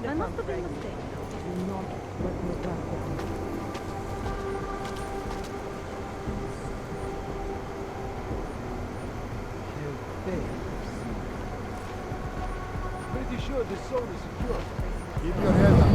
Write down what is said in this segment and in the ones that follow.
should have found fragments. Do not let your guard down. Pretty sure this zone is secure. Keep your head up.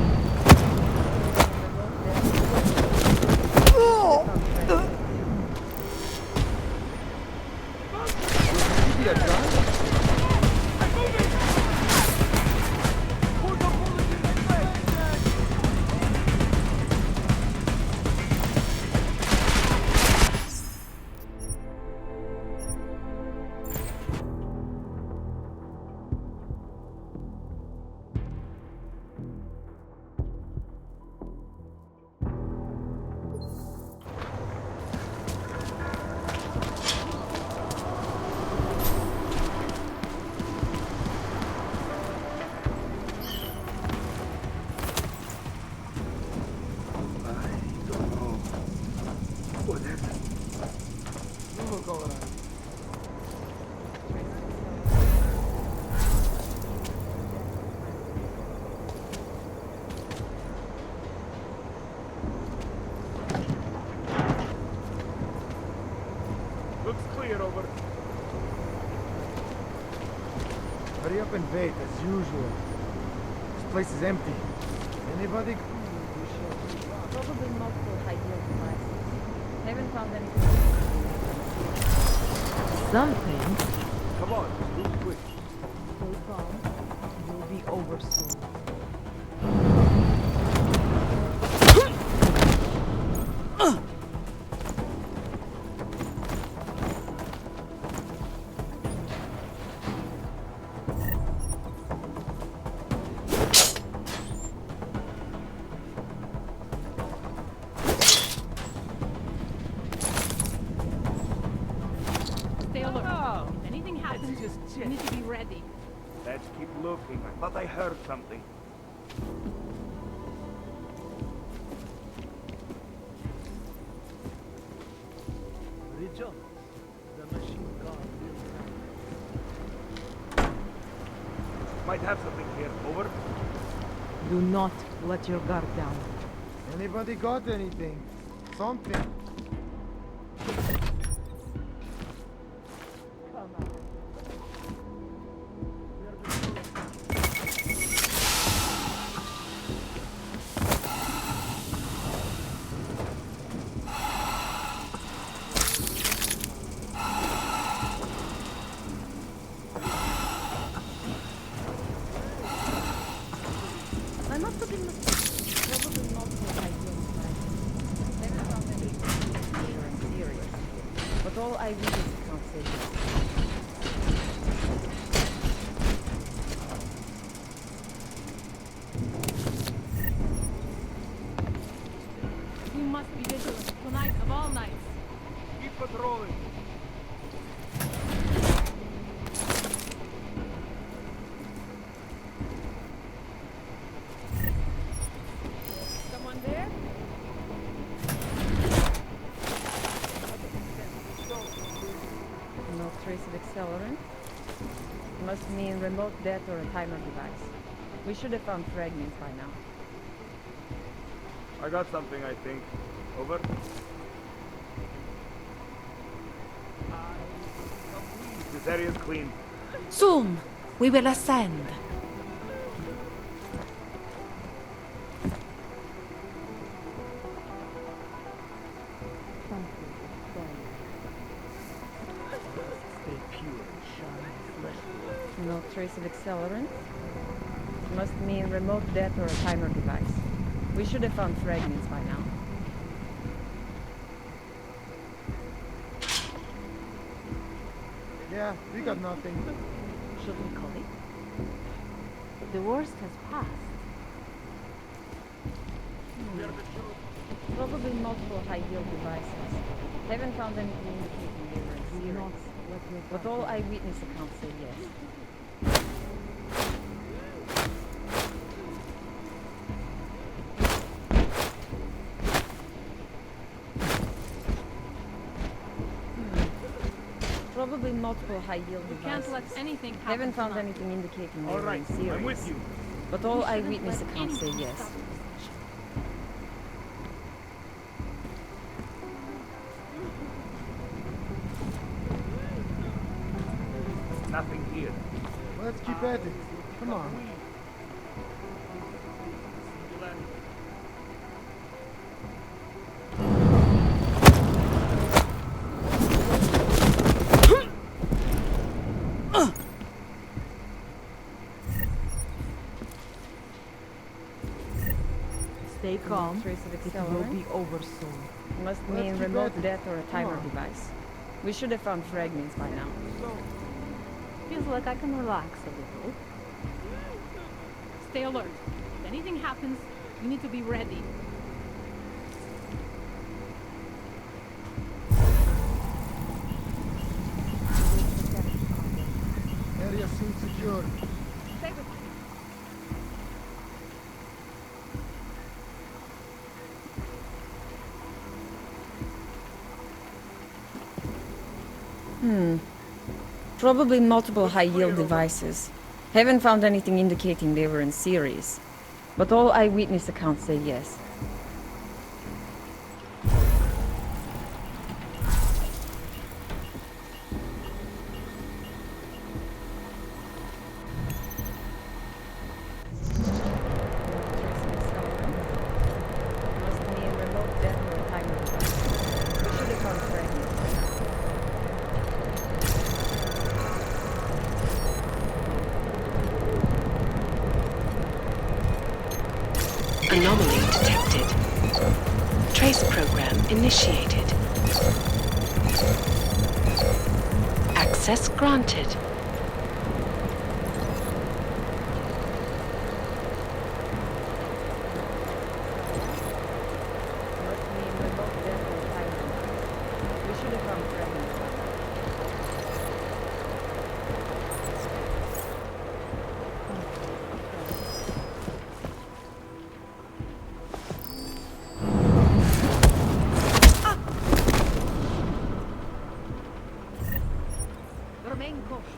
Looks clear over. Hurry up and wait, as usual. This place is empty. Anybody? Probably multiple high-yield devices. Haven't found anything. Something. Come on, move quick. Stay calm. You'll be over soon. Stay alert. If anything happens, you need to be ready. Let's keep looking. I thought I heard something. Rachel, the machine gun might have something here. Over. Do not let your guard down. Anybody got anything? Something? I must have been mistaken. Probably multiple high-yield devices. Haven't found anything clear and serious. But all I read is accounts say yes. We must be vigilant tonight of all nights. Keep patrolling. Someone there? No trace of accelerant. Must mean remote death or a timer device. We should have found fragments by now. I got something, I think. Over. This area's clean. Soon, we will ascend. Stay pure and shine fleshly. No trace of accelerant. Must mean remote death or a timer device. We should have found fragments by now. Yeah, we got nothing. Should we call it? The worst has passed. Probably multiple high-yield devices. Haven't found anything indicating they were Do serious. not let your But guard all down. eyewitness accounts say yes. Probably multiple high-yield devices. Can't let anything happen. Haven't found tonight. anything indicating they All were right, serious. I'm with you. But all eyewitness accounts say yes. Nothing here. Let's keep at it. Come on. Stay calm. Trace of It will accelerant. be over soon. Must Let's mean keep remote at it. death or a timer on. device. We should have found fragments by now. Feels like I can relax a little. Stay alert. If anything happens, you need to be ready. Area seems secure. Stay with me. Probably multiple high-yield devices. Haven't found anything indicating they were in series. But all eyewitness accounts say yes. Must mean remote death or a timer device. We should have found fragments. Anomaly detected. Trace program initiated. Access granted. Must mean remote death or a timer device. We should have found fragments by now. Remain cautious.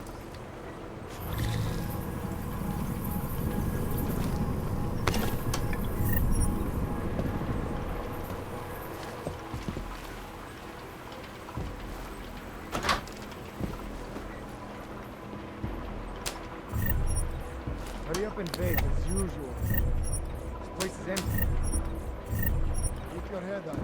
Hurry up and wait, as usual. This place is empty. Keep your head up.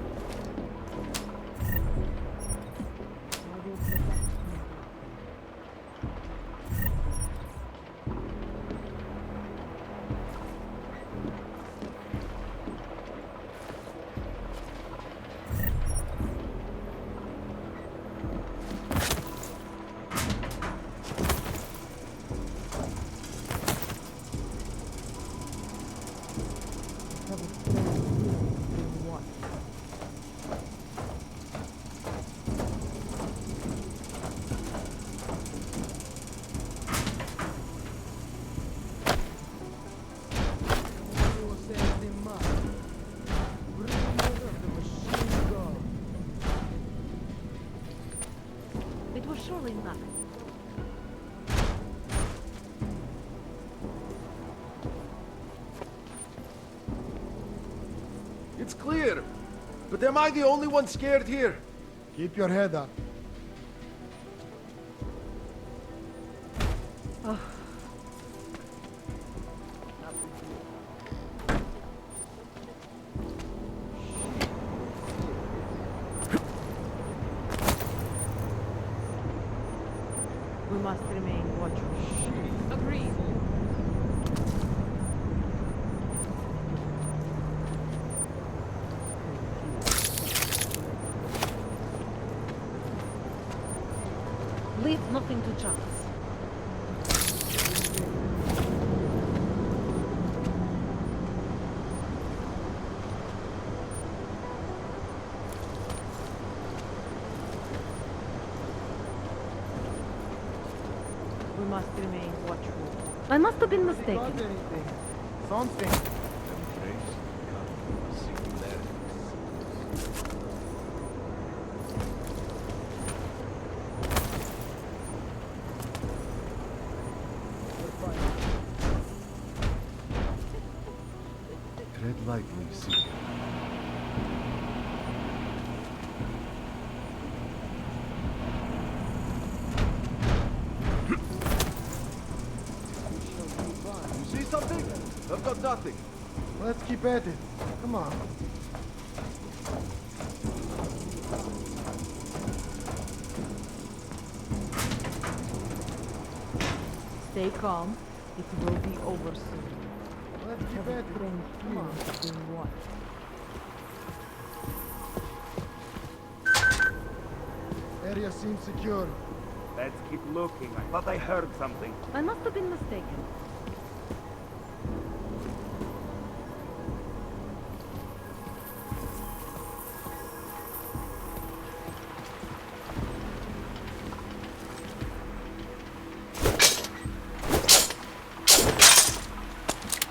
It was surely nothing. It's clear. But am I the only one scared here? Keep your head up. We must remain watchful. Agreed. Leave nothing to chance. We must remain watchful. I must have been Got mistaken. anything? Something. me see. You see something? I've got nothing. Let's keep at it. Come on. Stay calm. It will be over soon. Let's keep at it. Come on. Being watched. Area seems secure. Let's keep looking. I thought I heard something. I must have been mistaken.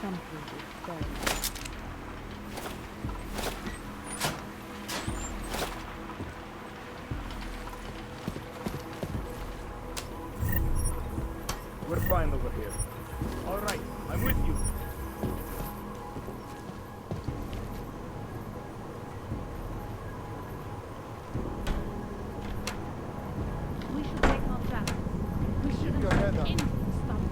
Something is there. We're fine over here. All right, I'm with you. We should take no chances. We shouldn't your head let up. anything stop us.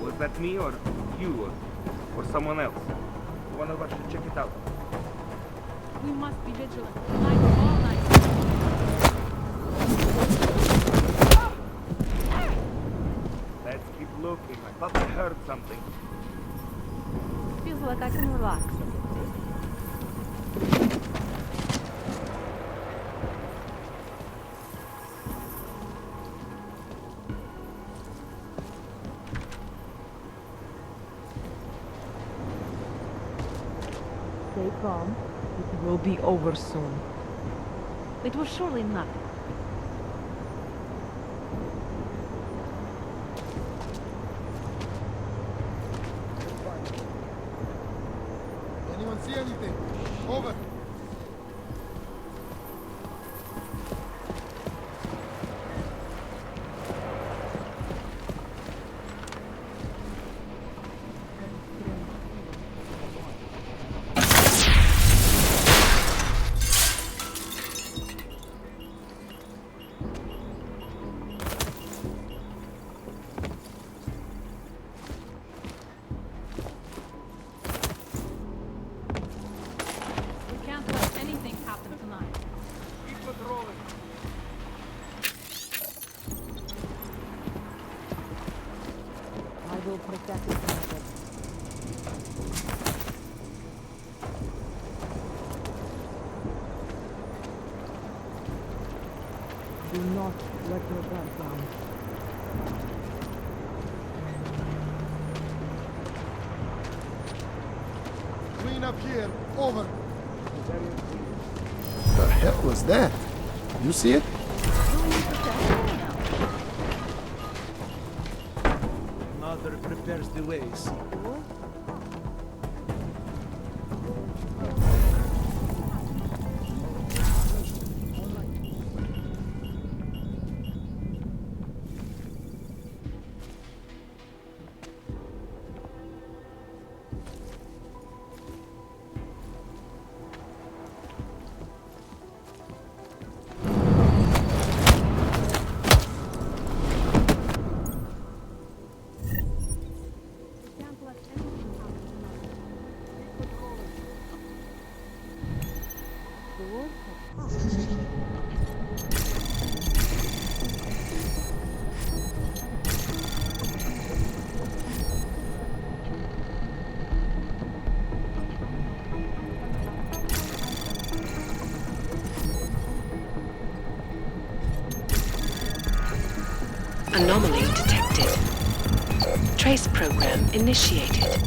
Was that me or you or someone else? One of us should check it out. We must be vigilant. Night all night. Let's keep looking. I thought I heard something. Feels like I can relax. Stay calm. It will be over soon. It was surely nothing. Anyone see anything? Over. We can't let anything happen tonight. Keep patrolling. I will protect it from them. Do not let your guard down. Clean up here. Over. The hell was that? You see it? Mother prepares the ways. We can't let anything happen tonight. The word has passed. Anomaly detected. Trace program initiated.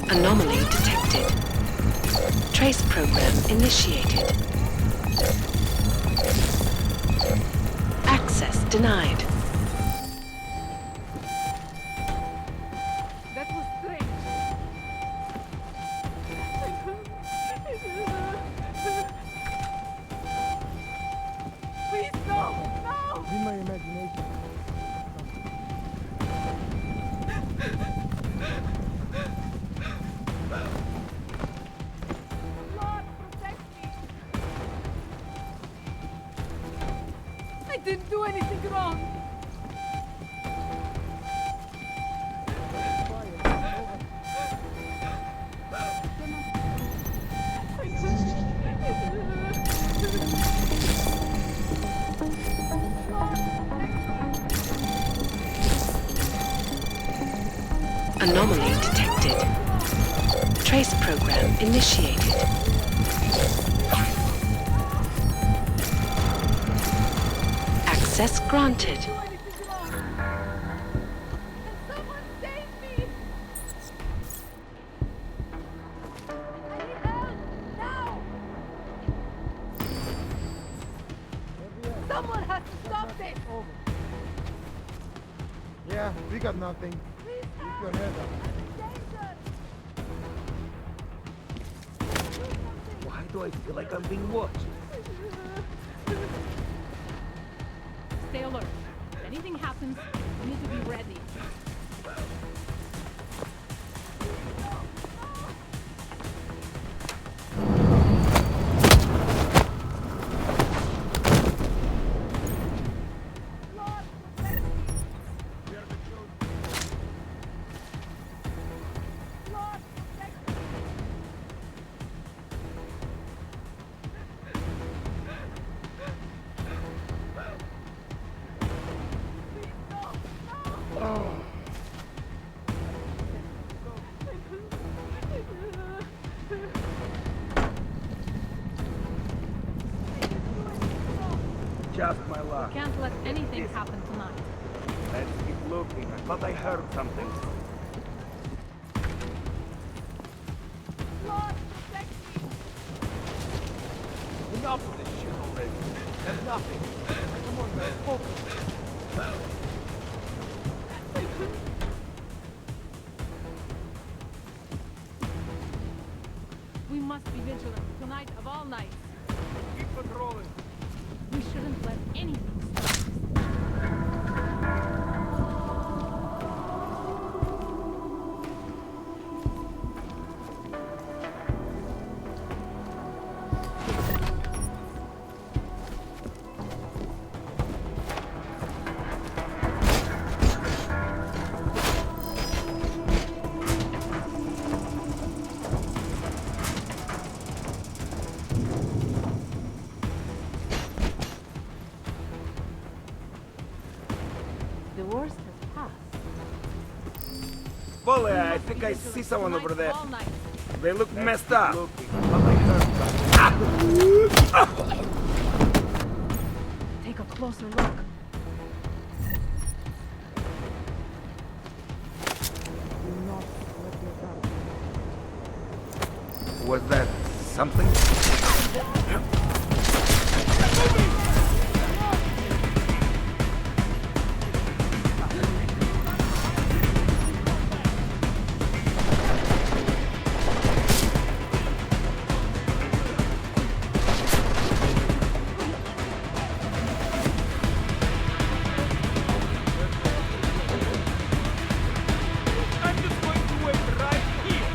Anomaly detected. Trace program initiated. denied. That was strange. Please, no! No! In my imagination. Lord, protect me! I didn't do anything wrong! Anomaly detected. Trace program initiated. Access granted. Do anything wrong! Can someone save me? I need help! Now! Someone has to stop this! Yeah, we got nothing. Please Keep your help! head up. I'm in danger! Do something! Why do I feel like I'm being watched? Stay alert. If anything happens, you need to be ready. Just my luck. Can't let anything happen tonight. Let's keep looking. I thought I heard something. Lord, protect me! Enough of this shit already. That's nothing. Come on, man. Focus. We must be vigilant tonight of all nights. Keep patrolling. We shouldn't let anything stop us. The worst has passed. Bully, I think I see someone over there. All night. They look messed up. Looking. I thought I heard something. Take a closer look. Was that something? I'm just going to wait right here.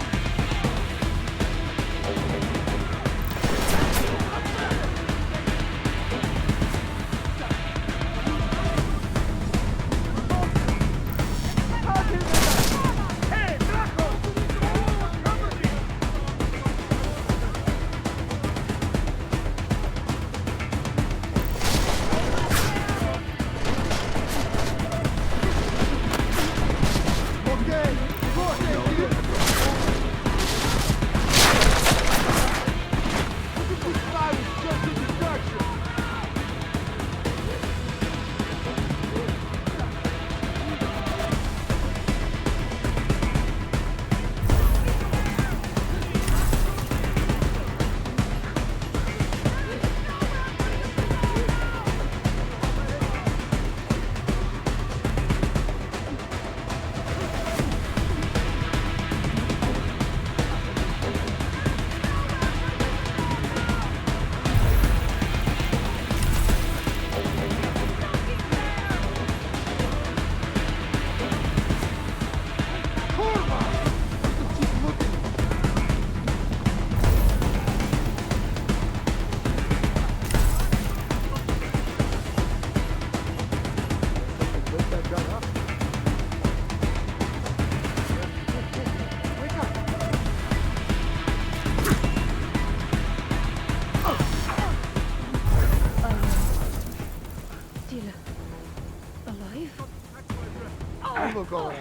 You look all right.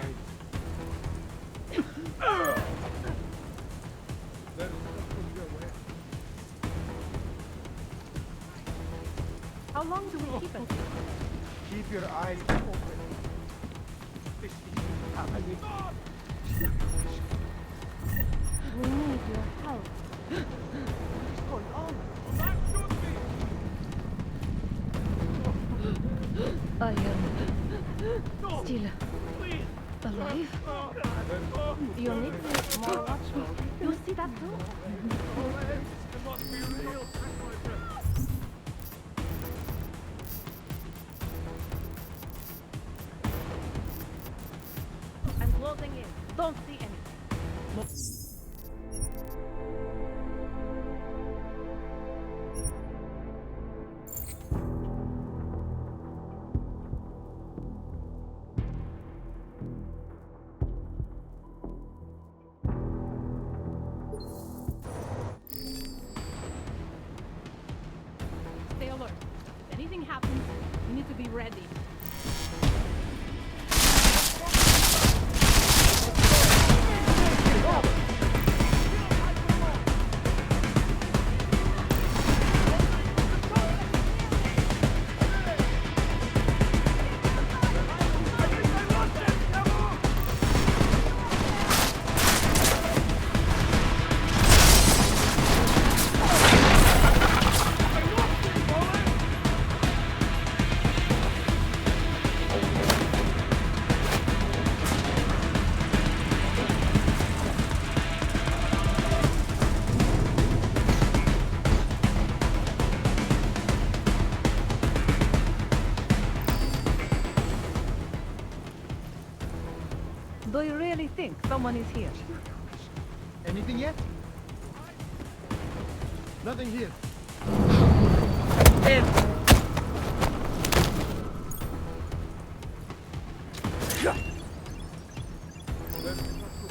How long do we keep it? Keep your eyes open. This is happening. We need your help. What's going on? I am still alive. You need to be more watchful. You see that too? I'm closing in. Don't see anything. Stay alert. If anything happens, you need to be ready. Do you really think someone is here? Anything yet? Nothing here.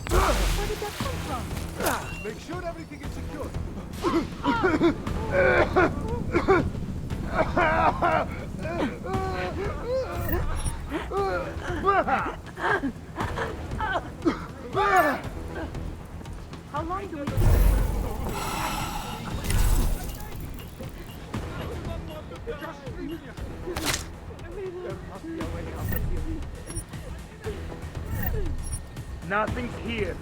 Where did that come from? Make sure everything is secure. How long do we keep it? Nothing's here.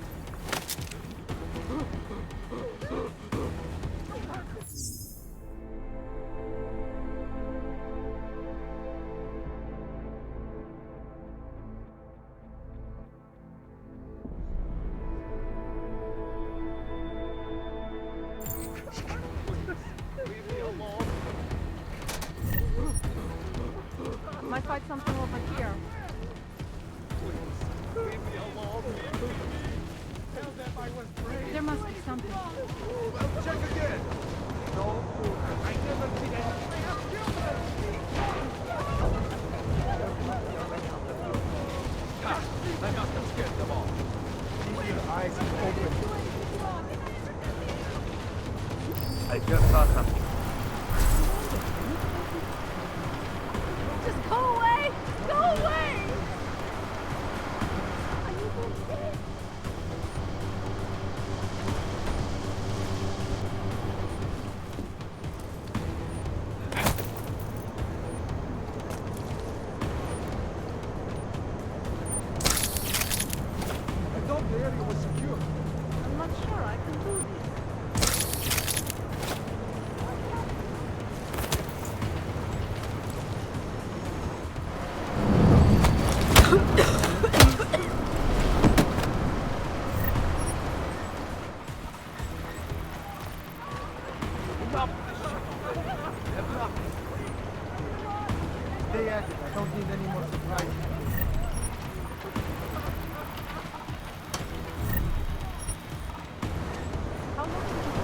Might find something over here. There must be something. Check again. No, I never did anything. I must have scared them all. Keep your eyes open. I just saw something. Just go away! Go away! I thought the area was secure. I'm not sure I can do this. Stay at it. I don't need any more surprises. How long do we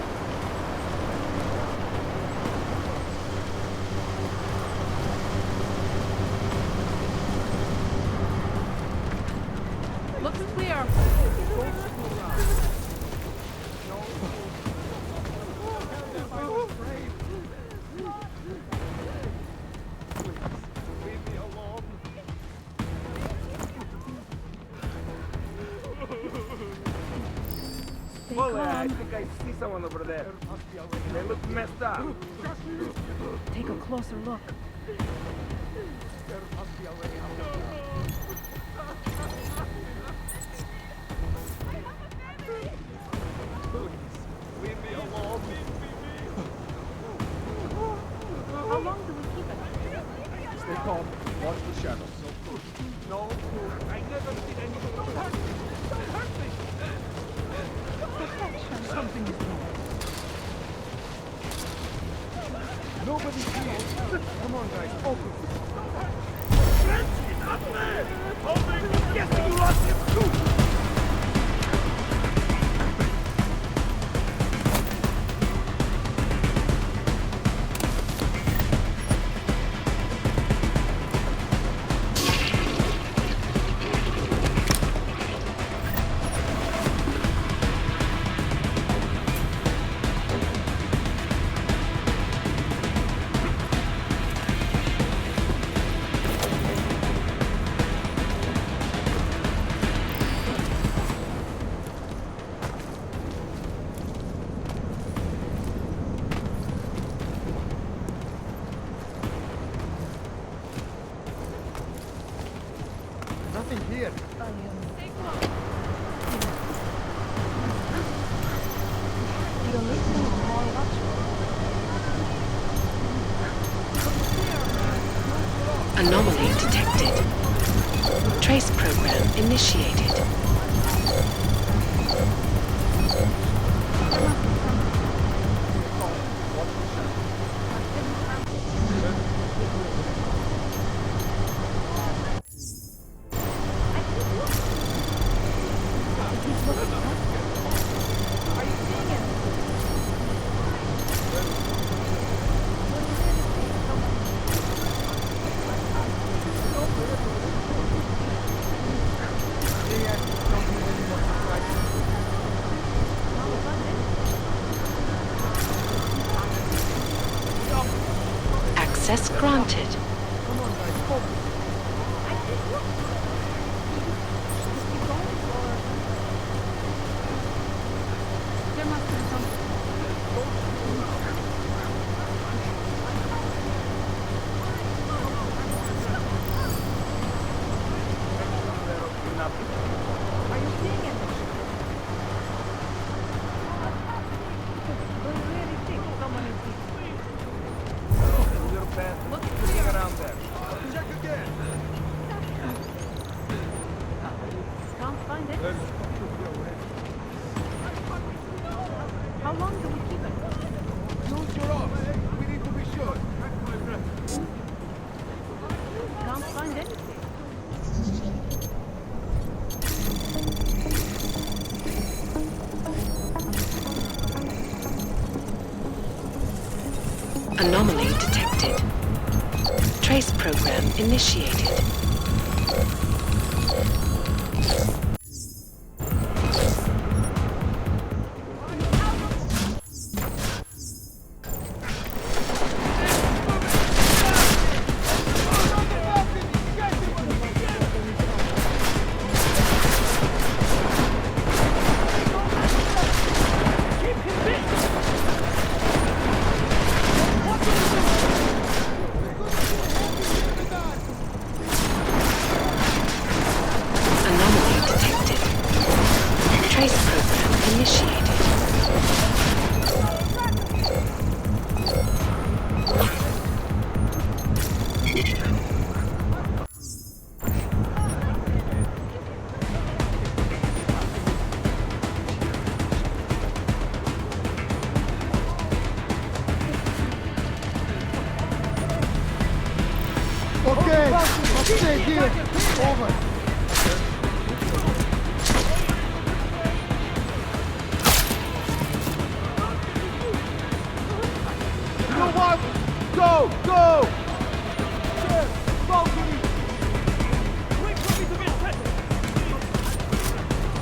Looks clear. I think I see someone over there. They look messed up. Take a closer look. Leave me alone. How long do we keep it? Stay calm. Watch the shadows. No, I never did anything. Don't hurt me. Don't hurt me. Something is wrong. Nobody's here. Come on, guys, open. He's up there. Holding. Yes, you lost him too. Nothing here. Stay close. You're listening to more Anomaly detected. Trace program initiated. Access granted. Come on, guys, focus. There must be something. Nothing. Are you seeing anything? Do you really think someone is here? Little bad. Looking around there. Check again. Can't find it. How long do we keep it? Use your arms. We need to be sure. Can't find anything. Anomaly detected. Trace program initiated. Anomaly detected. Trace program initiated. Okay, I'll stay here. Over. You know what? Go! Go! Sir, balcony! Wait for me to get set.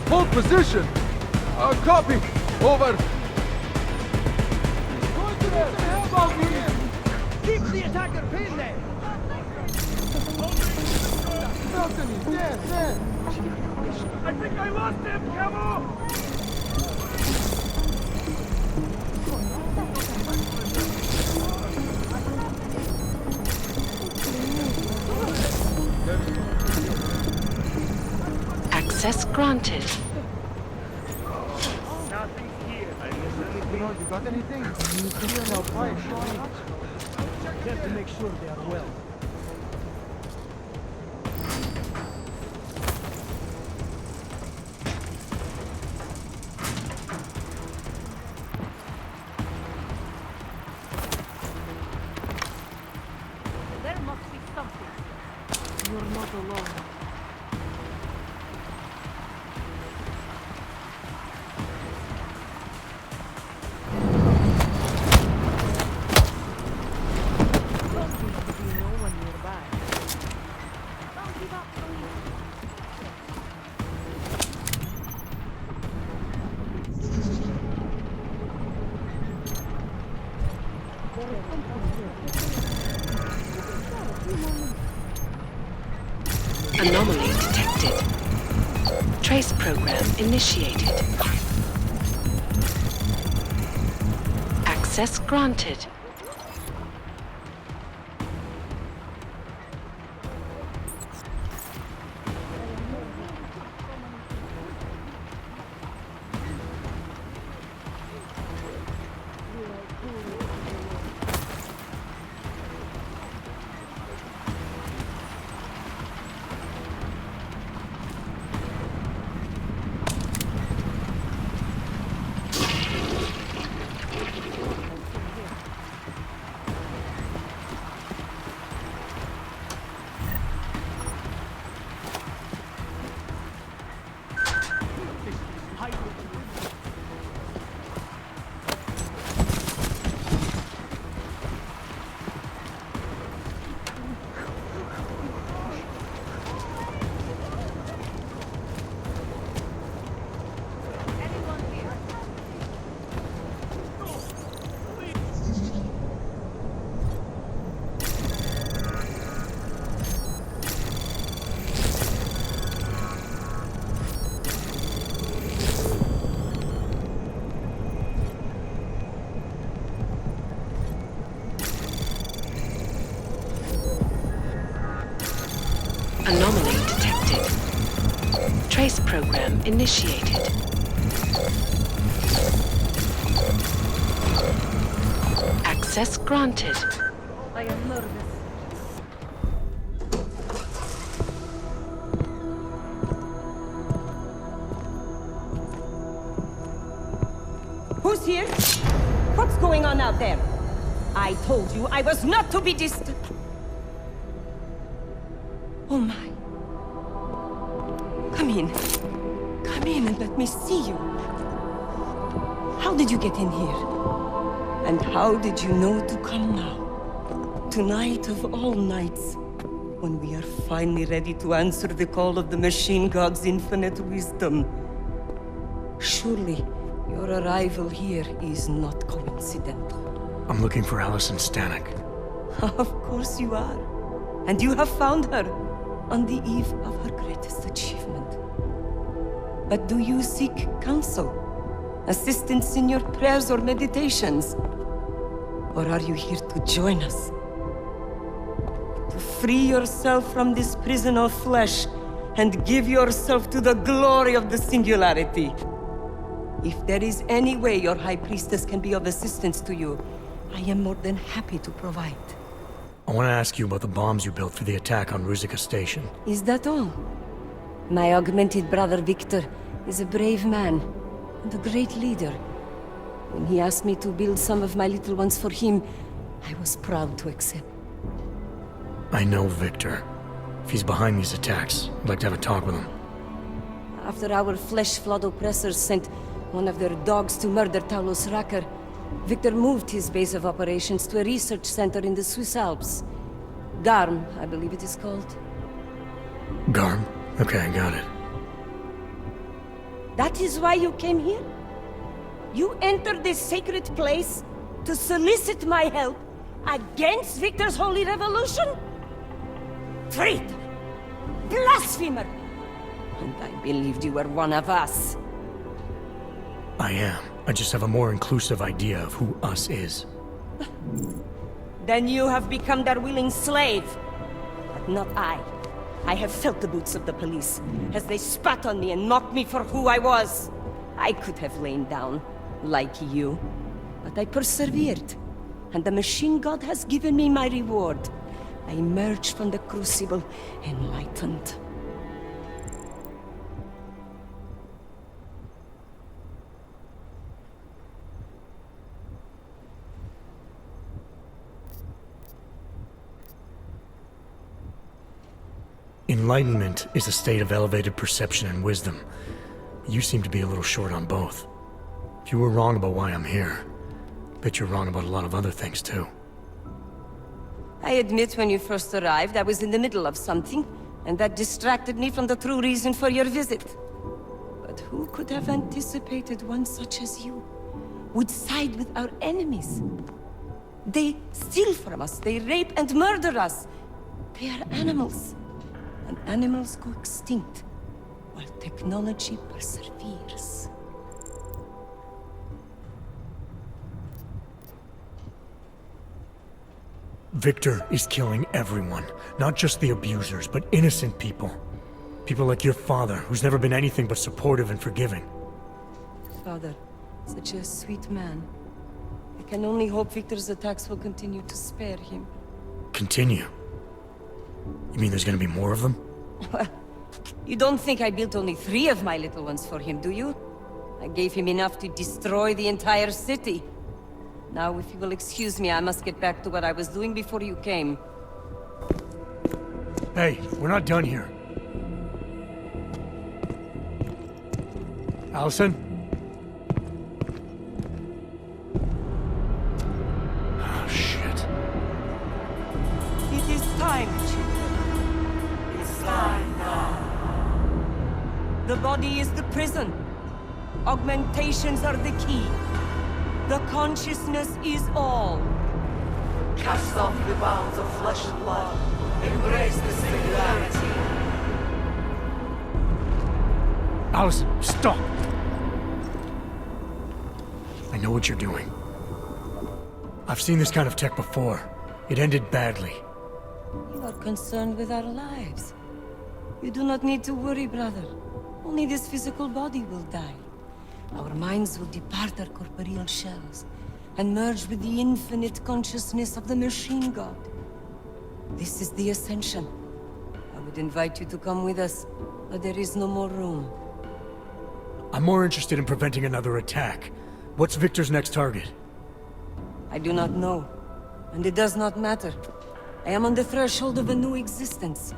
Hold position! Copy! Over! Going to get some help out here. Keep the attacker pinned there. Balcony! There! There! I think I lost him, Camo! Access granted. Nothing's here. I miss anything. You got anything? Here now, quiet, Just to make sure they are well. There must be something. You're not alone. There seems to be no one nearby. Don't give up, please. Anomaly detected. Trace program initiated. Access granted. Anomaly detected. Trace program initiated. Access granted. I am nervous. Who's here? What's going on out there? I told you I was not to be disturbed. Oh my. Come in. Come in and let me see you. How did you get in here? And how did you know to come now? Tonight of all nights, when we are finally ready to answer the call of the machine god's infinite wisdom. Surely, your arrival here is not coincidental. I'm looking for Allison Stanek. Of course you are. And you have found her on the eve of her greatest achievement. But do you seek counsel? Assistance in your prayers or meditations? Or are you here to join us? To free yourself from this prison of flesh and give yourself to the glory of the singularity? If there is any way your High Priestess can be of assistance to you, I am more than happy to provide. I want to ask you about the bombs you built for the attack on Ruzicka Station. Is that all? My augmented brother Victor is a brave man and a great leader. When he asked me to build some of my little ones for him, I was proud to accept. I know Victor. If he's behind these attacks, I'd like to have a talk with him. After our flesh-flood oppressors sent one of their dogs to murder Talos Racker, Victor moved his base of operations to a research center in the Swiss Alps. Garm, I believe it is called. Garm? Okay, I got it. That is why you came here? You entered this sacred place to solicit my help against Victor's holy revolution? Traitor! Blasphemer! And I believed you were one of us. I am. I just have a more inclusive idea of who us is. Then you have become their willing slave. But not I. I have felt the boots of the police as they spat on me and mocked me for who I was. I could have lain down, like you, but I persevered, and the machine god has given me my reward. I emerged from the crucible enlightened. Enlightenment is a state of elevated perception and wisdom. You seem to be a little short on both. If you were wrong about why I'm here, bet you're wrong about a lot of other things too. I admit when you first arrived, I was in the middle of something, and that distracted me from the true reason for your visit. But who could have anticipated one such as you would side with our enemies? They steal from us, they rape and murder us. They are animals, and animals go extinct, while technology perseveres. Victor is killing everyone, not just the abusers, but innocent people. People like your father, who's never been anything but supportive and forgiving. Father, such a sweet man. I can only hope Victor's attacks will continue to spare him. Continue? You mean there's gonna be more of them? Well, you don't think I built only 3 of my little ones for him, do you? I gave him enough to destroy the entire city. Now, if you will excuse me, I must get back to what I was doing before you came. Hey, we're not done here. Allison? Oh, shit. It is time, children. It's time now. The body is the prison. Augmentations are the key. The consciousness is all. Cast off the bounds of flesh and blood. Embrace the singularity. Allison, stop! I know what you're doing. I've seen this kind of tech before. It ended badly. You are concerned with our lives. You do not need to worry, brother. Only this physical body will die. Our minds will depart our corporeal shells and merge with the infinite consciousness of the machine god. This is the ascension. I would invite you to come with us, but there is no more room. I'm more interested in preventing another attack. What's Victor's next target? I do not know, and it does not matter. I am on the threshold of a new existence.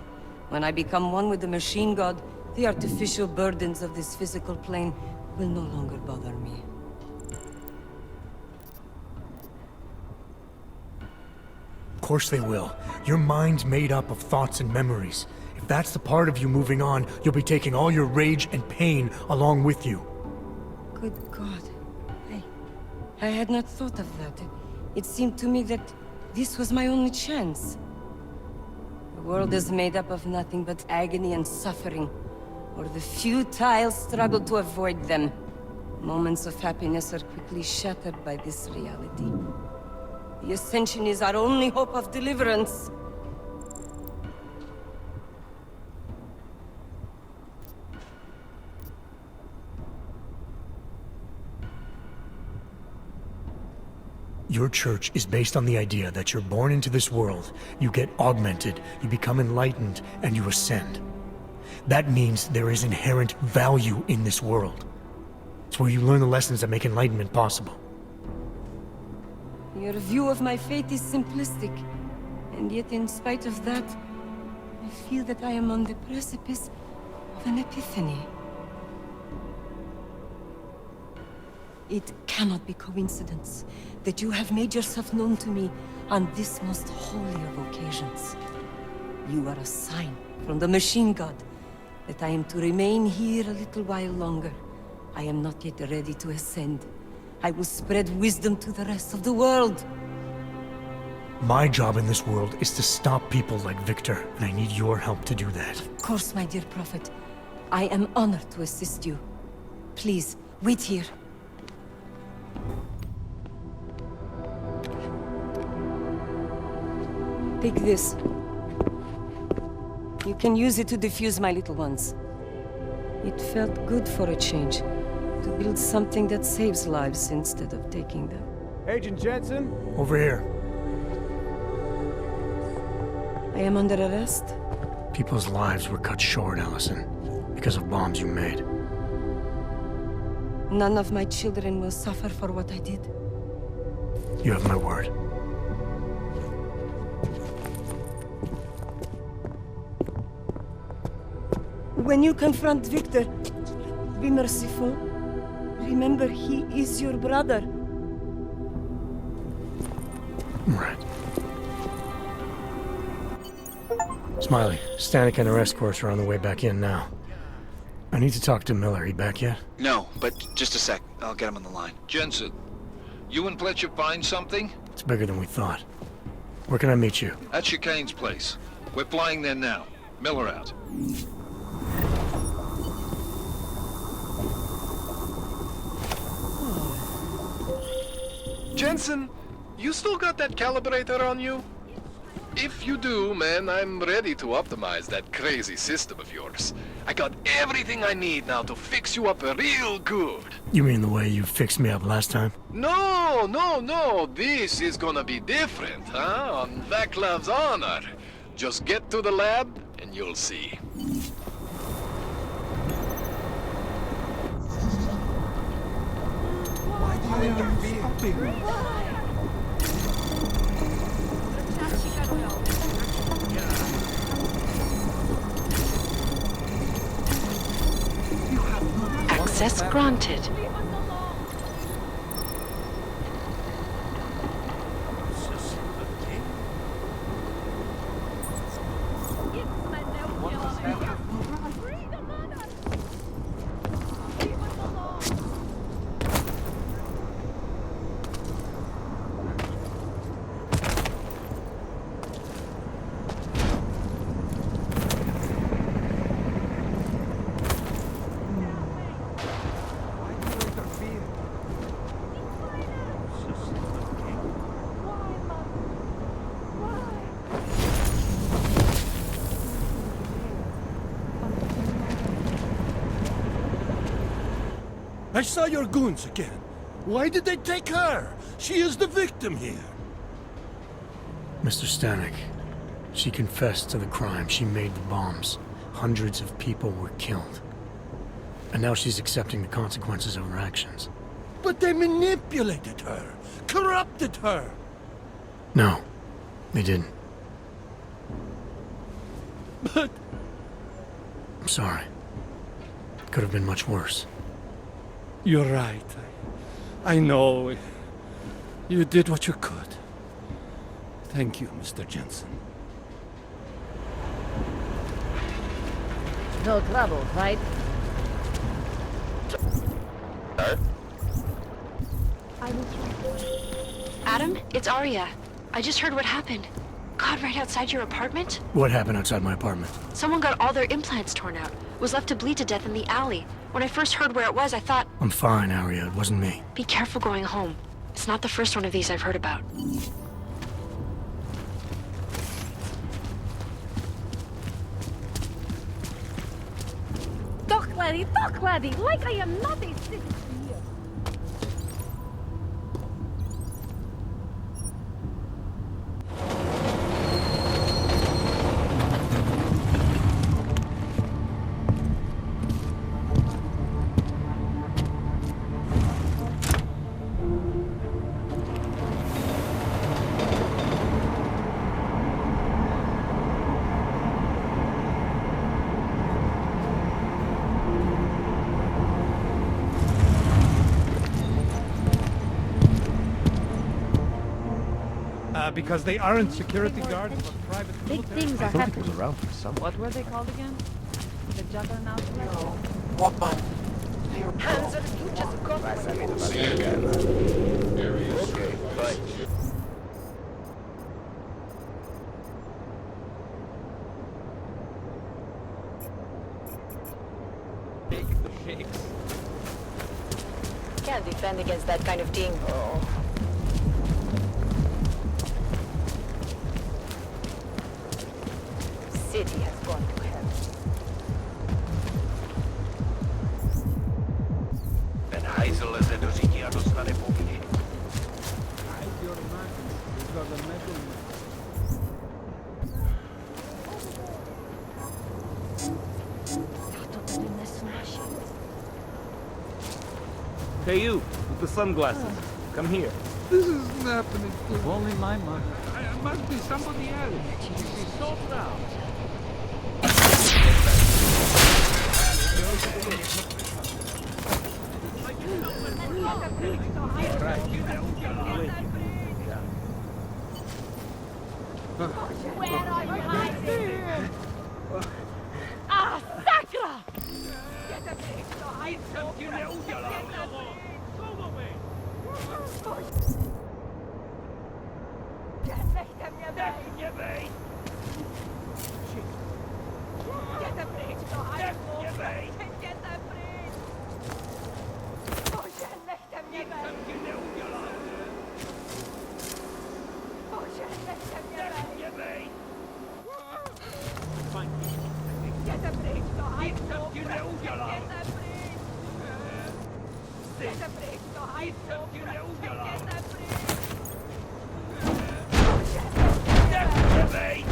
When I become one with the machine god, the artificial burdens of this physical plane will no longer bother me. Of course they will. Your mind's made up of thoughts and memories. If that's the part of you moving on, you'll be taking all your rage and pain along with you. Good God. I had not thought of that. It seemed to me that this was my only chance. The world is made up of nothing but agony and suffering, or the futile struggle to avoid them. Moments of happiness are quickly shattered by this reality. The Ascension is our only hope of deliverance. Your church is based on the idea that you're born into this world, you get augmented, you become enlightened, and you ascend. That means there is inherent value in this world. It's where you learn the lessons that make enlightenment possible. Your view of my fate is simplistic, and yet in spite of that, I feel that I am on the precipice of an epiphany. It cannot be coincidence that you have made yourself known to me on this most holy of occasions. You are a sign from the machine god that I am to remain here a little while longer. I am not yet ready to ascend. I will spread wisdom to the rest of the world. My job in this world is to stop people like Victor, and I need your help to do that. Of course, my dear prophet. I am honored to assist you. Please, wait here. Take this. You can use it to defuse my little ones. It felt good for a change. To build something that saves lives instead of taking them. Agent Jensen? Over here. I am under arrest? People's lives were cut short, Allison, because of bombs you made. None of my children will suffer for what I did. You have my word. When you confront Victor, be merciful. Remember, he is your brother. Right. Smiley, Stanek and her escorts are on the way back in now. I need to talk to Miller. He back yet? No, but just a sec. I'll get him on the line. Jensen, you and Fletcher find something? It's bigger than we thought. Where can I meet you? At Chicane's place. We're flying there now. Miller out. Jensen, you still got that calibrator on you? If you do, man, I'm ready to optimize that crazy system of yours. I got everything I need now to fix you up real good. You mean the way you fixed me up last time? No, no, no. This is gonna be different, huh? On Vaclav's honor. Just get to the lab and you'll see. Why do you interfere? Access granted. I saw your goons again. Why did they take her? She is the victim here. Mr. Stanek, she confessed to the crime. She made the bombs. Hundreds of people were killed. And now she's accepting the consequences of her actions. But they manipulated her, corrupted her. No, they didn't. But... I'm sorry. It could have been much worse. You're right. I know. You did what you could. Thank you, Mr. Jensen. No trouble, right? Adam, it's Arya. I just heard what happened. God, right outside your apartment? What happened outside my apartment? Someone got all their implants torn out. Was left to bleed to death in the alley. When I first heard where it was, I thought... I'm fine, Arya. It wasn't me. Be careful going home. It's not the first one of these I've heard about. Talk, laddie, like I am not a citizen here. Because they aren't security guards, but private Big military. things are happening. around for some. What were they called again? The Juggernaut? What man? Hands of you just got See you again. Okay, bye. Can't defend against that kind of thing. City has gone hajzl leze do řití a dostane pokyny. Hey, you with the sunglasses. Come here. This isn't happening to only my mother. It must be somebody else. She's so proud. Where are you hiding? Ah, Sakra! Get a bridge to hide so Get a bridge! Nechte mě bejt! Get a bridge to hide so Get a bridge! Bože, nechte mě bejt! Bože, nechte mě bejt! Get a bridge to hide so Get a bridge! Get a bridge to hide so Get a bridge!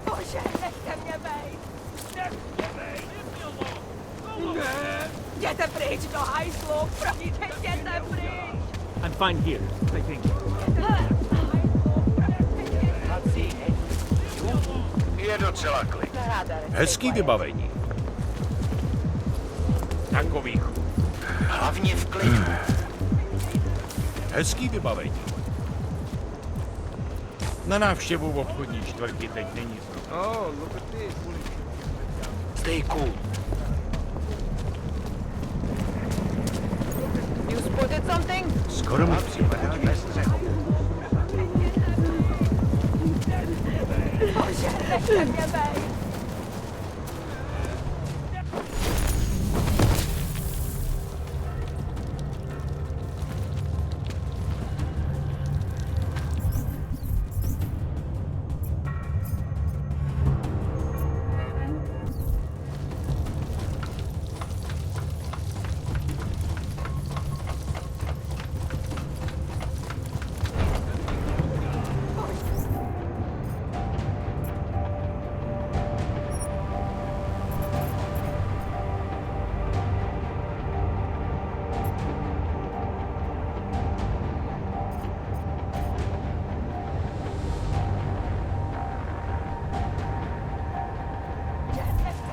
Bože, nechte mě bejt! Get a bridge do hajzlu! Prosím, get a bridge! I'm fine here, I think. Je docela klid. Hezký vybavení. Takových. Hlavně v klidu. Hezký vybavení. Na návštěvu v obchodní čtvrti teď není zrovna. Oh, look at this. Stay cool. You spotted something? Skoro mi připadá Bez střechu. Bože, nechte mě bejt!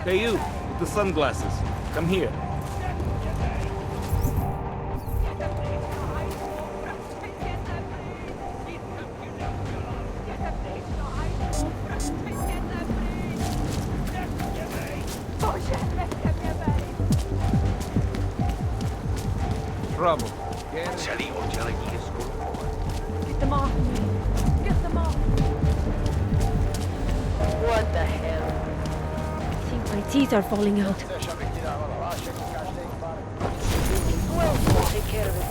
Hey, you with the sunglasses. Come here. Trouble. Celý oddělení je skorupované. Get them off me! Get them off! What the hell? I think my teeth are falling out. We'll take care of it.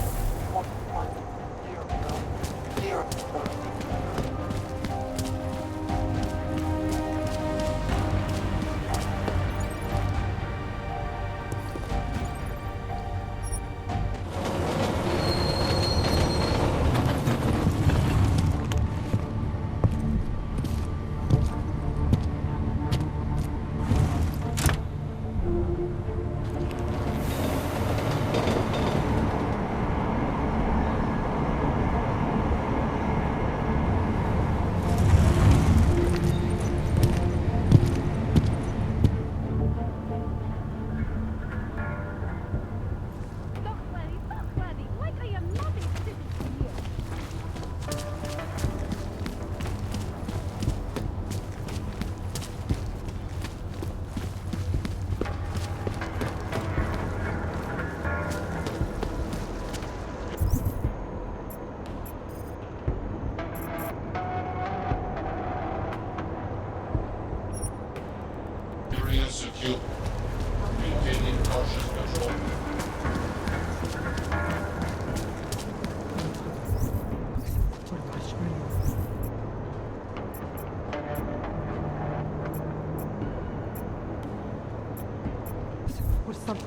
something.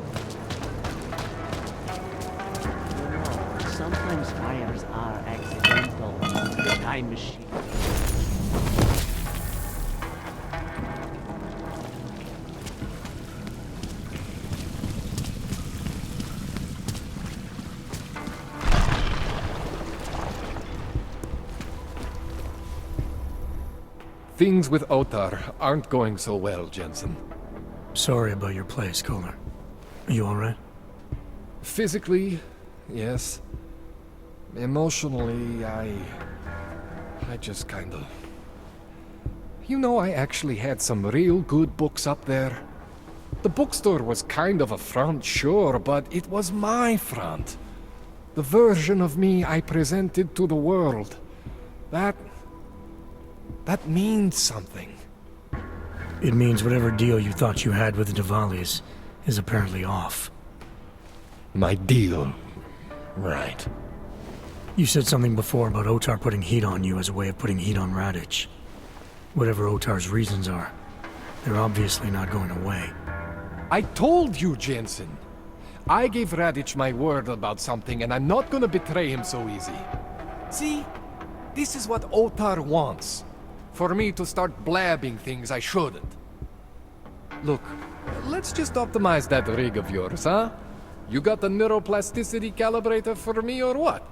Sometimes fires are accidental. The time machine. Things with Otar aren't going so well, Jensen. Sorry about your place, Kohler. Are you alright? Physically, yes. Emotionally, I just kinda... You know, I actually had some real good books up there. The bookstore was kind of a front, sure, but it was my front. The version of me I presented to the world. That means something. It means whatever deal you thought you had with the Diwalis is apparently off. My deal? Right. You said something before about Otar putting heat on you as a way of putting heat on Radic. Whatever Otar's reasons are, they're obviously not going away. I told you, Jensen. I gave Radic my word about something, and I'm not gonna betray him so easy. See? This is what Otar wants. For me to start blabbing things I shouldn't. Look, let's just optimize that rig of yours, huh? You got the neuroplasticity calibrator for me or what?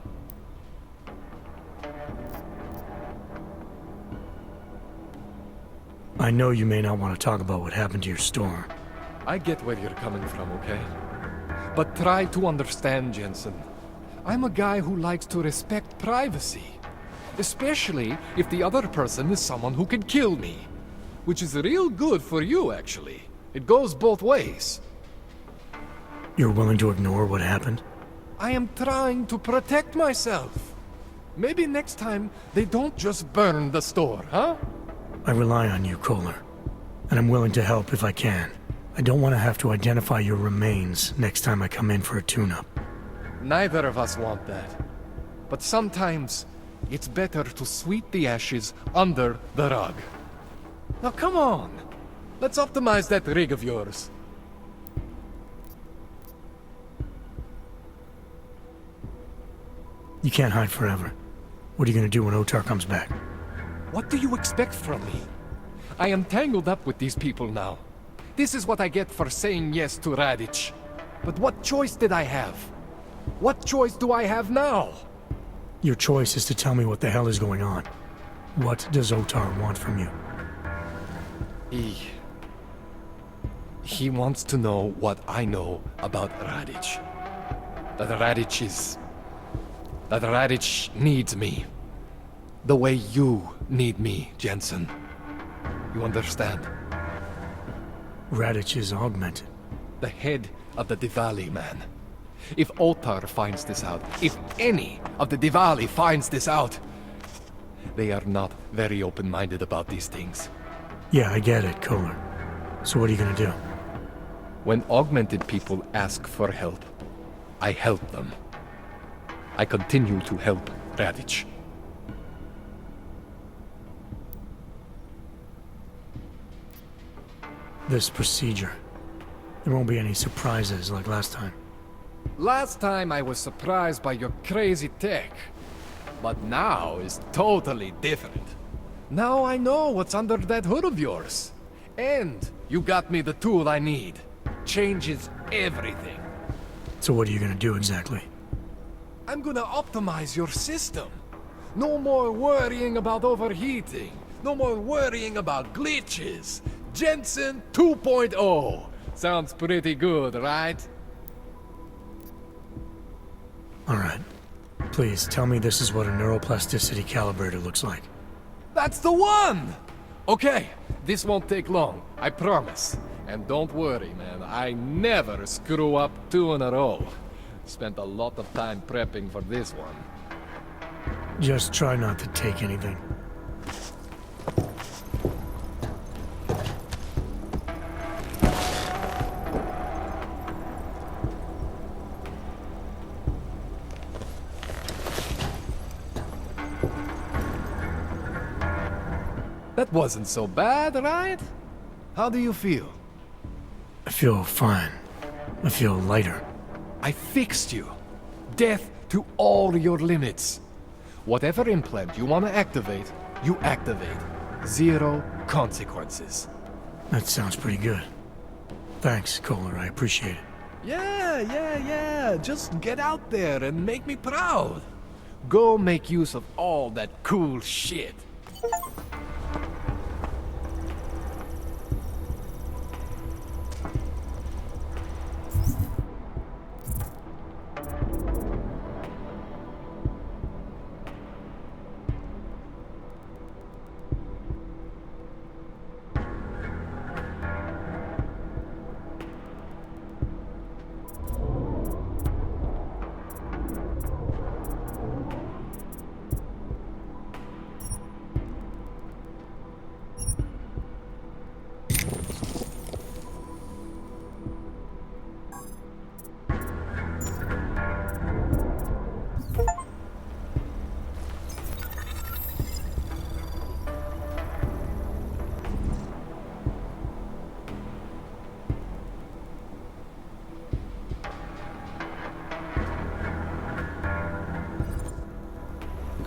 I know you may not want to talk about what happened to your store. I get where you're coming from, okay? But try to understand, Jensen. I'm a guy who likes to respect privacy. Especially if the other person is someone who can kill me. Which is real good for you, actually. It goes both ways. You're willing to ignore what happened? I am trying to protect myself. Maybe next time they don't just burn the store, huh? I rely on you, Kohler. And I'm willing to help if I can. I don't want to have to identify your remains next time I come in for a tune-up. Neither of us want that. But sometimes, it's better to sweep the ashes under the rug. Now come on! Let's optimize that rig of yours. You can't hide forever. What are you gonna do when Otar comes back? What do you expect from me? I am tangled up with these people now. This is what I get for saying yes to Radic. But what choice did I have? What choice do I have now? Your choice is to tell me what the hell is going on. What does Otar want from you? He wants to know what I know about Radic. That Radic needs me. The way you need me, Jensen. You understand? Radic is augmented. The head of the Diwali, man. If Otar finds this out, if any of the Diwali finds this out, they are not very open-minded about these things. Yeah, I get it, Kohler. So what are you gonna do? When augmented people ask for help, I help them. I continue to help Radic. This procedure. There won't be any surprises like last time. Last time I was surprised by your crazy tech. But now is totally different. Now I know what's under that hood of yours. And you got me the tool I need. Changes everything. So what are you gonna do exactly? I'm gonna optimize your system. No more worrying about overheating. No more worrying about glitches. Jensen 2.0. Sounds pretty good, right? Alright. Please, tell me this is what a neuroplasticity calibrator looks like. That's the one! Okay, this won't take long, I promise. And don't worry, man, I never screw up 2 in a row. Spent a lot of time prepping for this one. Just try not to take anything. That wasn't so bad, right? How do you feel? I feel fine. I feel lighter. I fixed you. Death to all your limits. Whatever implant you want to activate, you activate. Zero consequences. That sounds pretty good. Thanks, Kohler. I appreciate it. Yeah. Just get out there and make me proud. Go make use of all that cool shit.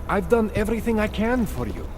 I've done everything I can for you.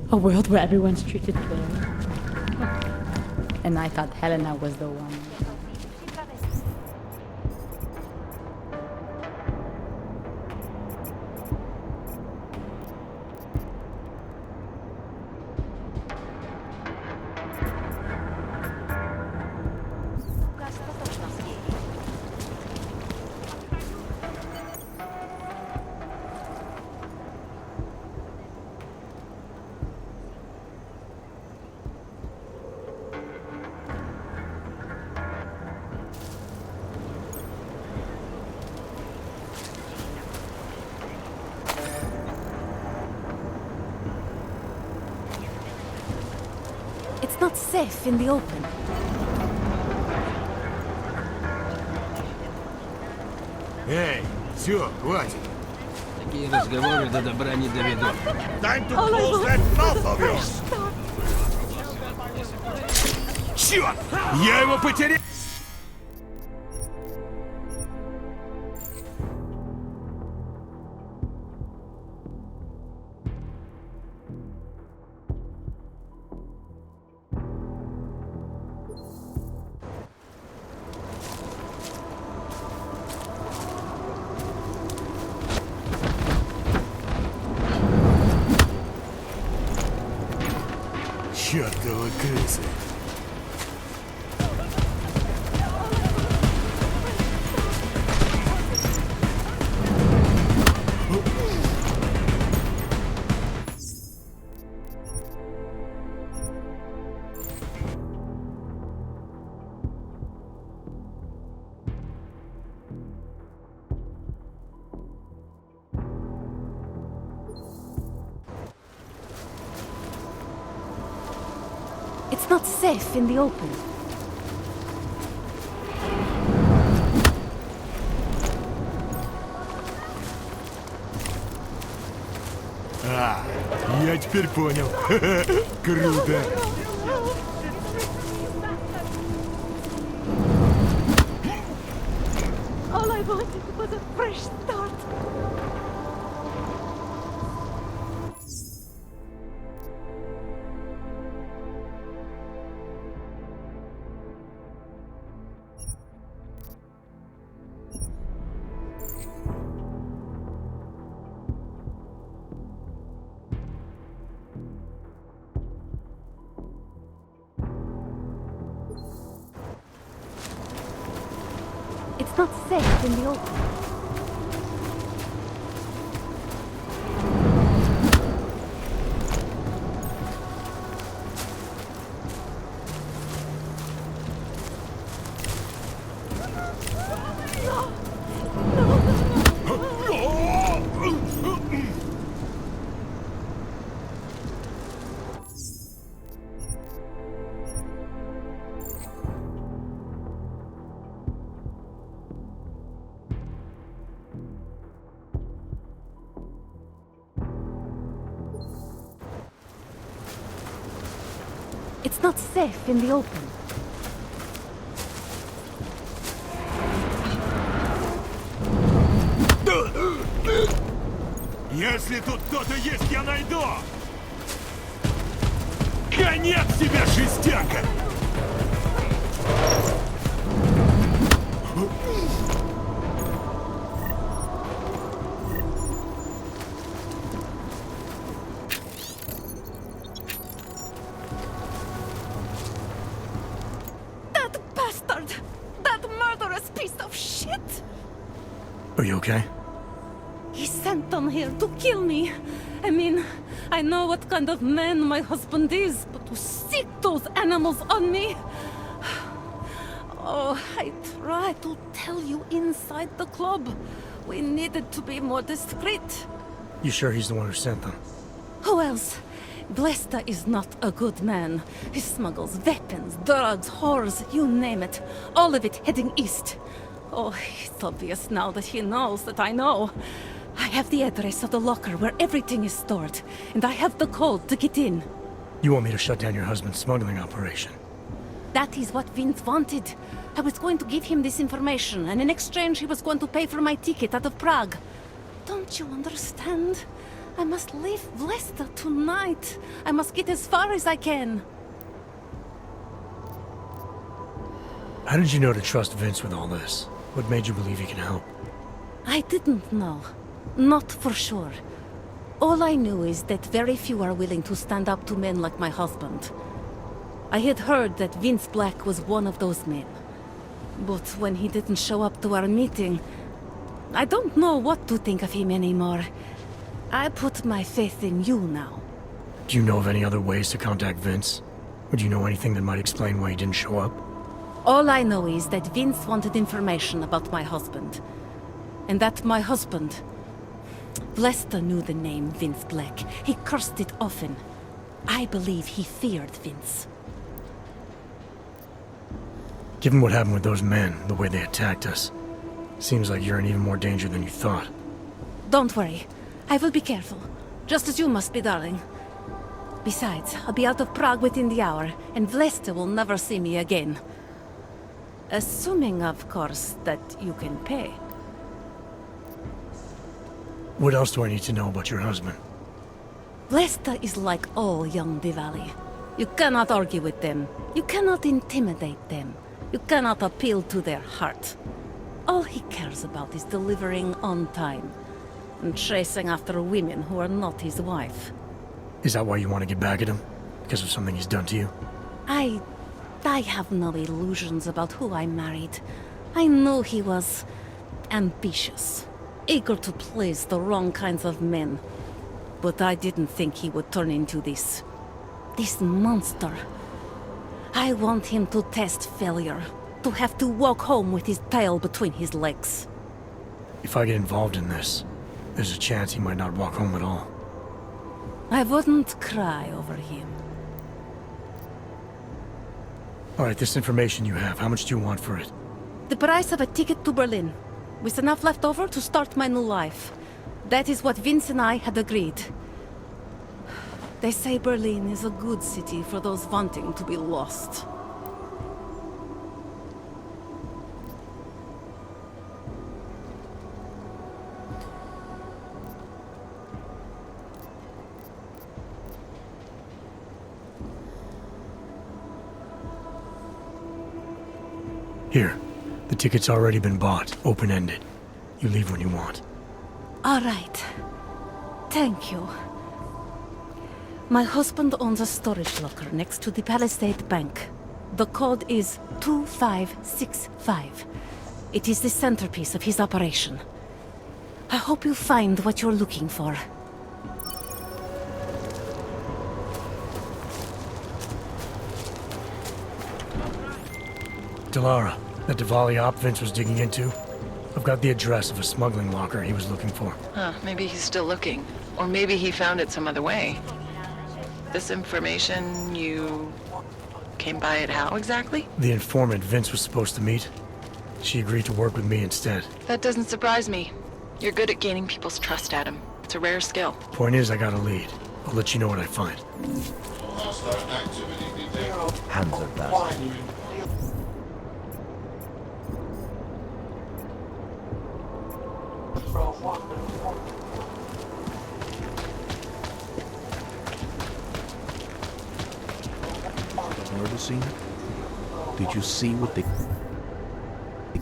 A world where everyone's treated fairly. And I thought Helena was the one. It's not safe in the open. Эй, все, хватит. Такие разговоры до добра не доведут. Time to close that mouth of yours! Черт! Я его потерял! Чёртовы крысы! It's not safe in the open. А, я теперь понял. Круто. All I wanted was a fresh start. It's not safe in the open. It's not safe in the open. Если тут кто-то есть, я найду! Конец тебе, шестерка! That bastard! That murderous piece of shit! Are you okay? He sent them here to kill me. I mean, I know what kind of man my husband is, but to sick those animals on me... Oh, I tried to tell you inside the club. We needed to be more discreet. You sure he's the one who sent them? Who else? Blesta is not a good man. He smuggles weapons, drugs, whores, you name it. All of it heading east. Oh, it's obvious now that he knows that I know. I have the address of the locker where everything is stored, and I have the code to get in. You want me to shut down your husband's smuggling operation? That is what Vince wanted. I was going to give him this information, and in exchange he was going to pay for my ticket out of Prague. Don't you understand? I must leave Blesta tonight. I must get as far as I can. How did you know to trust Vince with all this? What made you believe he can help? I didn't know. Not for sure. All I knew is that very few are willing to stand up to men like my husband. I had heard that Vince Black was one of those men. But when he didn't show up to our meeting, I don't know what to think of him anymore. I put my faith in you now. Do you know of any other ways to contact Vince? Or do you know anything that might explain why he didn't show up? All I know is that Vince wanted information about my husband. And that my husband... Blesta knew the name Vince Black. He cursed it often. I believe he feared Vince. Given what happened with those men, the way they attacked us, seems like you're in even more danger than you thought. Don't worry. I will be careful. Just as you must be, darling. Besides, I'll be out of Prague within the hour, and Blesta will never see me again. Assuming, of course, that you can pay. What else do I need to know about your husband? Blesta is like all young Diwali. You cannot argue with them. You cannot intimidate them. You cannot appeal to their heart. All he cares about is delivering on time. And chasing after women who are not his wife. Is that why you want to get back at him? Because of something he's done to you? I have no illusions about who I married. I knew he was ambitious, eager to please the wrong kinds of men. But I didn't think he would turn into this monster. I want him to test failure, to have to walk home with his tail between his legs. If I get involved in this, there's a chance he might not walk home at all. I wouldn't cry over him. Alright, this information you have, how much do you want for it? The price of a ticket to Berlin, with enough left over to start my new life. That is what Vince and I had agreed. They say Berlin is a good city for those wanting to be lost. Here, the ticket's already been bought, open-ended. You leave when you want. All right. Thank you. My husband owns a storage locker next to the Palisade Bank. The code is 2565. It is the centerpiece of his operation. I hope you find what you're looking for. Delara, that Diwali op Vince was digging into? I've got the address of a smuggling locker he was looking for. Huh, maybe he's still looking. Or maybe he found it some other way. This information, you came by it how exactly? The informant Vince was supposed to meet. She agreed to work with me instead. That doesn't surprise me. You're good at gaining people's trust, Adam. It's a rare skill. Point is, I got a lead. I'll let you know what I find. Hands are that. Murder scene? Did you see what they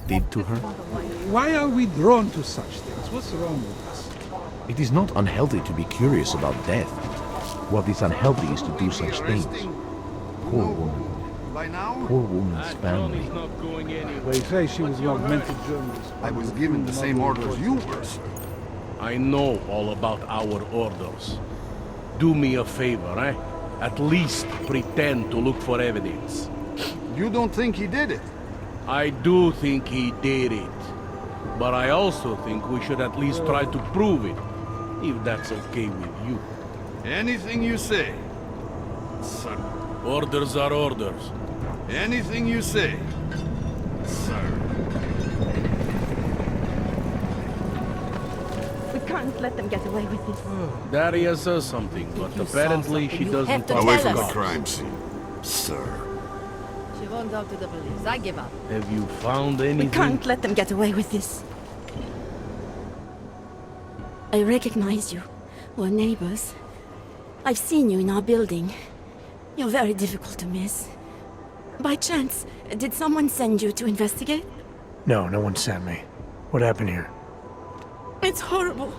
did to her? Why are we drawn to such things? What's wrong with us? It is not unhealthy to be curious about death. What is unhealthy is to do such things. Poor woman. Poor woman's family. They say she was an augmented journalist. I was given the same orders you were, sir. I know all about our orders. Do me a favor, eh? At least pretend to look for evidence. You don't think he did it? I do think he did it. But I also think we should at least try to prove it, if that's okay with you. Anything you say, sir. Orders are orders. Anything you say, sir. We can't let them get away with this. Daria says something, but apparently she doesn't talk Away to from the God. crime scene, sir. She won't talk to the police. I give up. Have you found anything? We can't let them get away with this. I recognize you. We're neighbors. I've seen you in our building. You're very difficult to miss. By chance, did someone send you to investigate? No, no one sent me. What happened here? It's horrible.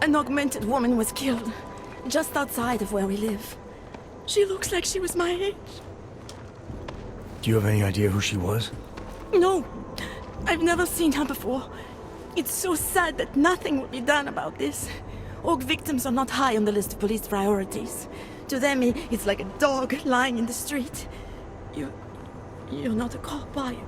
An augmented woman was killed, just outside of where we live. She looks like she was my age. Do you have any idea who she was? No, I've never seen her before. It's so sad that nothing will be done about this. Org victims are not high on the list of police priorities. To them, it's like a dog lying in the street. You're not a cop, are you?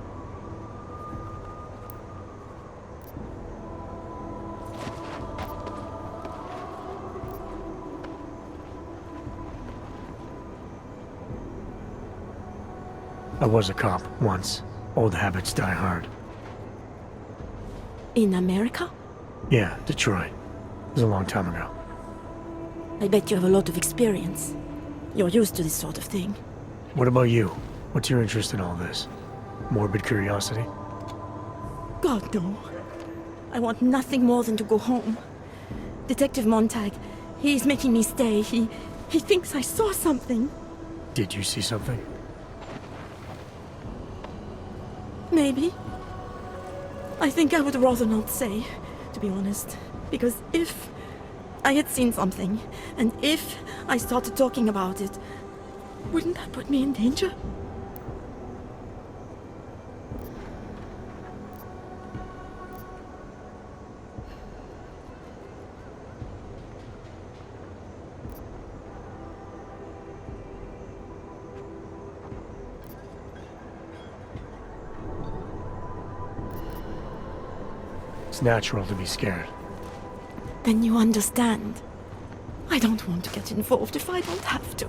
I was a cop, once. Old habits die hard. In America? Yeah, Detroit. It was a long time ago. I bet you have a lot of experience. You're used to this sort of thing. What about you? What's your interest in all this? Morbid curiosity? God, no. I want nothing more than to go home. Detective Montag, he's making me stay. He thinks I saw something. Did you see something? Maybe. I think I would rather not say, to be honest. Because if I had seen something, and if I started talking about it, wouldn't that put me in danger? It's natural to be scared. Then you understand. I don't want to get involved if I don't have to.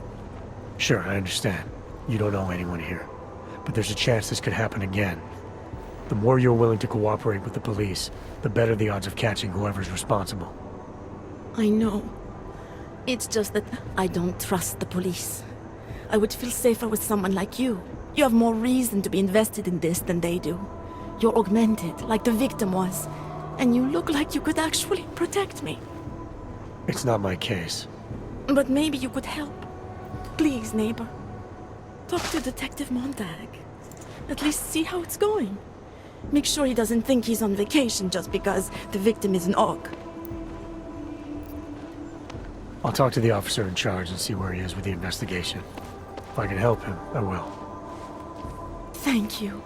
Sure, I understand. You don't know anyone here. But there's a chance this could happen again. The more you're willing to cooperate with the police, the better the odds of catching whoever's responsible. I know. It's just that I don't trust the police. I would feel safer with someone like you. You have more reason to be invested in this than they do. You're augmented, like the victim was. And you look like you could actually protect me. It's not my case. But maybe you could help. Please, neighbor. Talk to Detective Montag. At least see how it's going. Make sure he doesn't think he's on vacation just because the victim is an Aug. I'll talk to the officer in charge and see where he is with the investigation. If I can help him, I will. Thank you.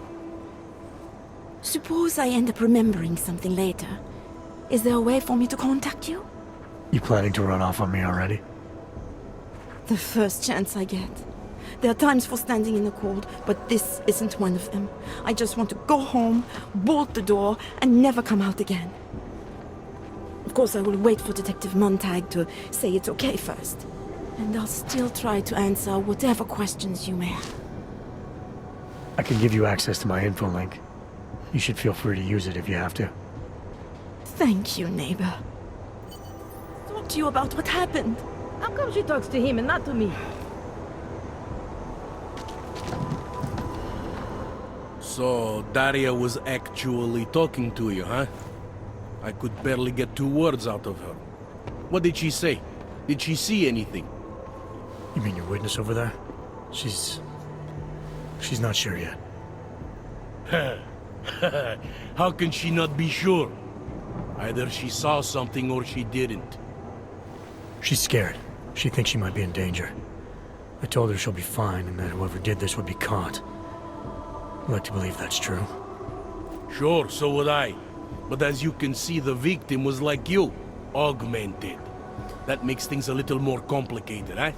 Suppose I end up remembering something later. Is there a way for me to contact you? You planning to run off on me already? The first chance I get. There are times for standing in the cold, but this isn't one of them. I just want to go home, bolt the door, and never come out again. Of course, I will wait for Detective Montag to say it's okay first. And I'll still try to answer whatever questions you may have. I can give you access to my info link. You should feel free to use it if you have to. Thank you, neighbor. Talk to you about what happened. How come she talks to him and not to me? So, Daria was actually talking to you, huh? I could barely get 2 words out of her. What did she say? Did she see anything? You mean your witness over there? She's not sure yet. How can she not be sure? Either she saw something or she didn't. She's scared. She thinks she might be in danger. I told her she'll be fine and that whoever did this would be caught. I'd like to believe that's true. Sure, so would I. But as you can see, the victim was like you, augmented. That makes things a little more complicated, eh?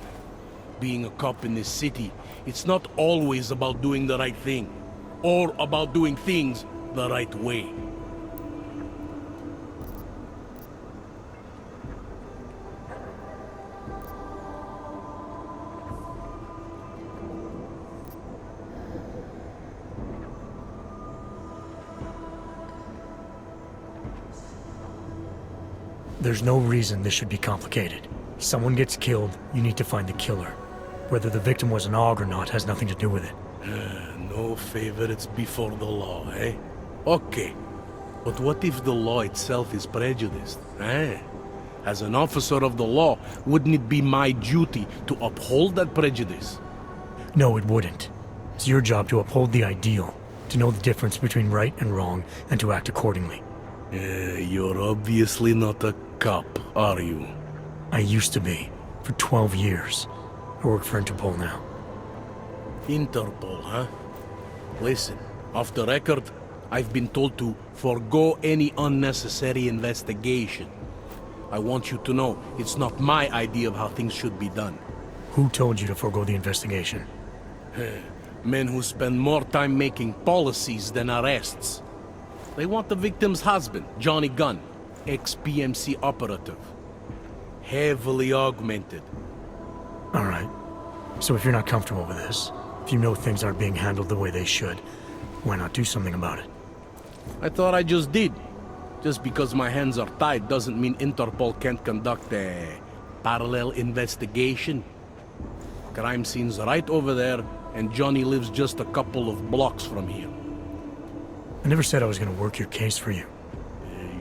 Being a cop in this city, it's not always about doing the right thing, or about doing things the right way. There's no reason this should be complicated. Someone gets killed, you need to find the killer. Whether the victim was an Aug or not has nothing to do with it. No favorites before the law, eh? Okay. But what if the law itself is prejudiced, eh? As an officer of the law, wouldn't it be my duty to uphold that prejudice? No, it wouldn't. It's your job to uphold the ideal, to know the difference between right and wrong, and to act accordingly. You're obviously not a cop, are you? I used to be, for 12 years. I work for Interpol now. Interpol, huh? Listen, off the record, I've been told to forego any unnecessary investigation. I want you to know, it's not my idea of how things should be done. Who told you to forego the investigation? Men who spend more time making policies than arrests. They want the victim's husband, Johnny Gunn, ex-PMC operative. Heavily augmented. All right. So if you're not comfortable with this, if you know things aren't being handled the way they should, why not do something about it? I thought I just did. Just because my hands are tied doesn't mean Interpol can't conduct a parallel investigation. Crime scene's right over there, and Johnny lives just a couple of blocks from here. I never said I was going to work your case for you.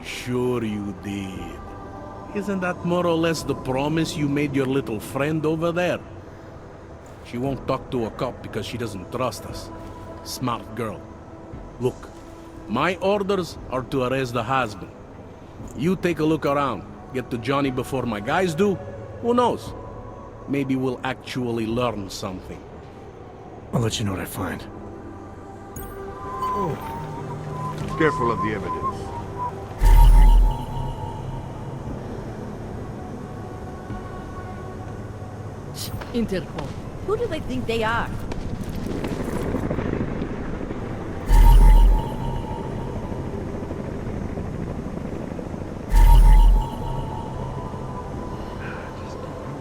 Sure you did. Isn't that more or less the promise you made your little friend over there? She won't talk to a cop because she doesn't trust us. Smart girl. Look, my orders are to arrest the husband. You take a look around. Get to Johnny before my guys do. Who knows? Maybe we'll actually learn something. I'll let you know what I find. Oh. Careful of the evidence. Interpol. Who do they think they are?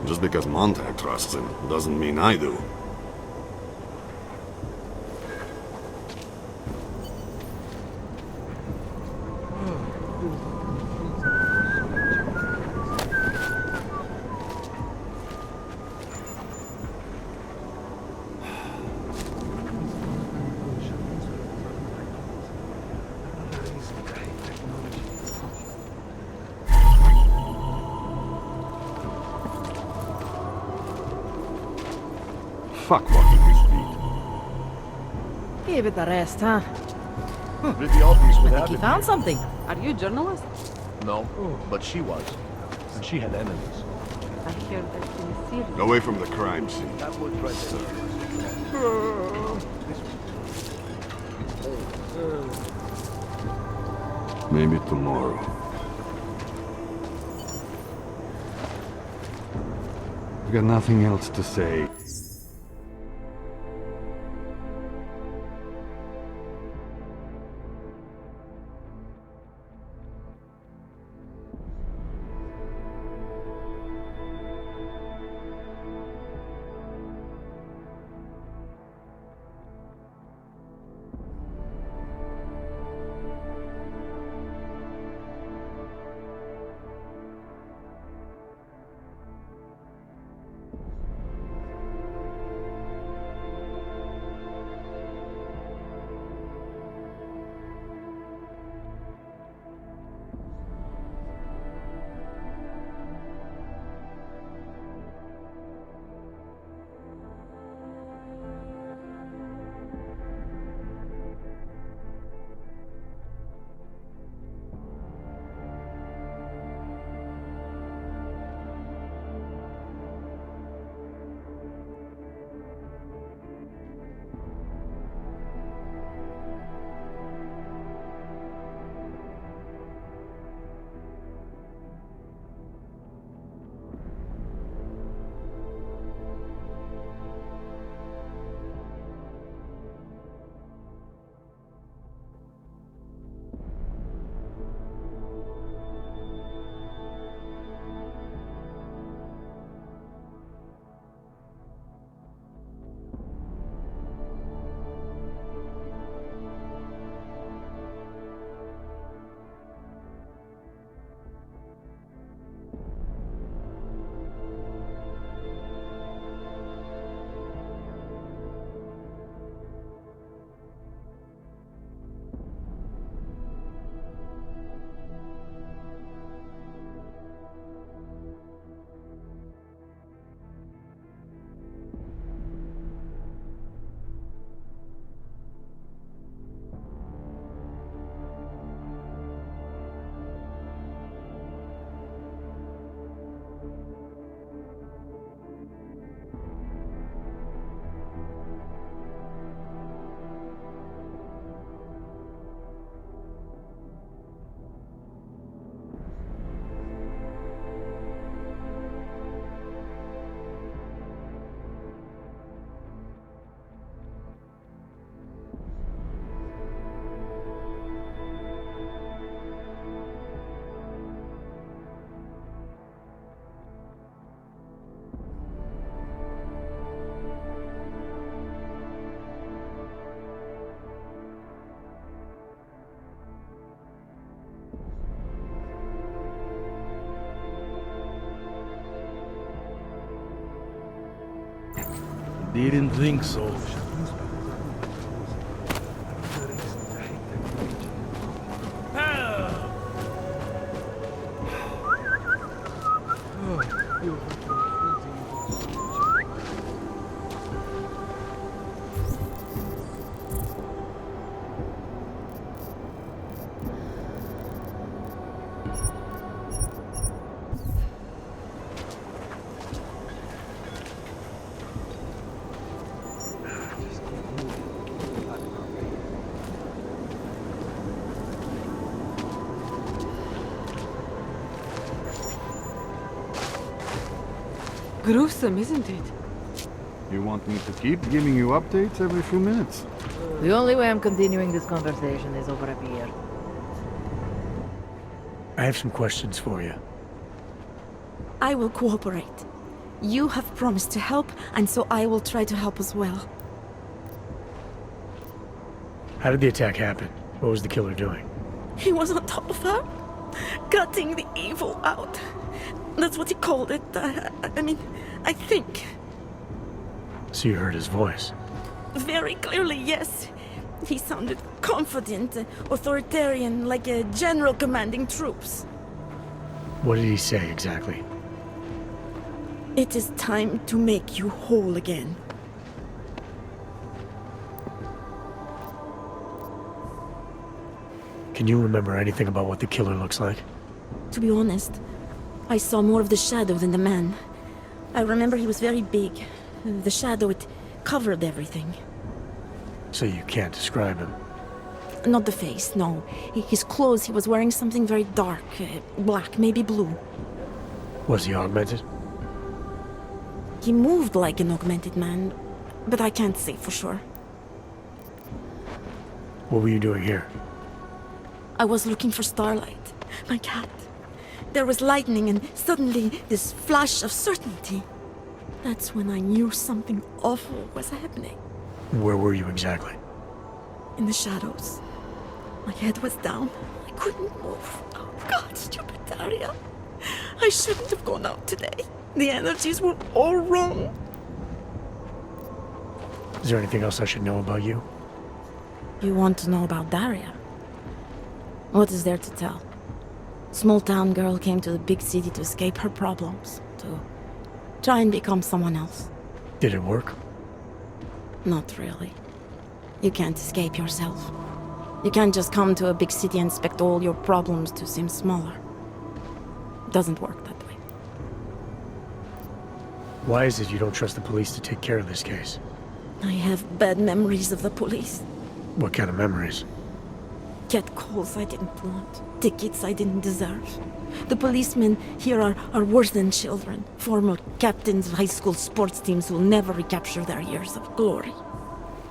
Just because Montag trusts him doesn't mean I do. Fuck walking his feet. Gave it a rest, huh? Pretty obvious I what think he happened. found something. Are you a journalist? No, but she was. And she had enemies. I hear there's been a serious... Away from the crime scene. That would right Maybe tomorrow. I've got nothing else to say. Didn't think so. Gruesome, isn't it? You want me to keep giving you updates every few minutes? The only way I'm continuing this conversation is over a beer. I have some questions for you. I will cooperate. You have promised to help, and so I will try to help as well. How did the attack happen? What was the killer doing? He was on top of her, cutting the evil out. That's what he called it. I mean, I think. So you heard his voice? Very clearly, yes. He sounded confident, authoritarian, like a general commanding troops. What did he say exactly? It is time to make you whole again. Can you remember anything about what the killer looks like? To be honest, I saw more of the shadow than the man. I remember he was very big. The shadow, it covered everything. So you can't describe him? Not the face, no. His clothes, he was wearing something very dark. Black, maybe blue. Was he augmented? He moved like an augmented man, but I can't say for sure. What were you doing here? I was looking for Starlight, my cat. There was lightning and suddenly this flash of certainty. That's when I knew something awful was happening. Where were you exactly? In the shadows. My head was down. I couldn't move. Oh God, stupid Daria. I shouldn't have gone out today. The energies were all wrong. Is there anything else I should know about you? You want to know about Daria? What is there to tell? Small town girl came to the big city to escape her problems, to try and become someone else. Did it work? Not really. You can't escape yourself. You can't just come to a big city and expect all your problems to seem smaller. It doesn't work that way. Why is it you don't trust the police to take care of this case? I have bad memories of the police. What kind of memories? Get calls I didn't want. Tickets I didn't deserve. The policemen here are worse than children. Former captains of high school sports teams who will never recapture their years of glory.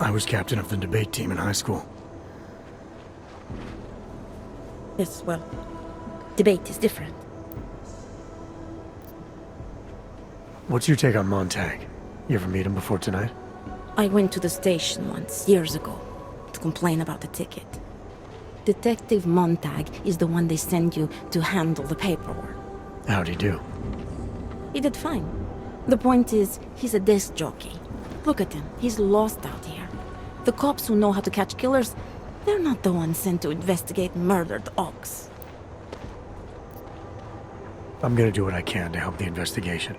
I was captain of the debate team in high school. Yes, well, debate is different. What's your take on Montag? You ever meet him before tonight? I went to the station once, years ago, to complain about the ticket. Detective Montag is the one they send you to handle the paperwork. How'd he do? He did fine. The point is, he's a desk jockey. Look at him, he's lost out here. The cops who know how to catch killers, they're not the ones sent to investigate murdered ox. I'm gonna do what I can to help the investigation.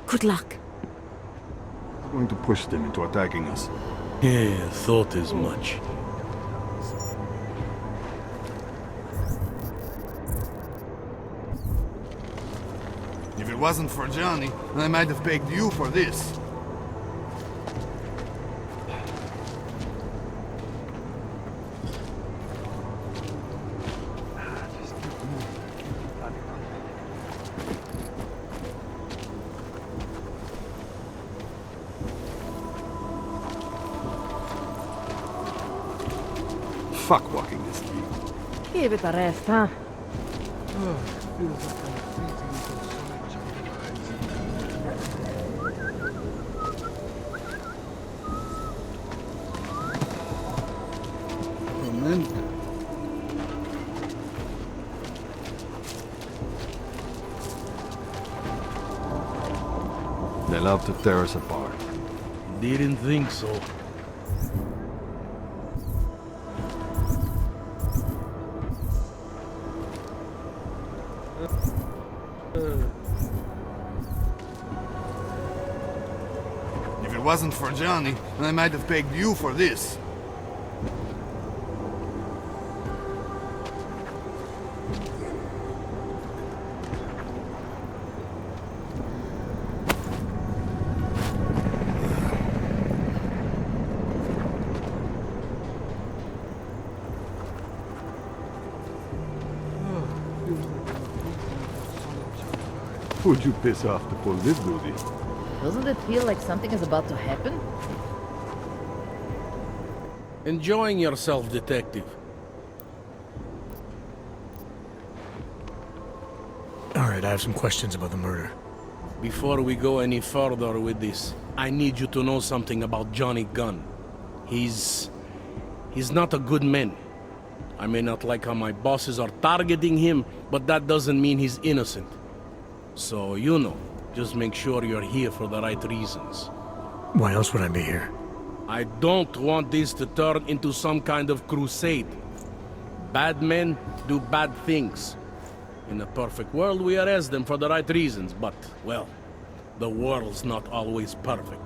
Good luck. Going to push them into attacking us. Yeah, thought as much. If it wasn't for Johnny, I might have begged you for this. Fuck walking this street. Give it a rest, huh? They love to tear us apart. Didn't think so. If it wasn't for Johnny, I might have begged you for this. Who'd you piss off to pull this duty? Doesn't it feel like something is about to happen? Enjoying yourself, detective. Alright, I have some questions about the murder. Before we go any further with this, I need you to know something about Johnny Gunn. He's not a good man. I may not like how my bosses are targeting him, but that doesn't mean he's innocent. So, you know, just make sure you're here for the right reasons. Why else would I be here? I don't want this to turn into some kind of crusade. Bad men do bad things. In a perfect world, we arrest them for the right reasons, but, well, the world's not always perfect.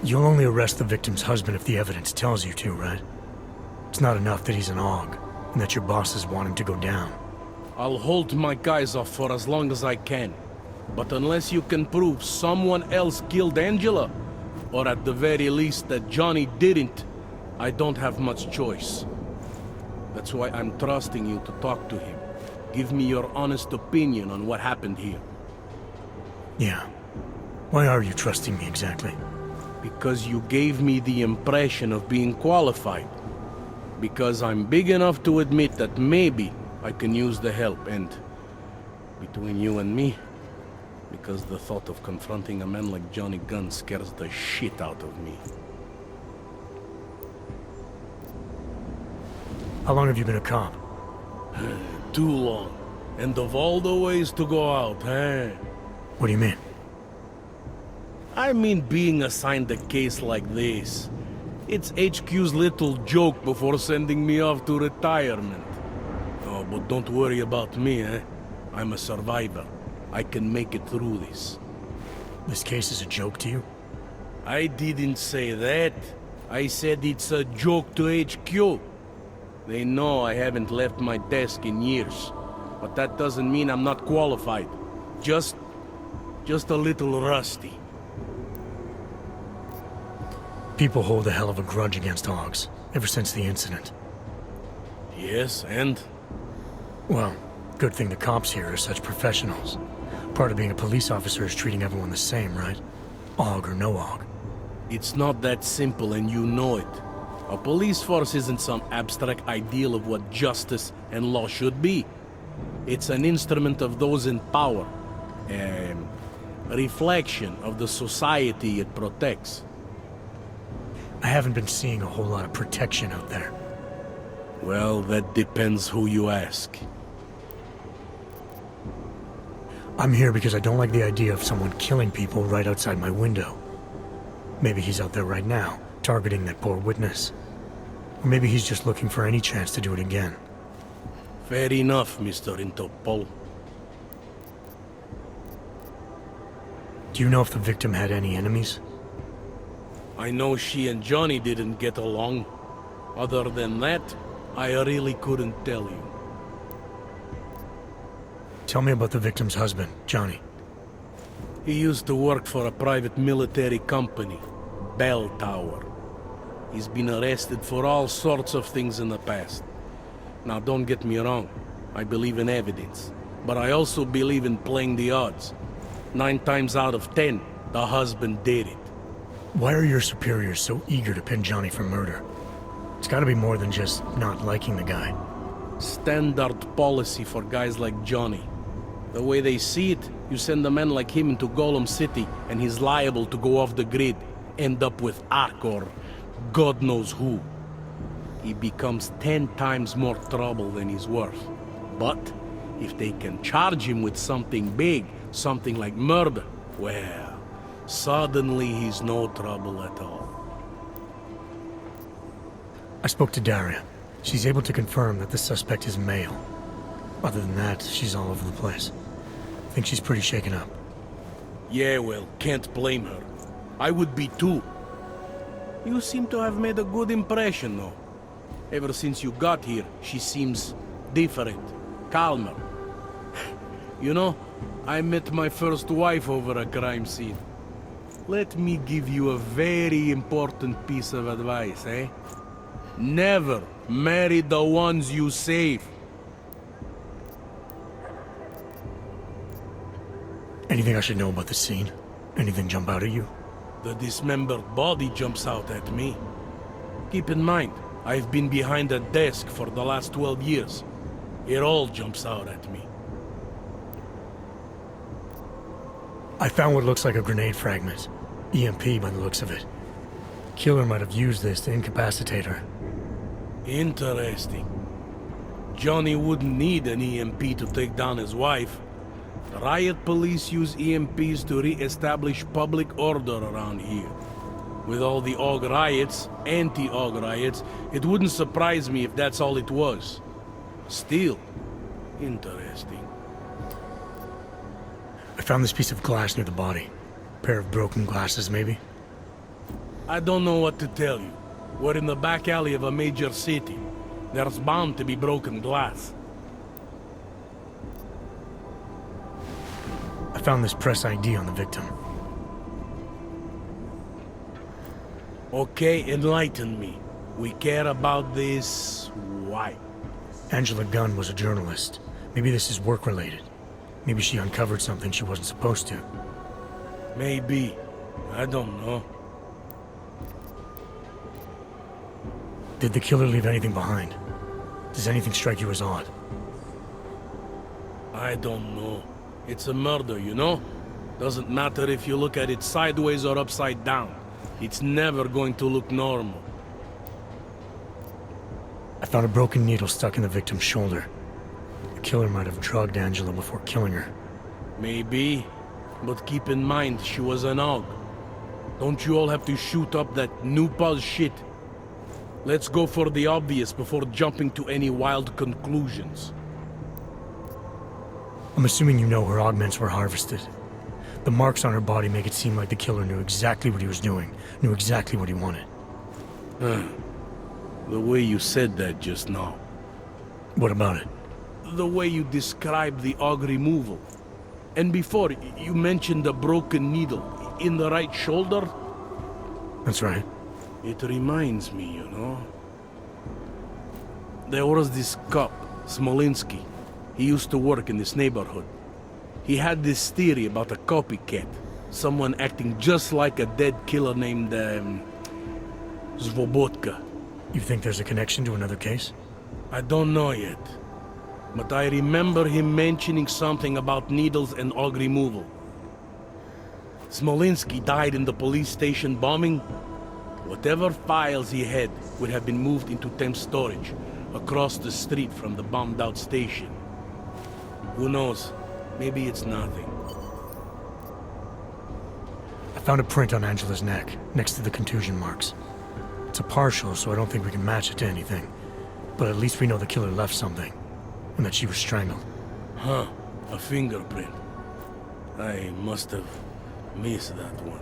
You'll only arrest the victim's husband if the evidence tells you to, right? It's not enough that he's an Og, and that your bosses want him to go down. I'll hold my guys off for as long as I can. But unless you can prove someone else killed Angela, or at the very least that Johnny didn't, I don't have much choice. That's why I'm trusting you to talk to him. Give me your honest opinion on what happened here. Yeah. Why are you trusting me exactly? Because you gave me the impression of being qualified. Because I'm big enough to admit that maybe I can use the help, and between you and me, because the thought of confronting a man like Johnny Gunn scares the shit out of me. How long have you been a cop? Too long. And of all the ways to go out, eh? What do you mean? I mean being assigned a case like this. It's HQ's little joke before sending me off to retirement. Oh, but don't worry about me, eh? I'm a survivor. I can make it through this. This case is a joke to you? I didn't say that. I said it's a joke to HQ. They know I haven't left my desk in years. But that doesn't mean I'm not qualified. Just a little rusty. People hold a hell of a grudge against Hogs, ever since the incident. Yes, and? Well, good thing the cops here are such professionals. Part of being a police officer is treating everyone the same, right? Og or no Og. It's not that simple, and you know it. A police force isn't some abstract ideal of what justice and law should be. It's an instrument of those in power. A reflection of the society it protects. I haven't been seeing a whole lot of protection out there. Well, that depends who you ask. I'm here because I don't like the idea of someone killing people right outside my window. Maybe he's out there right now, targeting that poor witness. Or maybe he's just looking for any chance to do it again. Fair enough, Mr. Interpol. Do you know if the victim had any enemies? I know she and Johnny didn't get along. Other than that, I really couldn't tell you. Tell me about the victim's husband, Johnny. He used to work for a private military company, Bell Tower. He's been arrested for all sorts of things in the past. Now, don't get me wrong. I believe in evidence. But I also believe in playing the odds. 9 times out of 10, the husband did it. Why are your superiors so eager to pin Johnny for murder? It's gotta be more than just not liking the guy. Standard policy for guys like Johnny. The way they see it, you send a man like him into Golem City, and he's liable to go off the grid, end up with Ark or God knows who. He becomes 10 times more trouble than he's worth. But if they can charge him with something big, something like murder, well, suddenly he's no trouble at all. I spoke to Daria. She's able to confirm that the suspect is male. Other than that, she's all over the place. I think she's pretty shaken up. Yeah, well, can't blame her. I would be too. You seem to have made a good impression, though. Ever since you got here, she seems different, calmer. You know, I met my first wife over a crime scene. Let me give you a very important piece of advice, eh? Never marry the ones you save. Anything I should know about the scene? Anything jump out at you? The dismembered body jumps out at me. Keep in mind, I've been behind a desk for the last 12 years. It all jumps out at me. I found what looks like a grenade fragment. EMP by the looks of it. Killer might have used this to incapacitate her. Interesting. Johnny wouldn't need an EMP to take down his wife. The riot police use EMPs to re-establish public order around here. With all the Og riots, anti-Og riots, it wouldn't surprise me if that's all it was. Still, interesting. I found this piece of glass near the body. A pair of broken glasses, maybe? I don't know what to tell you. We're in the back alley of a major city. There's bound to be broken glass. I found this press ID on the victim. Okay, enlighten me. We care about this... why? Angela Gunn was a journalist. Maybe this is work-related. Maybe she uncovered something she wasn't supposed to. Maybe. I don't know. Did the killer leave anything behind? Does anything strike you as odd? I don't know. It's a murder, you know? Doesn't matter if you look at it sideways or upside down. It's never going to look normal. I found a broken needle stuck in the victim's shoulder. The killer might have drugged Angela before killing her. Maybe. But keep in mind, she was an AUG. Don't you all have to shoot up that new pause shit? Let's go for the obvious before jumping to any wild conclusions. I'm assuming you know her augments were harvested. The marks on her body make it seem like the killer knew exactly what he was doing, knew exactly what he wanted. The way you said that just now. What about it? The way you described the AUG removal. And before, you mentioned a broken needle in the right shoulder? That's right. It reminds me, you know. There was this cop, Smolinski. He used to work in this neighborhood. He had this theory about a copycat. Someone acting just like a dead killer named, Svobotka. You think there's a connection to another case? I don't know yet. But I remember him mentioning something about needles and AUG removal. Smolinski died in the police station bombing. Whatever files he had would have been moved into temp storage, across the street from the bombed-out station. Who knows? Maybe it's nothing. I found a print on Angela's neck, next to the contusion marks. It's a partial, so I don't think we can match it to anything. But at least we know the killer left something, and that she was strangled. Huh, a fingerprint. I must have missed that one.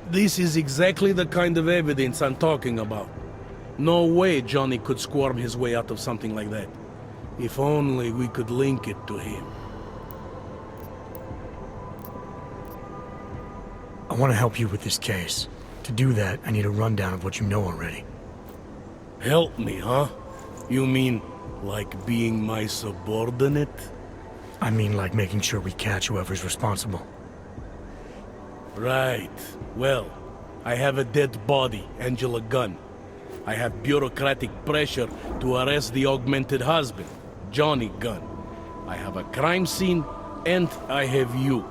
This is exactly the kind of evidence I'm talking about. No way Johnny could squirm his way out of something like that. If only we could link it to him. I want to help you with this case. To do that, I need a rundown of what you know already. Help me, huh? You mean, like being my subordinate? I mean like making sure we catch whoever's responsible. Right. Well, I have a dead body, Angela Gunn. I have bureaucratic pressure to arrest the augmented husband, Johnny Gunn. I have a crime scene, and I have you.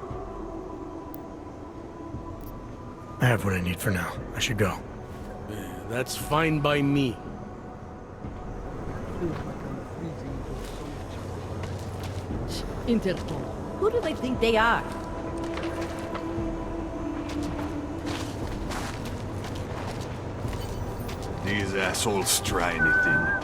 I have what I need for now. I should go. That's fine by me. Interpol. Who do they think they are? These assholes try anything.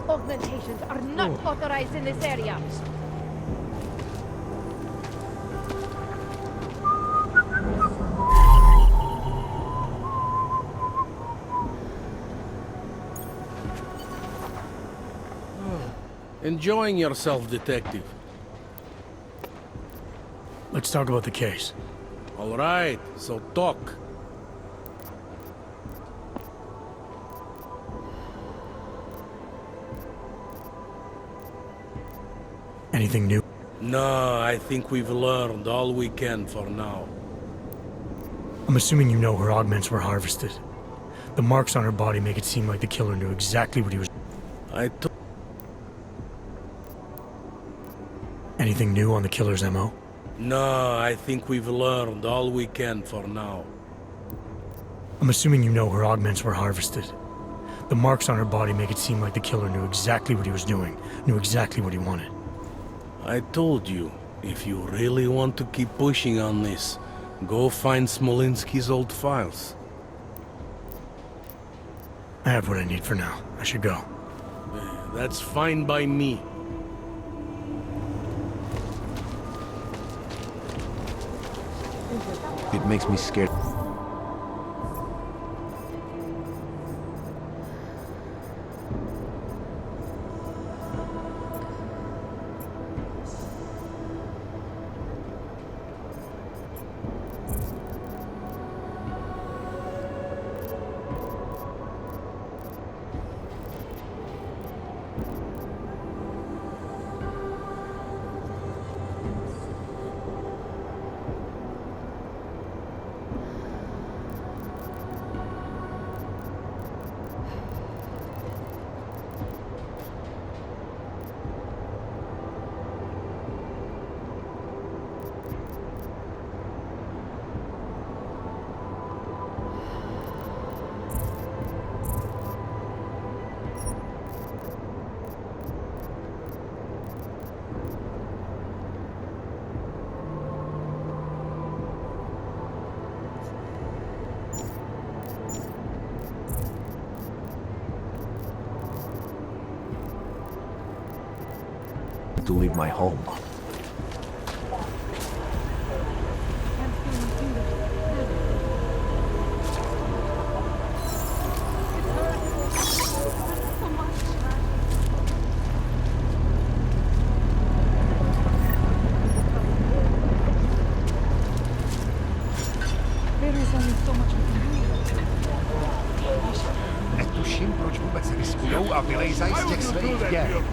Augmentations are not authorized in this area. Enjoying yourself, detective. Let's talk about the case. All right, so talk. Anything new? No, I think we've learned all we can for now. I'm assuming you know her augments were harvested. The marks on her body make it seem like the killer knew exactly what he was... Anything new on the killer's MO? No, I think we've learned all we can for now. I'm assuming you know her augments were harvested. The marks on her body make it seem like the killer knew exactly what he was doing, knew exactly what he wanted. I told you, if you really want to keep pushing on this, Go find Smolinski's old files. I have what I need for now. I should go. That's fine by me. It makes me scared. To leave my home. Netuším, proč vůbec riskujou a vylejzají z těch svých děl.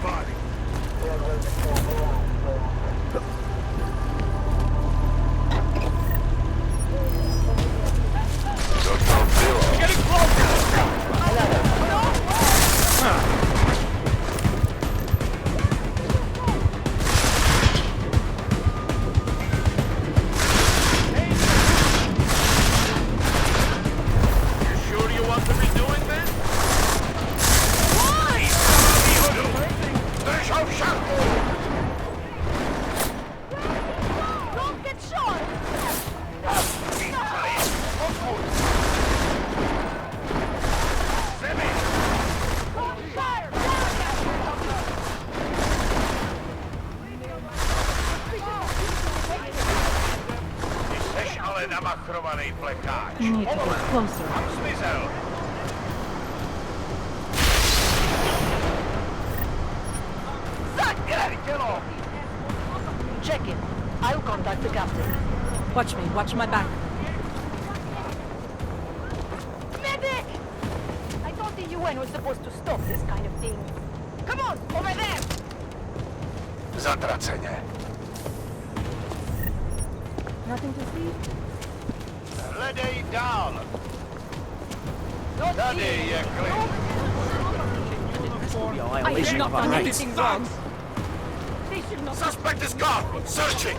You need to get closer. Check it. I'll contact the captain. Watch me. Watch my back. Medic! I thought the UN was supposed to stop this kind of thing. Come on, over there! Zatraceně. Nothing to see? Hledej dál. Tady je klid. I have not done anything wrong. Suspect is gone. Searching.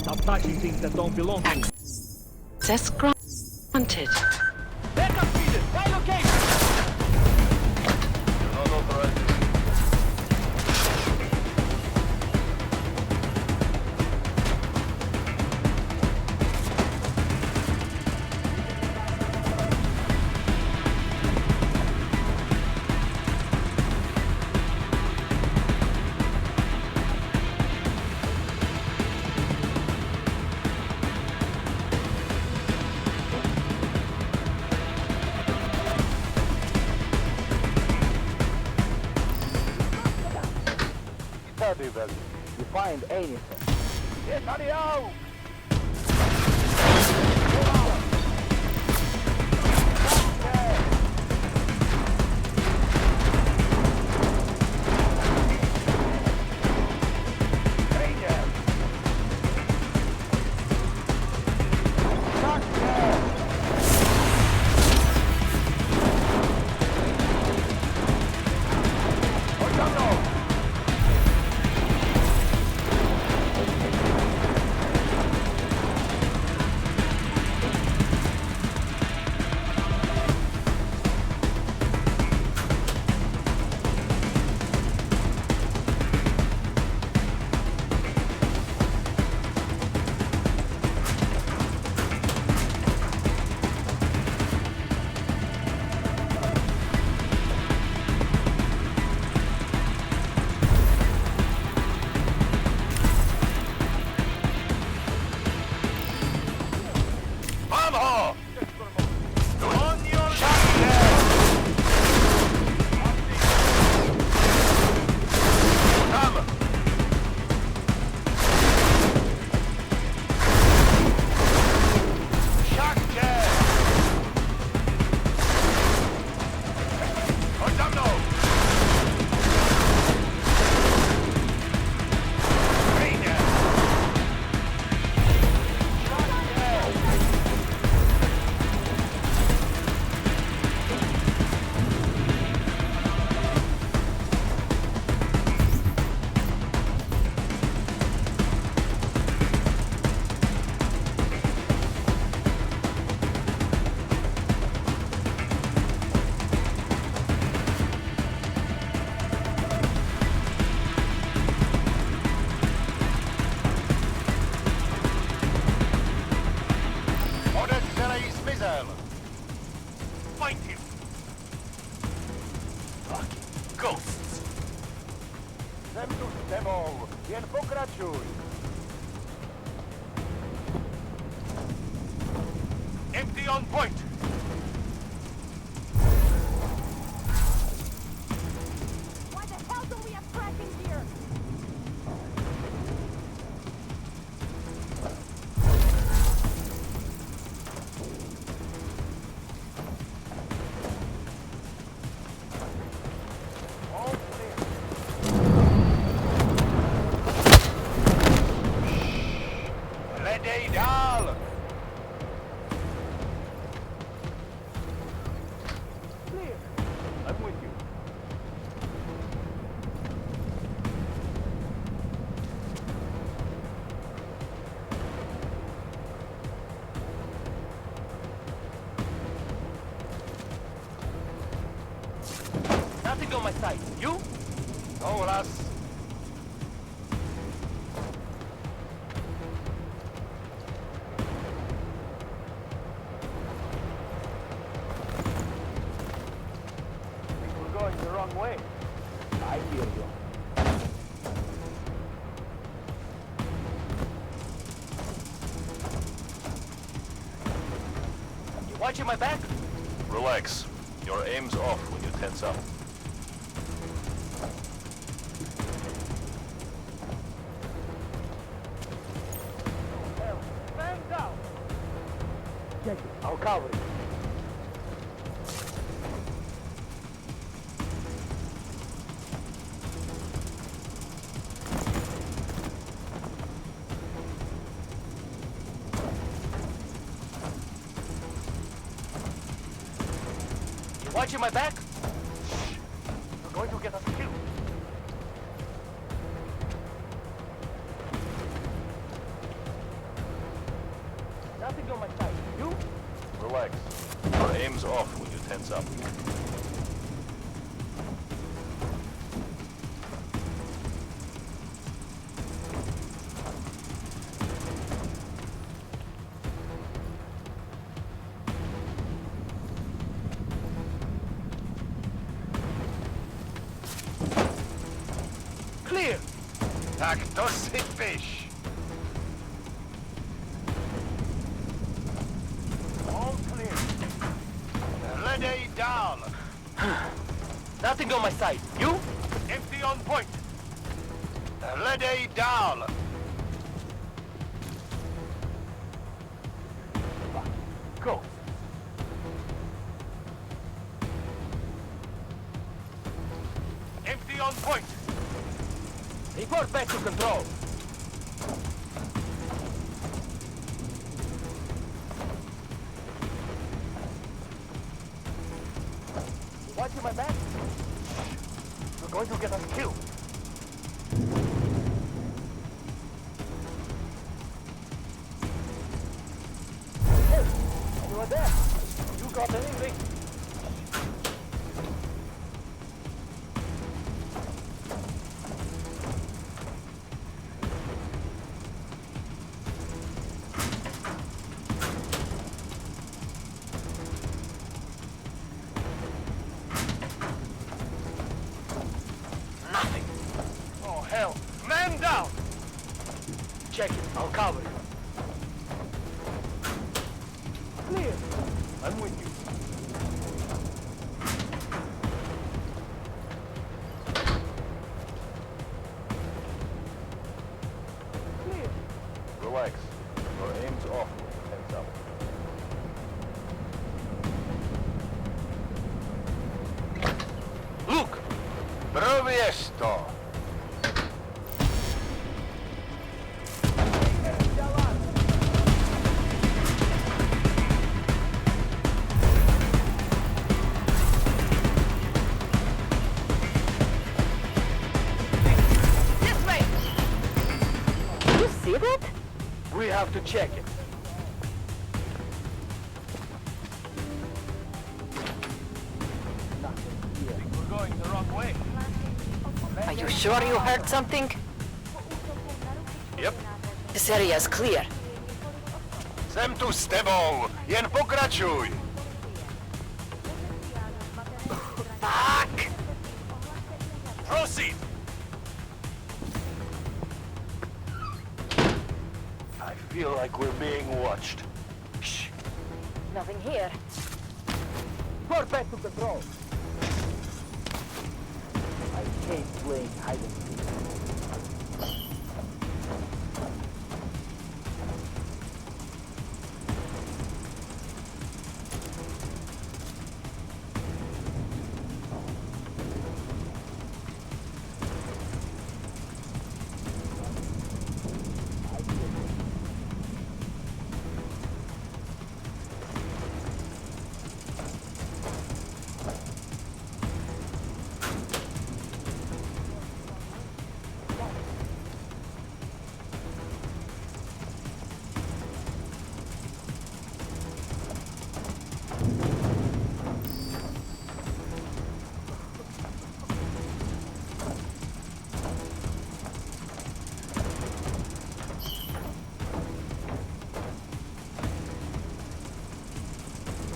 Stop touching things that don't belong to you. Access granted. Backup needed. Right location. You find anything. Get on the out! Jen pokračuj. Empty on point. Why the hell do we have tracking here? Ready, Dal. Clear. I'm with you. Nothing on my side. You? No, Ras. We're going the wrong way. I hear you. You watching my back? Relax. Your aim's off when you tense up. Man down. Check it. I'll cover it. You watching my back? You're going to get us killed. Nothing on my side. You? Relax. Your aim's off when you tense up. Clear. Tak to si fish. All clear. Ready, Dal. Nothing on my side. You? Empty on point. Ready, Dal. Go. Empty on point. Report back to control. You watching my back? You're going to get us killed. Hey, you are there. You got anything? Nothing. Oh, hell. Man down. Check it. I'll cover it. Clear. I'm with you. Clear. Relax. Your aim's off when you tense up. Look. Proviesto. This way! You see that? We have to check it. We're going the wrong way. Are you sure you heard something? Yep. This area is clear. Jsem tu s tebou. Jen pokračuj. Fuck! Proceed. feel like we're being watched. Shh. Nothing here. Report back to control. I hate playing hide and seek.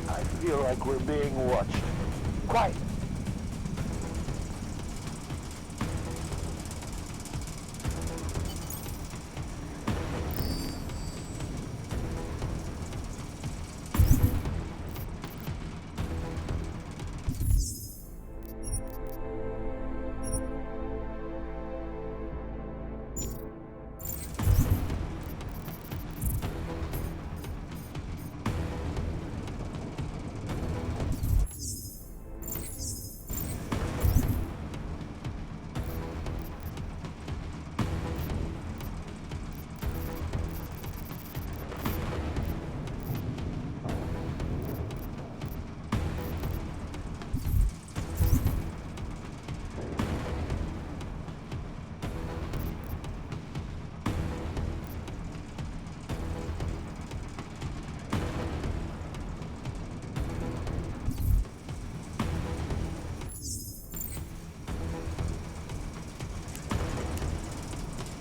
I feel like we're being watched. Quiet.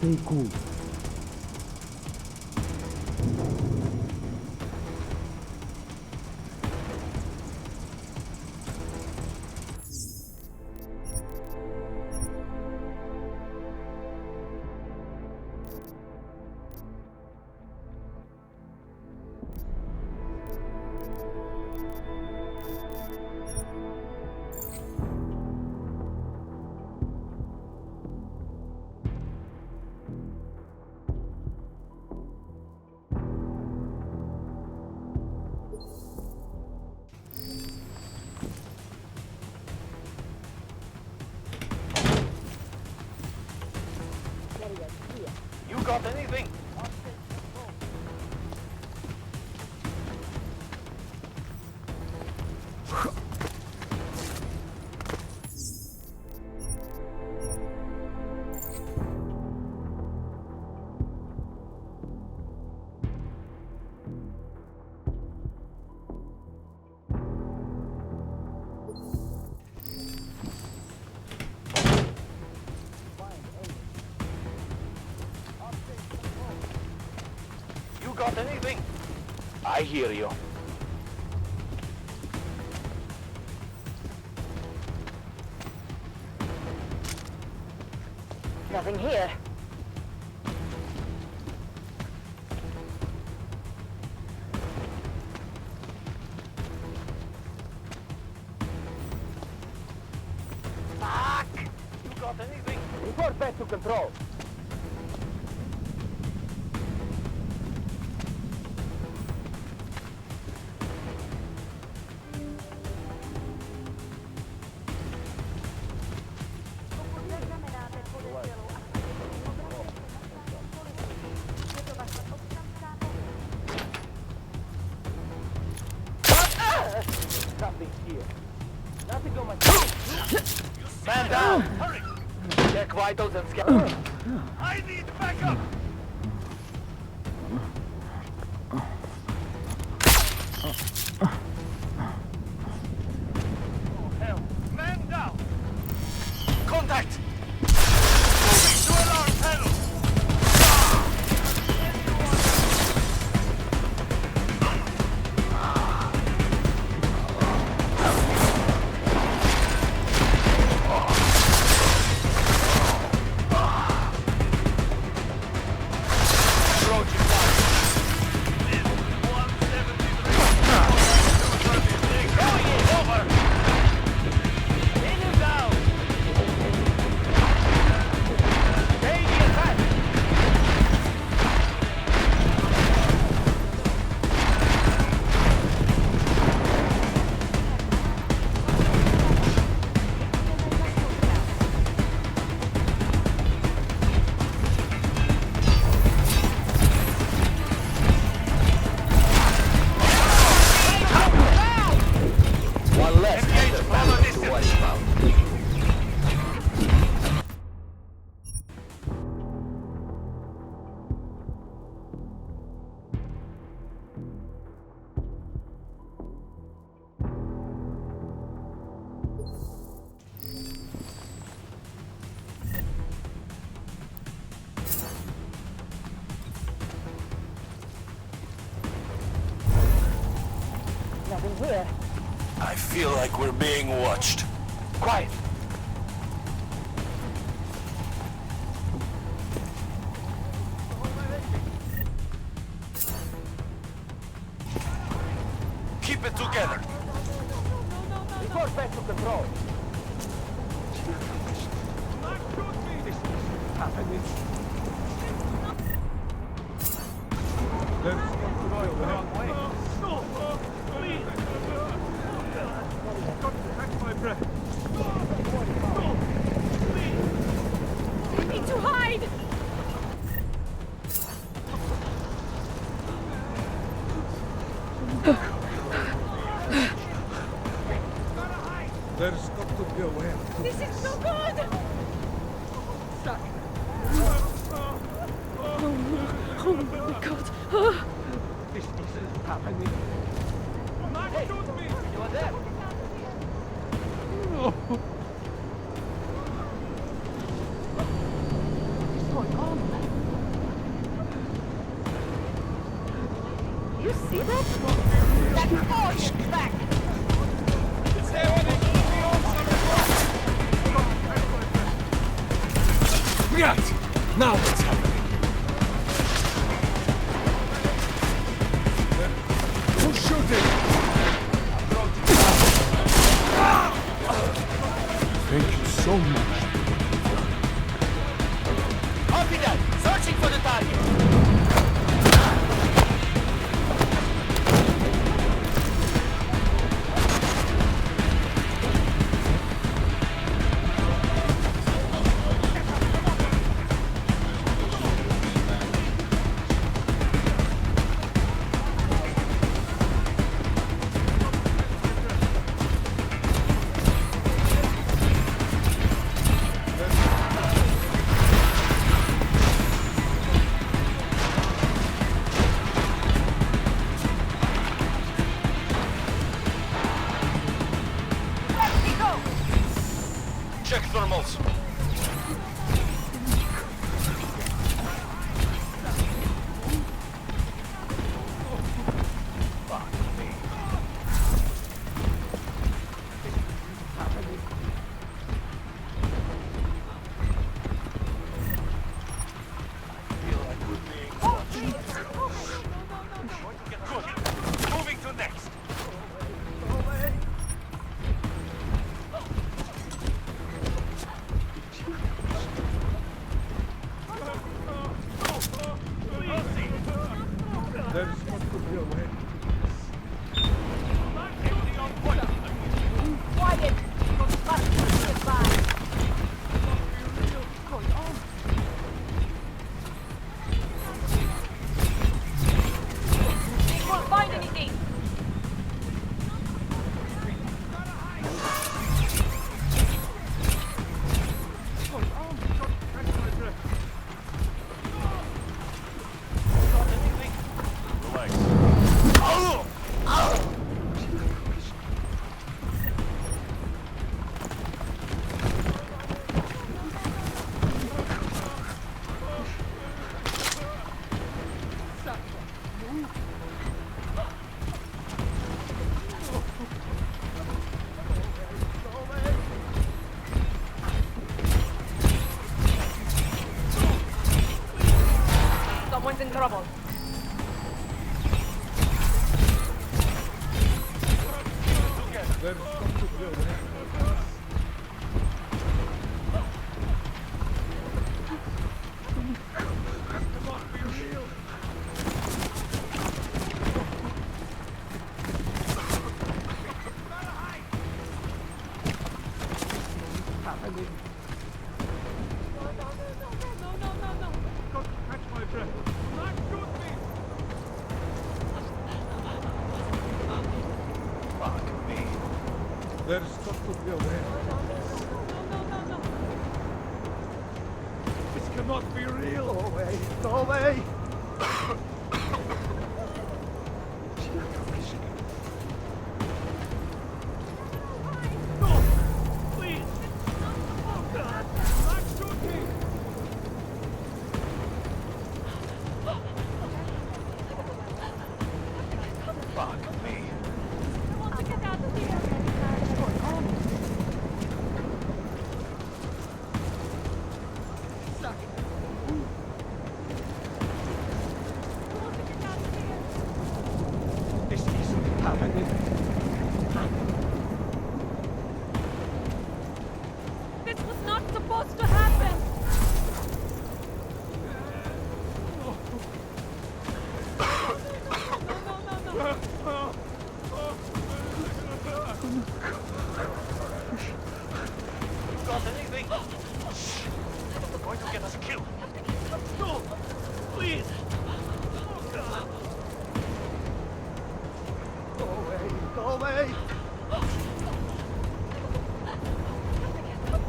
Stay cool. You got anything? You got anything? I hear you. Nothing here. Fuck! You got anything? Report back to control. Nothing here. Nothing on my... Man down! Hurry! Check vitals and scan. I need backup! Oh, hell. Man down! Contact! Moving to alarm panel! I feel like we're being watched. Quiet. Keep it together. Report back to control. This is happening. There's Going the wrong way. please. I've got to catch my breath. We need to hide! There's got to be a way out. This is so good! Oh my god. This isn't happening. Hey, you are there. What's going on? You see that? That boy is back! It's happening. Right! Now what's happening? Who's shooting? Thank you so much. Copy that. Searching for the target. Check thermals. Moving to next. There's got to be a way. Quiet! Goodbye. What's going on? We won't find anything! What's going on? Got to catch my breath. Someone's in trouble. There's got to be a way. Got to catch my breath. Not shoot me! Fuck me. There's got to be a way. This cannot be real. Go away. Go away. No! Please! Oh God! Not shoot me! Fuck me.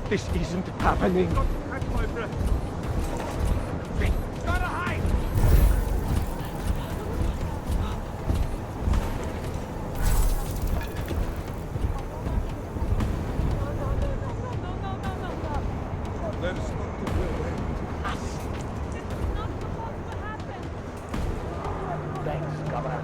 This isn't happening. Catch my breath. Gotta hide! Let us not go away. Thanks, Governor.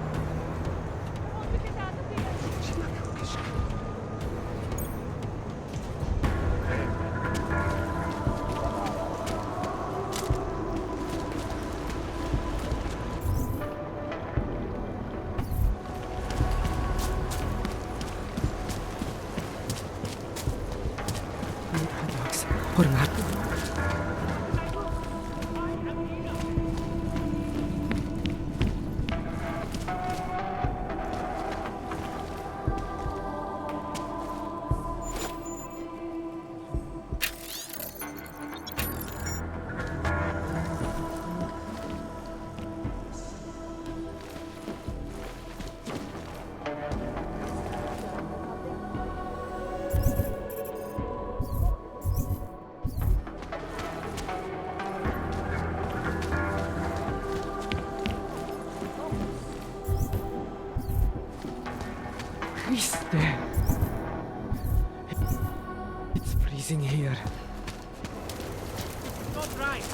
Or not. Christ. It's freezing here. Not right.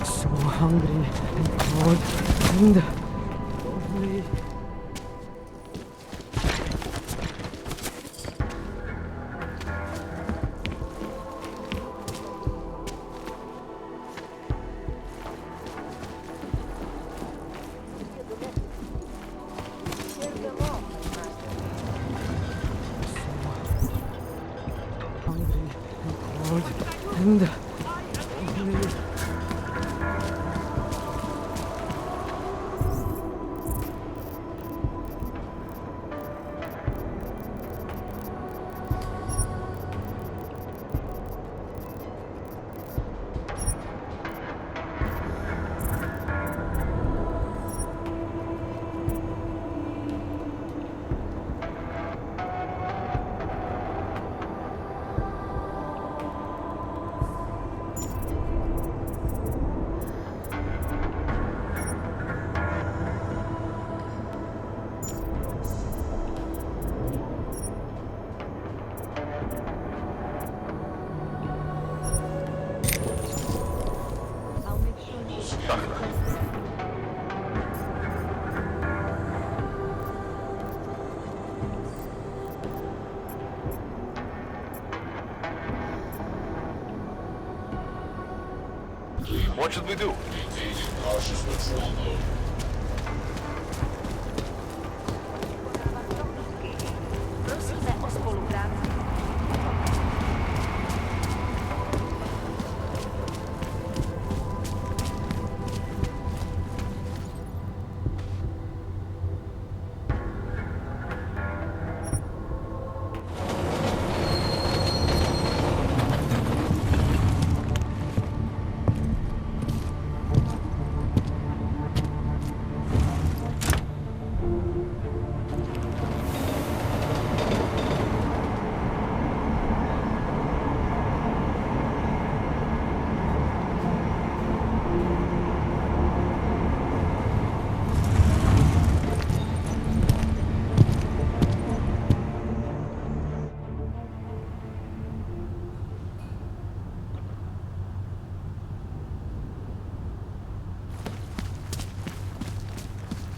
So hungry and cold and lonely. Hungry and cold and lonely. What should we do? Prosíme o spolupráci.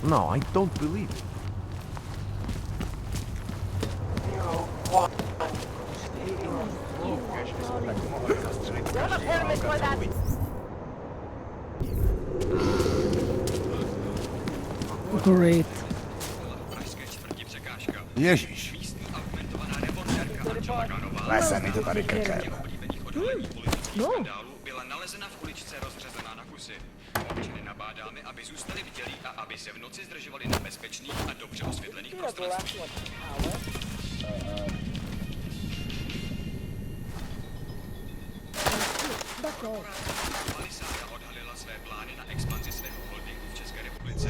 No, I don't believe it. Got a permit for that. Great. Ježíš. Lesa mi to tady kekel. No. Byla nalezena v uličce rozřezaná na kusy. Občany nabádáme, aby zůstali bdělí a aby se v noci zdržovali na bezpečných a dobře osvětlených prostranstvích. Palisáda odhalila své plány na expanzi svého holdingu v České republice.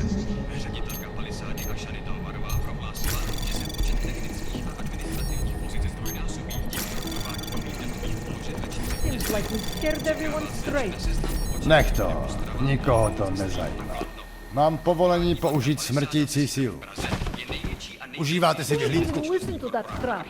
like we scared everyone straight. Nech to, nikoho to nezajímá. Mám povolení použít smrtící sílu. Užíváte si Who vyhlídku? even listen to that crap?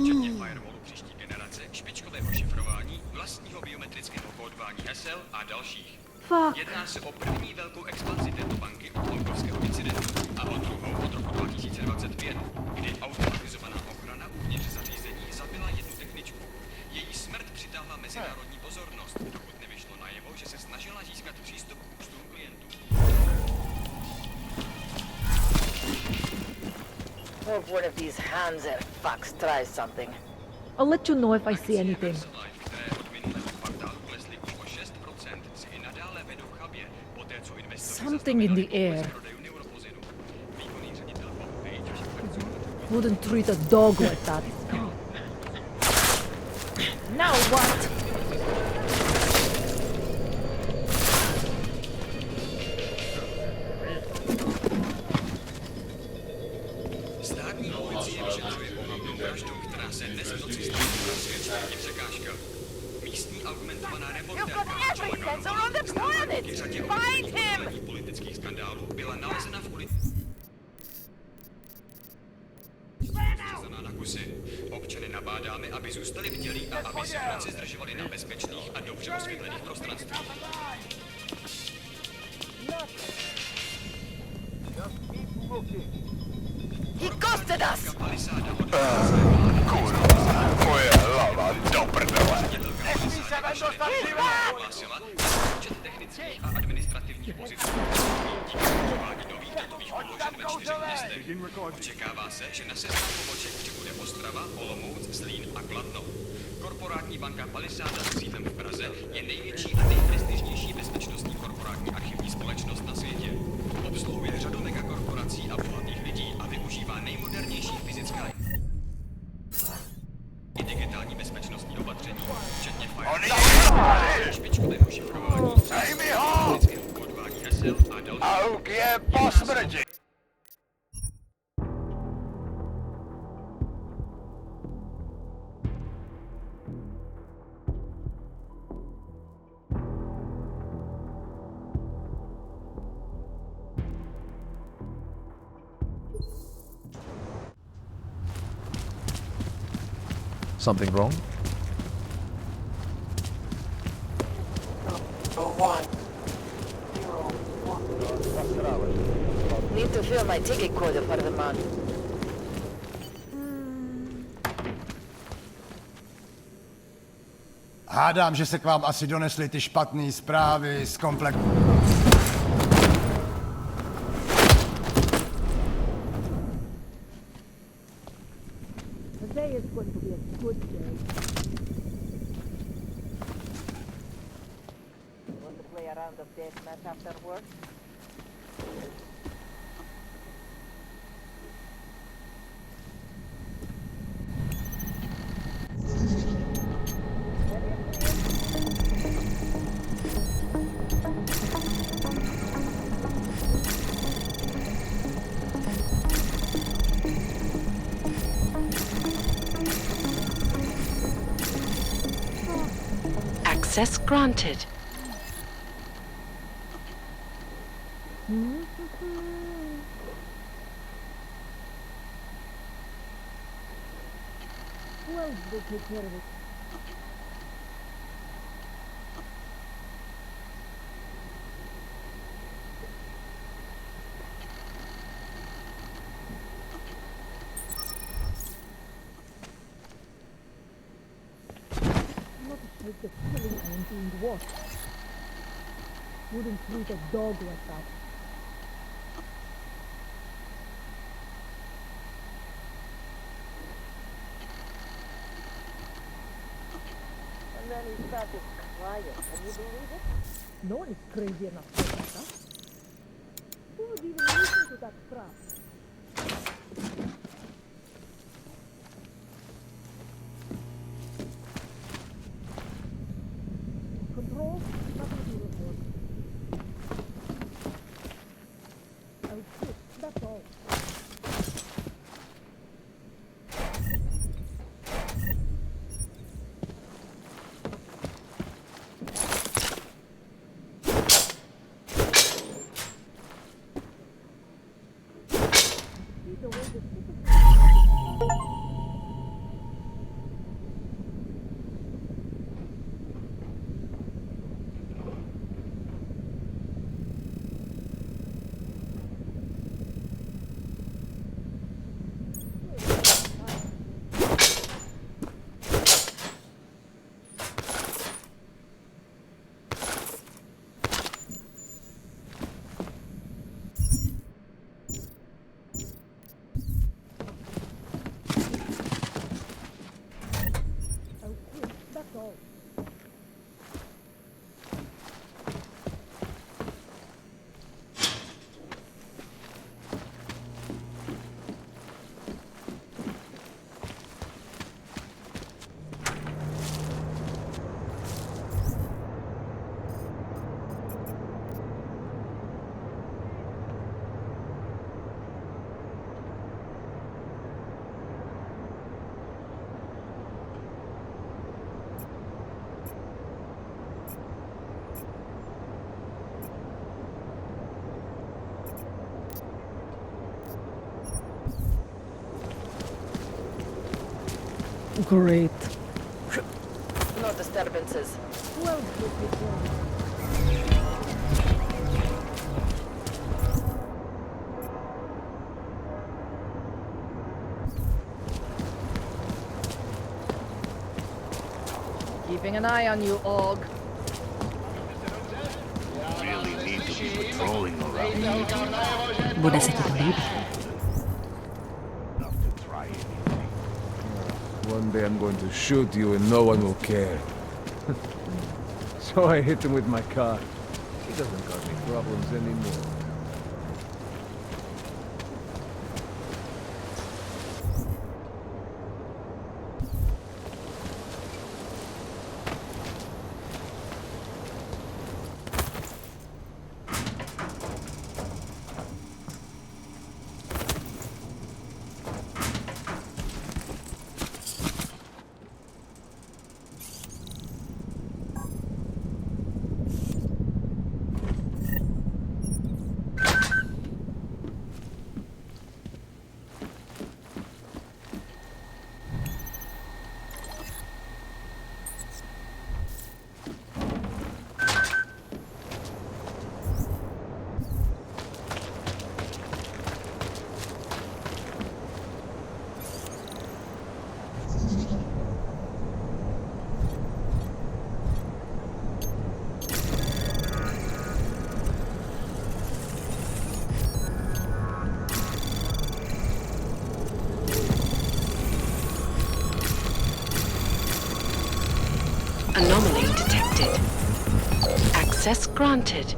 Včetně firewallu příští generace, špičkového šifrování, vlastního biometrického kódování hesel a dalších. Fuck. Jedná se o první velkou expanzi této banky od hongkovského incidentu a o druhou od roku 2025, kdy automatizovaná ochrana uvnitř zařízení zabila jednu techničku. Její smrt přitáhla mezinárodní pozornost, dokud nevyšlo najevo, že se snažila získat přístup k účtům klientů. Hope one of these Hanser fucks tries something. I'll let you know if I see anything. Something in the air. Wouldn't treat a dog like that. Now what? Státní policie vyšetřuje pohlavnou vraždu, která se dnes v noci stala na světě překážka. Místní augmentovaná reportérka k řadě obětí politických skandálů byla nalezena v ulici. Na kusy. Občany nabádáme, aby zůstali bdělí a aby se v noci zdržovali na bezpečných a dobře osvětlených prostorenstvích. He ghosted us! Kurva, moje hlava do prdele. Nesmí se ven dostat živá! Počet technických a administrativních pozic díky využívání nových datových položen ve 4 městech. Očekává se, že na seznam poboček přibude Ostrava, Olomouc, Zlín a Kladno. Korporátní banka Palisáda s sídlem v Praze je největší a nejprestižnější bezpečnostní korporátní archivní společnost na světě. Obsluhuje řadu megakorporací a bohatých lidí a využívá nejmodernější fyzická i digitální bezpečnostní opatření, včetně firewallu, špičkového šifrování, biometrického kódování hesel a dalších. Auk je po smrti! Something wrong? Need to fill my ticket quota for the month. Hádám, že se k vám asi donesly ty špatné zprávy z komplexu. Today is going to be a good day. Want to play a round of deathmatch after work? Access granted. Well, we'll take care of it. Not afraid of killing and being watched. Wouldn't treat a dog like that. And then he started crying. Can you believe it? No one is crazy enough to do that. Who would even listen to that crap? Control, nothing to report. I'll quit, that's all. Great. No disturbances. Who else would be doing? Keeping an eye on you, Og. Really need to be patrolling around here. Bude se ti to líbit. One day I'm going to shoot you and no one will care. So I hit him with my car. He doesn't cause me problems anymore. Anomaly detected. Access granted.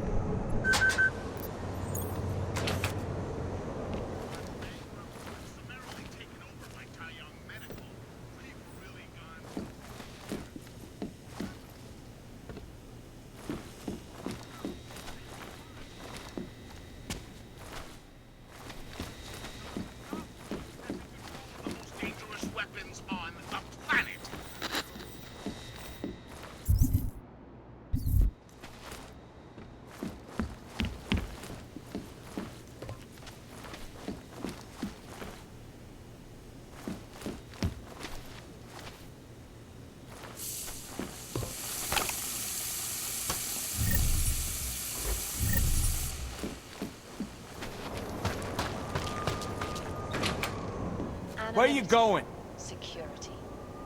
Where are you going? Security.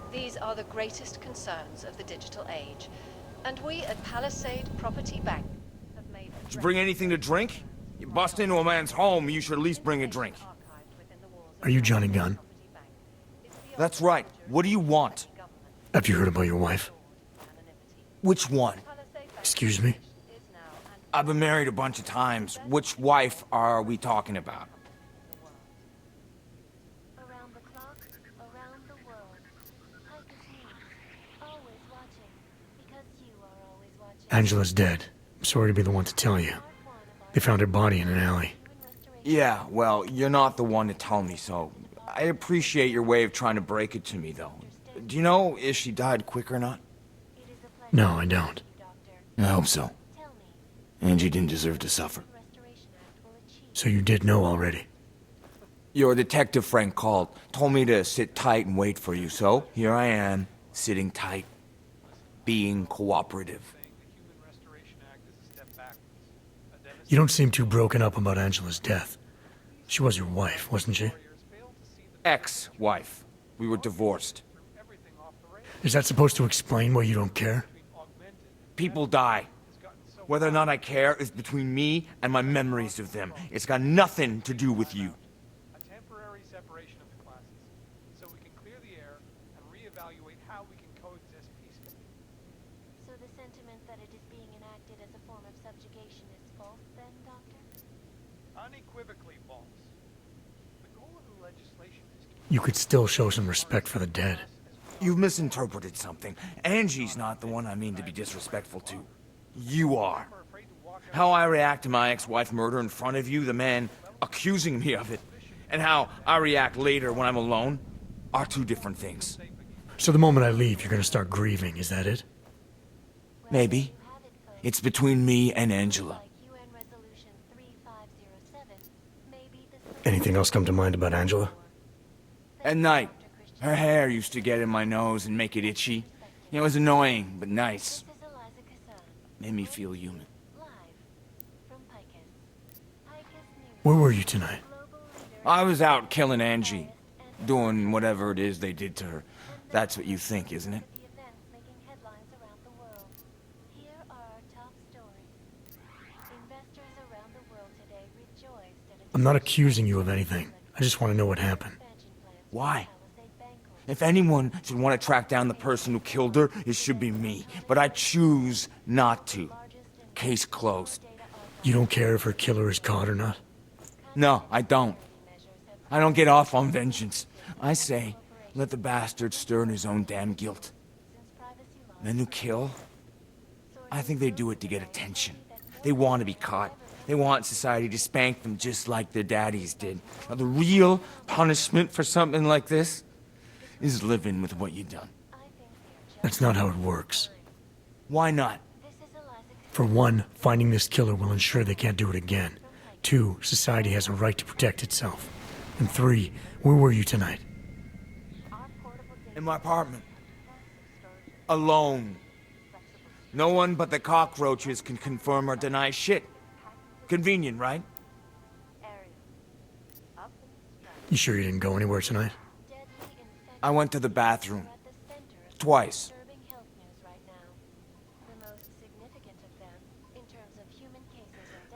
These are the greatest concerns of the digital age. And we at Palisade Property Bank have made... Did you bring anything to drink? You bust into a man's home, you should at least bring a drink. Are you Johnny Gunn? That's right. What do you want? Have you heard about your wife? Which one? Excuse me? I've been married a bunch of times. Which wife are we talking about? Angela's dead. I'm sorry to be the one to tell you. They found her body in an alley. Yeah, well, you're not the one to tell me, so... I appreciate your way of trying to break it to me, though. Do you know if she died quick or not? No, I don't. I hope so. Angie didn't deserve to suffer. So you did know already? Your detective friend called, told me to sit tight and wait for you, so here I am, sitting tight, being cooperative. You don't seem too broken up about Angela's death. She was your wife, wasn't she? Ex-wife. We were divorced. Is that supposed to explain why you don't care? People die. Whether or not I care is between me and my memories of them. It's got nothing to do with you. A temporary separation of the classes, so we can clear the air and reevaluate how we can coexist peacefully. So the sentiment that it is being enacted as a form of subjugation is false then, Doctor? Unequivocally false. The goal of the legislation is to... You could still show some respect for the dead. You've misinterpreted something. Angie's not the one I mean to be disrespectful to. You are. How I react to my ex-wife murder in front of you, the man accusing me of it, and how I react later when I'm alone, are two different things. So the moment I leave, you're gonna start grieving, is that it? Maybe. It's between me and Angela. Anything else come to mind about Angela? At night, Her hair used to get in my nose and make it itchy. It was annoying, but nice. Made me feel human. Where were you tonight? I was out killing Angie. Doing whatever it is they did to her. That's what you think, isn't it? I'm not accusing you of anything. I just want to know what happened. Why? If anyone should want to track down the person who killed her, it should be me. But I choose not to. Case closed. You don't care if her killer is caught or not? No, I don't. I don't get off on vengeance. I say, let the bastard stir in his own damn guilt. Men who kill, I think they do it to get attention. They want to be caught. They want society to spank them just like their daddies did. Now, the real punishment for something like this is living with what you've done. That's not how it works. Why not? For one, finding this killer will ensure they can't do it again. Two, society has a right to protect itself. And three, where were you tonight? In my apartment. Alone. No one but the cockroaches can confirm or deny shit. Convenient, right? You sure you didn't go anywhere tonight? I went to the bathroom. Twice.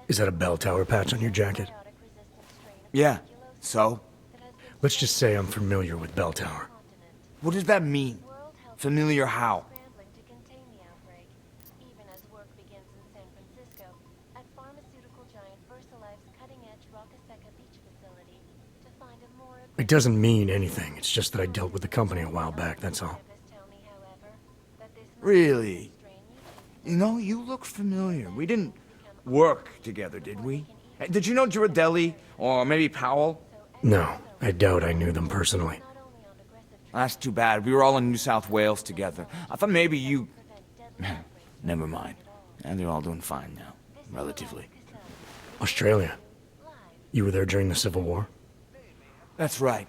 Is that a bell tower patch on your jacket? Yeah. So? Let's just say I'm familiar with bell tower. What does that mean? Familiar how? It doesn't mean anything. It's just that I dealt with the company a while back, that's all. Really? You know, you look familiar. We didn't work together, did we? Did you know Girardelli? Or maybe Powell? No, I doubt I knew them personally. That's too bad. We were all in New South Wales together. I thought maybe you... Never mind. And they're all doing fine now. Relatively. Australia? You were there during the Civil War? That's right.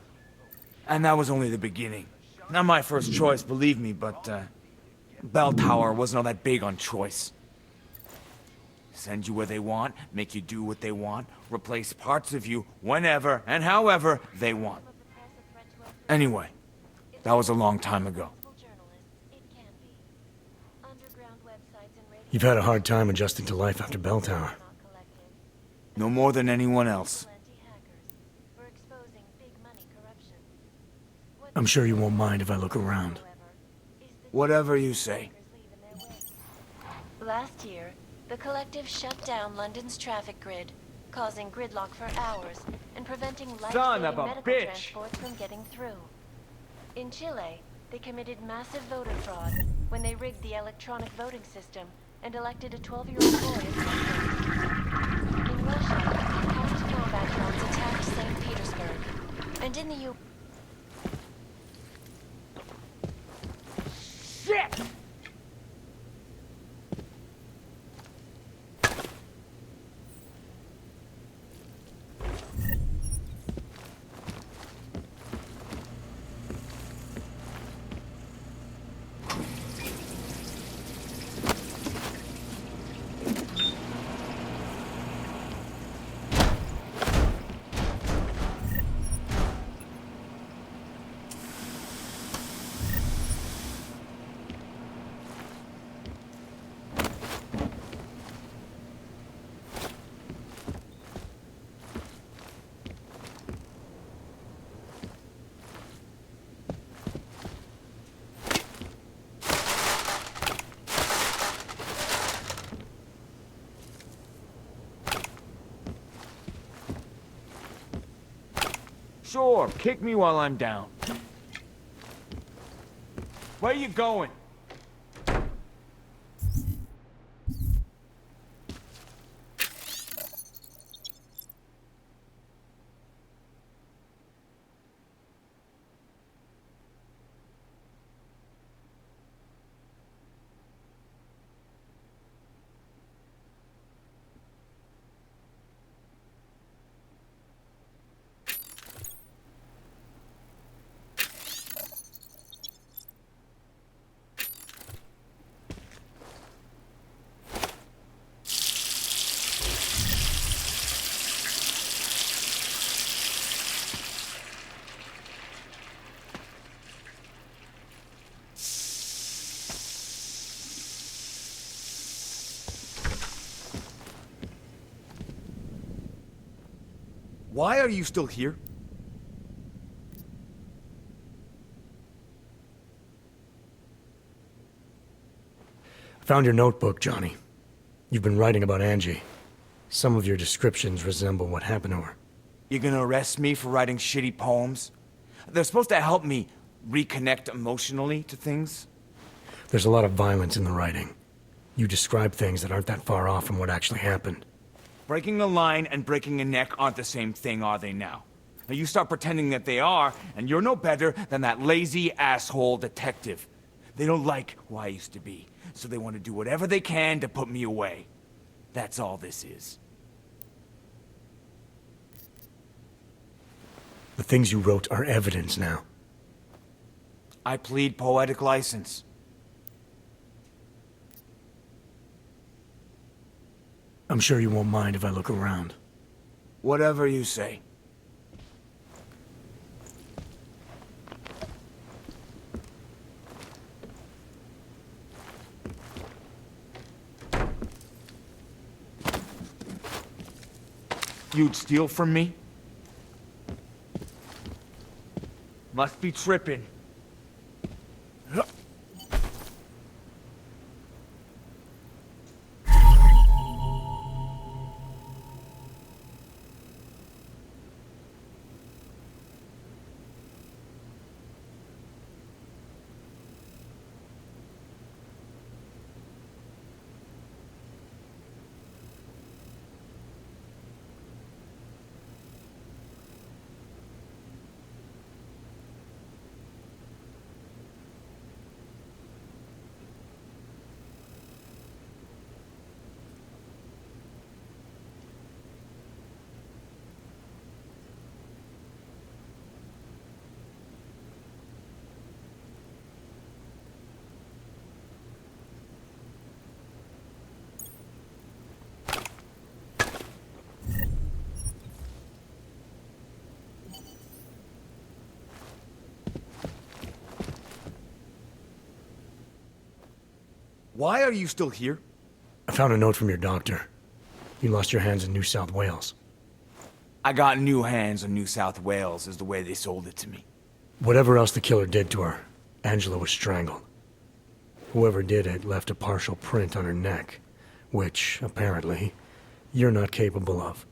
And that was only the beginning. Not my first choice, believe me, but, Bell Tower wasn't all that big on choice. Send you where they want, make you do what they want, replace parts of you whenever and however they want. Anyway, that was a long time ago. You've had a hard time adjusting to life after Bell Tower. No more than anyone else. I'm sure you won't mind if I look around. Whatever you say. Last year, the Collective shut down London's traffic grid, causing gridlock for hours and preventing life-saving medical transports from getting through. In Chile, they committed massive voter fraud when they rigged the electronic voting system and elected a 12-year-old boy as president. In Russia, armed combat drones attacked St. Petersburg. And in the U... Shit! Sure, kick me while I'm down. Where you going? Why are you still here? I found your notebook, Johnny. You've been writing about Angie. Some of your descriptions resemble what happened to her. You're gonna arrest me for writing shitty poems? They're supposed to help me reconnect emotionally to things. There's a lot of violence in the writing. You describe things that aren't that far off from what actually happened. Breaking a line and breaking a neck aren't the same thing, are they now? Now you start pretending that they are, and you're no better than that lazy asshole detective. They don't like who I used to be, so they want to do whatever they can to put me away. That's all this is. The things you wrote are evidence now. I plead poetic license. I'm sure you won't mind if I look around. Whatever you say. You'd steal from me? Must be tripping. Why are you still here? I found a note from your doctor. You lost your hands in New South Wales. I got new hands on New South Wales, is the way they sold it to me. Whatever else the killer did to her, Angela was strangled. Whoever did it left a partial print on her neck, which, apparently, you're not capable of.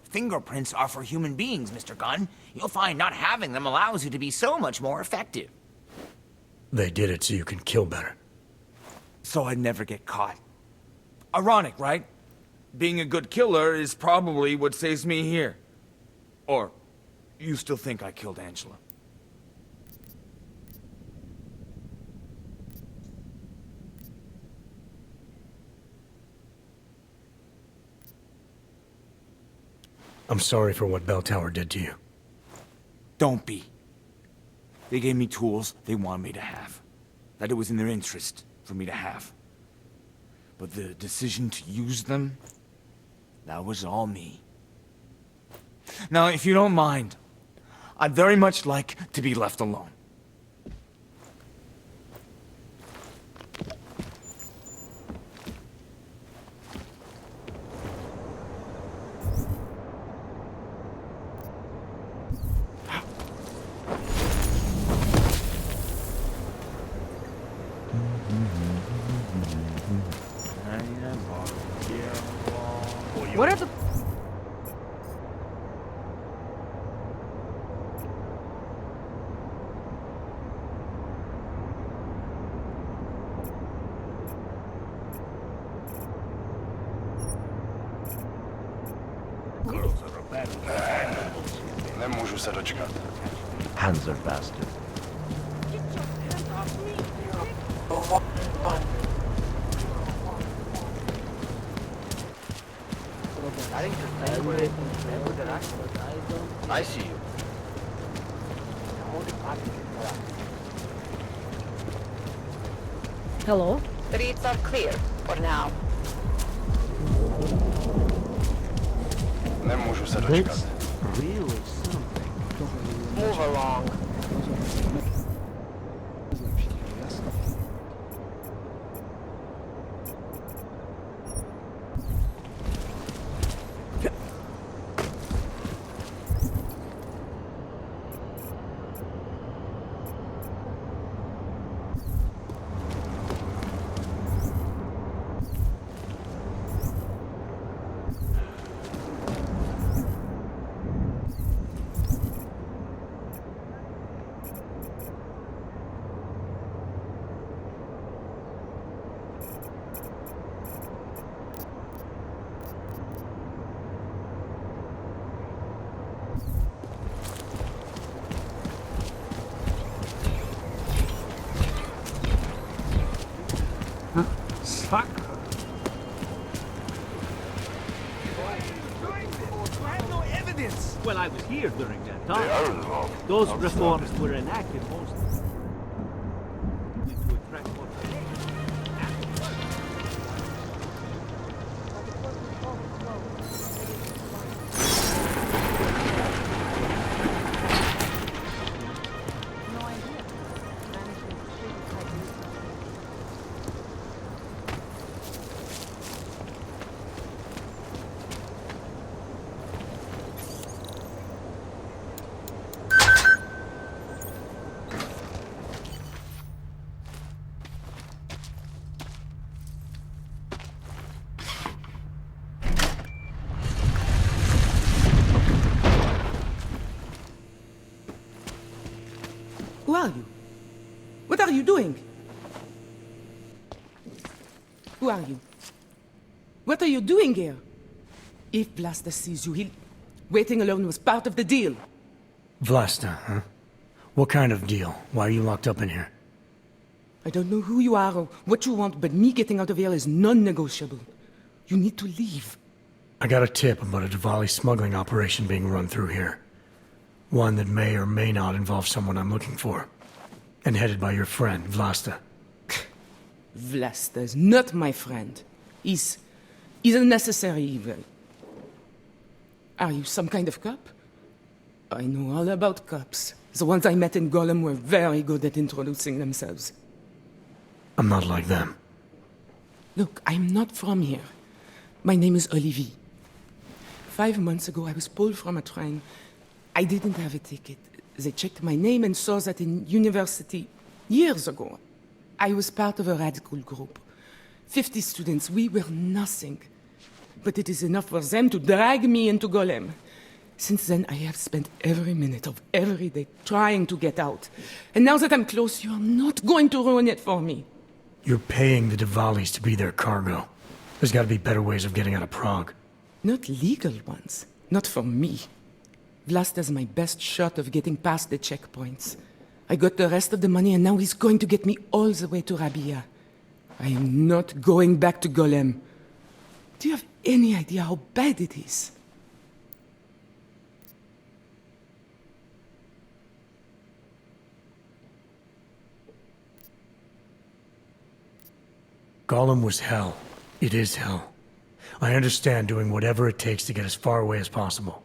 Fingerprints are for human beings, Mr. Gunn. You'll find not having them allows you to be so much more effective. They did it so you can kill better. So I'd never get caught. Ironic, right? Being a good killer is probably what saves me here. Or, you still think I killed Angela? I'm sorry for what Bell Tower did to you. Don't be. They gave me tools they wanted me to have. That it was in their interest for me to have. But the decision to use them, that was all me. Now, if you don't mind, I'd very much like to be left alone. What are the... Nemůžu se dočkat. Hands are bastard. I see you. Hello? Streets are clear for now. Nemůžu se dočkat. Really something. Move along. Fuck. You have no evidence. Well, I was here during that time. Those reforms were enacted mostly to attract more. Who are you? What are you doing? Who are you? What are you doing here? If Vlasta sees you, he'll... Waiting alone was part of the deal. Vlasta, huh? What kind of deal? Why are you locked up in here? I don't know who you are or what you want, but me getting out of here is non-negotiable. You need to leave. I got a tip about a Diwali smuggling operation being run through here. One that may or may not involve someone I'm looking for. And headed by your friend, Vlasta. Vlasta is not my friend. He's a necessary evil. Are you some kind of cop? I know all about cops. The ones I met in Golem were very good at introducing themselves. I'm not like them. Look, I'm not from here. My name is Olivier. 5 months ago, I was pulled from a train. I didn't have a ticket. They checked my name and saw that in university years ago. I was part of a radical group. 50 students, we were nothing. But it is enough for them to drag me into Golem. Since then, I have spent every minute of every day trying to get out. And now that I'm close, you are not going to ruin it for me. You're paying the Diwalis to be their cargo. There's got to be better ways of getting out of Prague. Not legal ones. Not for me. Vlasta's my best shot of getting past the checkpoints. I got the rest of the money and now he's going to get me all the way to Rabia. I am not going back to Golem. Do you have any idea how bad it is? Golem was hell. It is hell. I understand doing whatever it takes to get as far away as possible.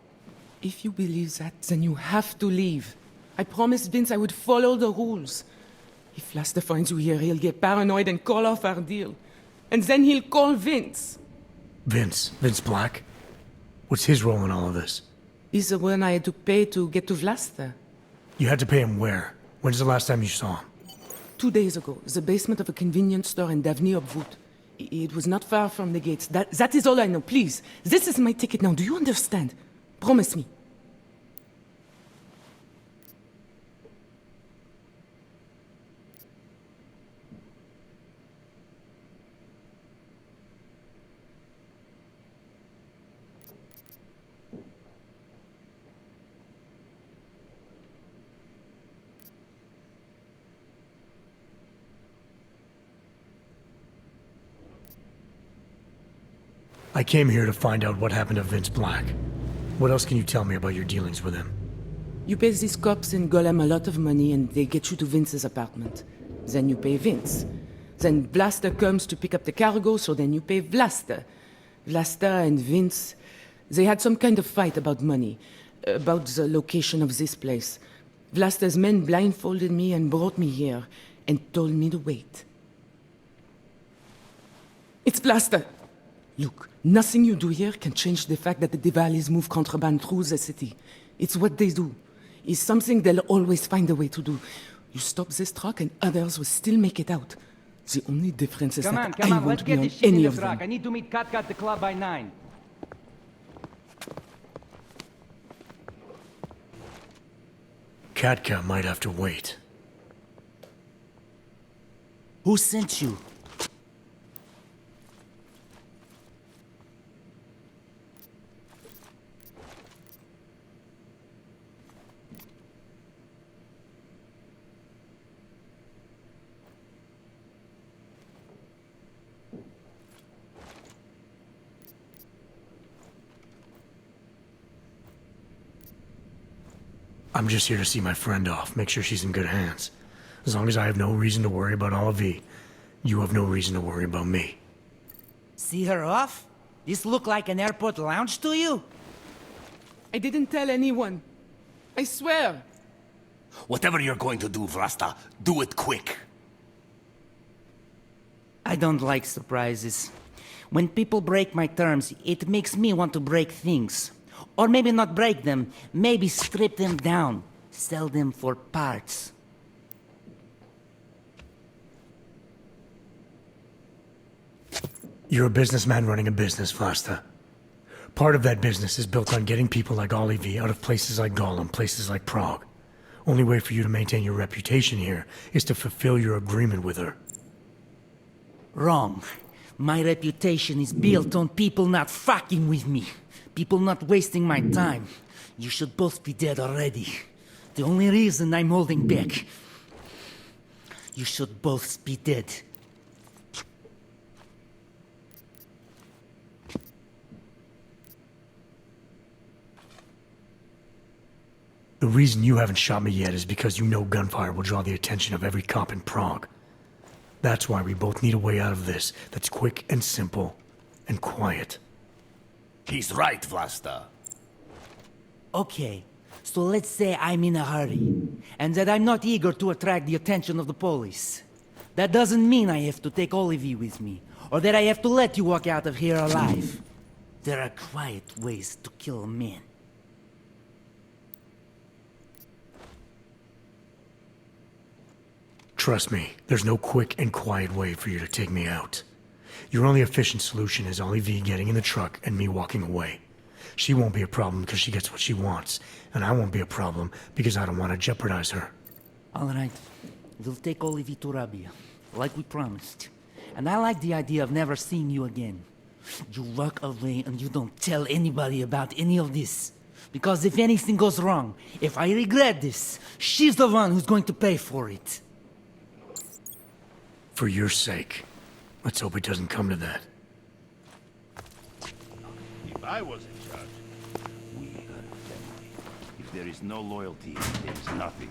If you believe that, then you have to leave. I promised Vince I would follow the rules. If Vlasta finds you here, he'll get paranoid and call off our deal. And then he'll call Vince. Vince Black? What's his role in all of this? He's the one I had to pay to get to Vlasta. You had to pay him where? When's the last time you saw him? 2 days ago, the basement of a convenience store in Davni Obvut. It was not far from the gates. That is all I know. Please, this is my ticket now. Do you understand? Promise me. I came here to find out what happened to Vince Black. What else can you tell me about your dealings with him? You pay these cops in Golem a lot of money and they get you to Vince's apartment. Then you pay Vince. Then Vlasta comes to pick up the cargo, so then you pay Vlasta. Vlasta and Vince, they had some kind of fight about money, about the location of this place. Vlasta's men blindfolded me and brought me here, and told me to wait. It's Vlasta! Look, nothing you do here can change the fact that the Diwalis move contraband through the city. It's what they do. It's something they'll always find a way to do. You stop this truck and others will still make it out. The only difference is that I won't be on any of them. I need to meet Katka at the club by 9. Katka might have to wait. Who sent you? I'm just here to see my friend off, make sure she's in good hands. As long as I have no reason to worry about Olivier, you have no reason to worry about me. See her off? This look like an airport lounge to you? I didn't tell anyone. I swear. Whatever you're going to do, Vlasta, do it quick. I don't like surprises. When people break my terms, it makes me want to break things. Or maybe not break them, maybe strip them down. Sell them for parts. You're a businessman running a business, Vlasta. Part of that business is built on getting people like Olivier out of places like Gollum, places like Prague. Only way for you to maintain your reputation here is to fulfill your agreement with her. Wrong. My reputation is built on people not fucking with me. People not wasting my time. You should both be dead already. The only reason I'm holding back. You should both be dead. The reason you haven't shot me yet is because you know gunfire will draw the attention of every cop in Prague. That's why we both need a way out of this that's quick and simple and quiet. He's right, Vlasta. Okay, so let's say I'm in a hurry, and that I'm not eager to attract the attention of the police. That doesn't mean I have to take Olivier with me, or that I have to let you walk out of here alive. There are quiet ways to kill a man. Trust me, there's no quick and quiet way for you to take me out. Your only efficient solution is Olivier getting in the truck and me walking away. She won't be a problem because she gets what she wants, and I won't be a problem because I don't want to jeopardize her. All right, we'll take Olivier to Rabia, like we promised. And I like the idea of never seeing you again. You walk away and you don't tell anybody about any of this. Because if anything goes wrong, if I regret this, she's the one who's going to pay for it. For your sake, let's hope it doesn't come to that. If I was in charge, we are a family. If there is no loyalty, there is nothing.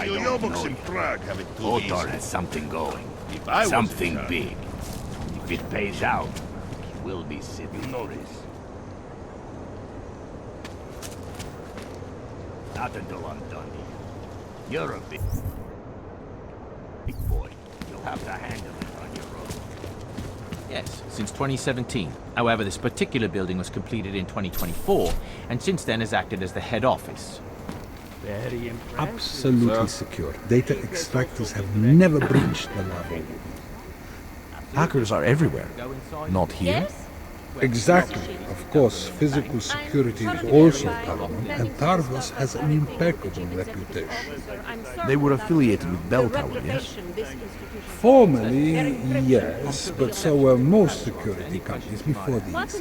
Yobok's in Prague have it too Otar has something going. Something big. If it pays out, he will be sitting notice. Not until I'm done here. You're a big boy. You'll have to handle it on your own. Yes, since 2017. However, this particular building was completed in 2024, and since then has acted as the head office. Very absolutely secure. Data extractors have never breached the level. Hackers are everywhere, not here. Exactly. Of course, physical security is also paramount, and Tarvos has an impeccable reputation. They were affiliated with Bell Tower, yes? Formally, yes, but so were most security companies before these.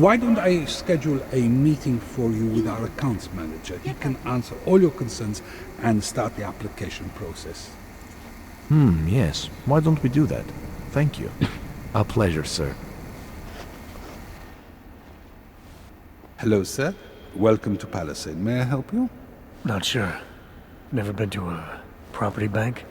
Why don't I schedule a meeting for you with our accounts manager? He can answer all your concerns and start the application process. Yes. Why don't we do that? Thank you. A pleasure, sir. Hello, sir. Welcome to Palisade. May I help you? Not sure. Never been to a property bank?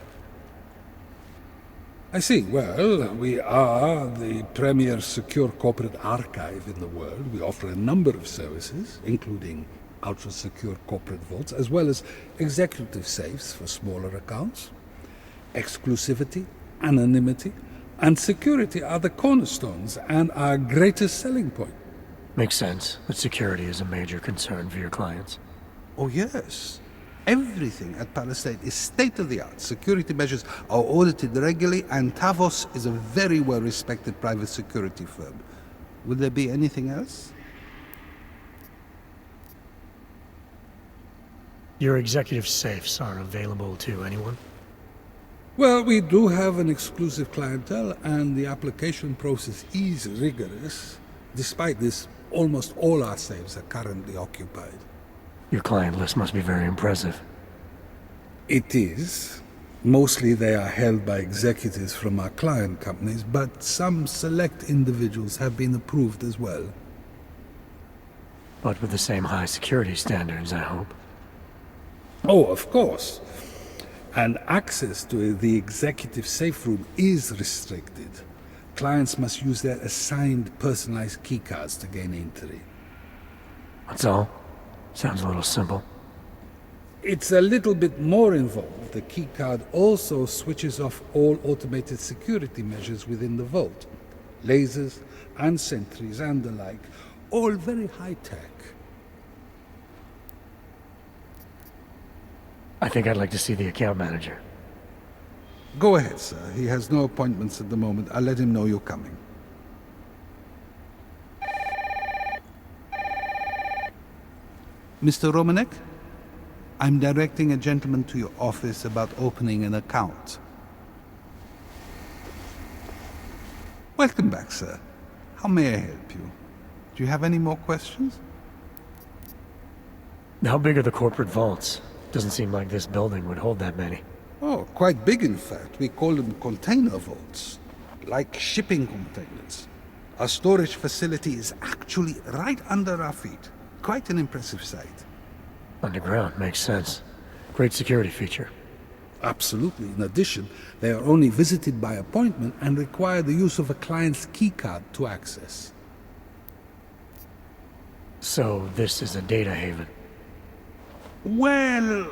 I see. Well, we are the premier secure corporate archive in the world. We offer a number of services, including ultra-secure corporate vaults, as well as executive safes for smaller accounts. Exclusivity, anonymity, and security are the cornerstones and our greatest selling point. Makes sense that security is a major concern for your clients. Oh, yes. Everything at Palisade is state-of-the-art. Security measures are audited regularly, and Tavos is a very well-respected private security firm. Will there be anything else? Your executive safes are available to anyone? Well, we do have an exclusive clientele, and the application process is rigorous. Despite this, almost all our safes are currently occupied. Your client list must be very impressive. It is. Mostly they are held by executives from our client companies, but some select individuals have been approved as well. But with the same high security standards, I hope. Oh, of course. And access to the executive safe room is restricted. Clients must use their assigned personalized keycards to gain entry. That's all? Sounds a little simple. It's a little bit more involved. The keycard also switches off all automated security measures within the vault. Lasers and sentries and the like. All very high-tech. I think I'd like to see the account manager. Go ahead, sir. He has no appointments at the moment. I'll let him know you're coming. Mr. Romanek? I'm directing a gentleman to your office about opening an account. Welcome back, sir. How may I help you? Do you have any more questions? How big are the corporate vaults? Doesn't seem like this building would hold that many. Oh, quite big in fact. We call them container vaults, like shipping containers. Our storage facility is actually right under our feet. Quite an impressive sight. Underground, makes sense. Great security feature. Absolutely. In addition, they are only visited by appointment and require the use of a client's keycard to access. So this is a data haven? Well,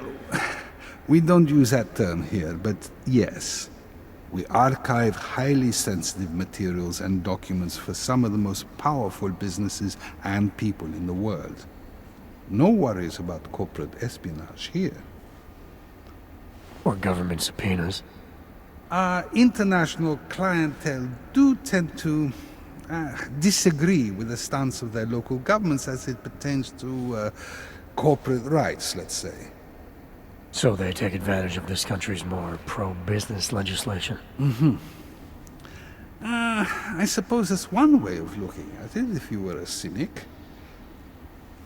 we don't use that term here, but yes. We archive highly sensitive materials and documents for some of the most powerful businesses and people in the world. No worries about corporate espionage here. Or government subpoenas. Our international clientele do tend to disagree with the stance of their local governments as it pertains to corporate rights, let's say. So they take advantage of this country's more pro-business legislation? Mm-hmm. I suppose that's one way of looking at it, if you were a cynic.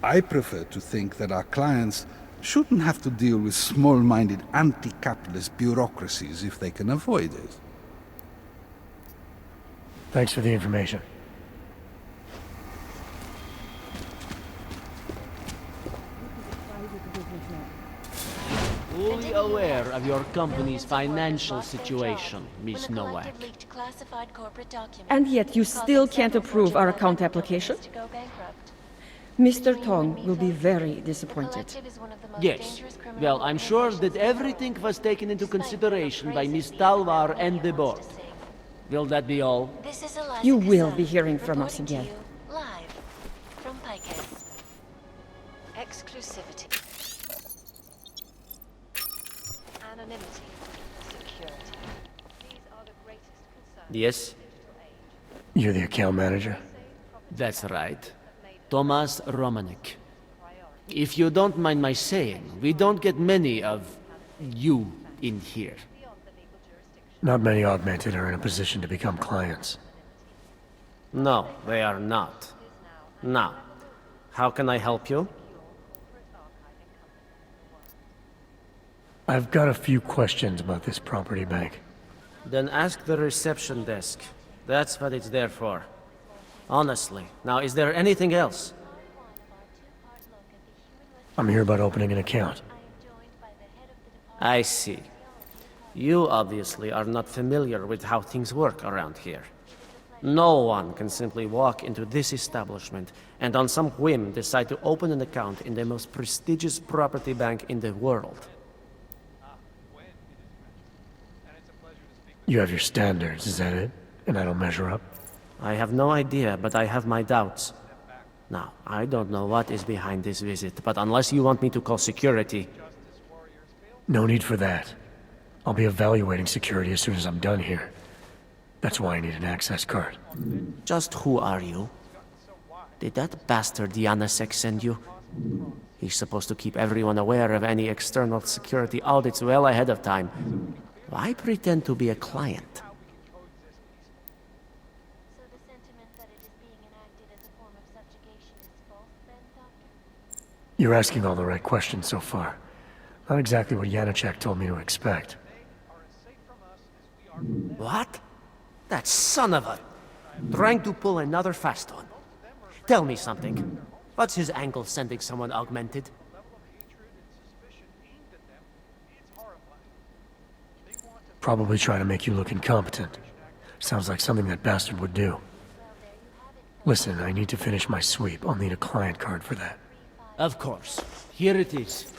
I prefer to think that our clients shouldn't have to deal with small-minded anti-capitalist bureaucracies if they can avoid it. Thanks for the information. Fully aware of your company's financial situation, Miss Nowak. And yet you still can't approve our account application? Mr. Tong will be very disappointed. Yes. Well, I'm sure that everything was taken into consideration by Miss Talvar and the board. Will that be all? You will be hearing from us again. Live from Picus. Exclusivity. Anonymity. Security. These are the greatest concerns. Yes? You're the account manager? That's right. Tomas Romanek. If you don't mind my saying, we don't get many of you in here. Not many augmented are in a position to become clients. No, they are not. Now, how can I help you? I've got a few questions about this property bank. Then ask the reception desk. That's what it's there for. Honestly. Now, is there anything else? I'm here about opening an account. I see. You obviously are not familiar with how things work around here. No one can simply walk into this establishment and on some whim decide to open an account in the most prestigious property bank in the world. You have your standards, is that it? And I don't measure up? I have no idea, but I have my doubts. Now, I don't know what is behind this visit, but unless you want me to call security... No need for that. I'll be evaluating security as soon as I'm done here. That's why I need an access card. Just who are you? Did that bastard Janasek send you? He's supposed to keep everyone aware of any external security audits well ahead of time. Why pretend to be a client? You're asking all the right questions so far. Not exactly what Janacek told me to expect. What? That son of a... Trying to pull another fast one. Tell me something. What's his angle sending someone augmented? Probably trying to make you look incompetent. Sounds like something that bastard would do. Listen, I need to finish my sweep. I'll need a client card for that. Of course. Here it is.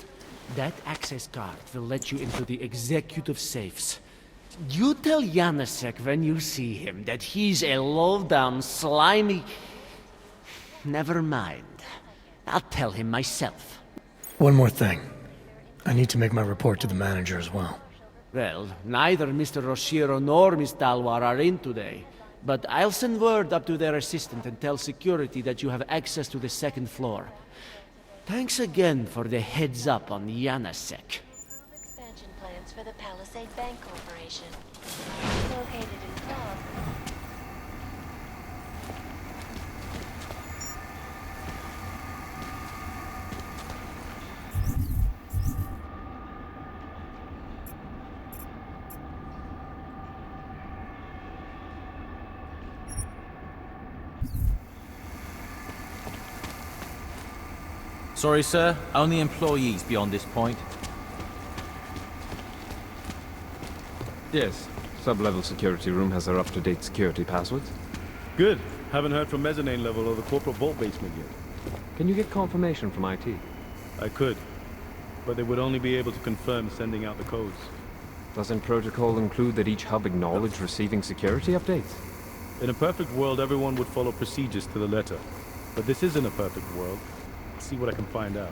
That access card will let you into the executive safes. You tell Janacek when you see him that he's a low-down, slimy... Never mind. I'll tell him myself. One more thing. I need to make my report to the manager as well. Well, neither Mr. Roshiro nor Miss Dalwar are in today. But I'll send word up to their assistant and tell security that you have access to the second floor. Thanks again for the heads up on Janacek. Expansion plans for the Palisade Bank Corporation. Located in Prague. Sorry, sir. Only employees beyond this point. Yes. Sub-level security room has our up-to-date security passwords. Good. Haven't heard from mezzanine level or the corporate vault basement yet. Can you get confirmation from IT? I could, but they would only be able to confirm sending out the codes. Doesn't protocol include that each hub acknowledge receiving security updates? In a perfect world, everyone would follow procedures to the letter. But this isn't a perfect world. Let's see what I can find out.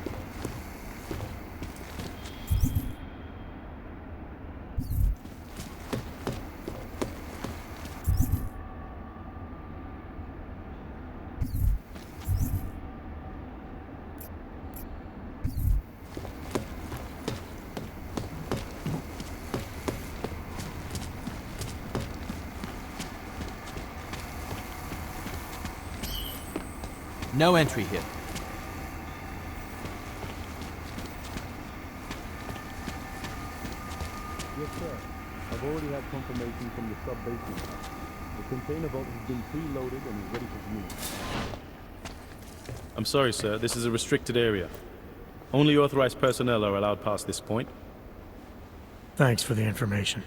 No entry here. Yes, sir. I've already had confirmation from the sub-basement. The container vault has been preloaded and is ready for move. I'm sorry, sir. This is a restricted area. Only authorized personnel are allowed past this point. Thanks for the information.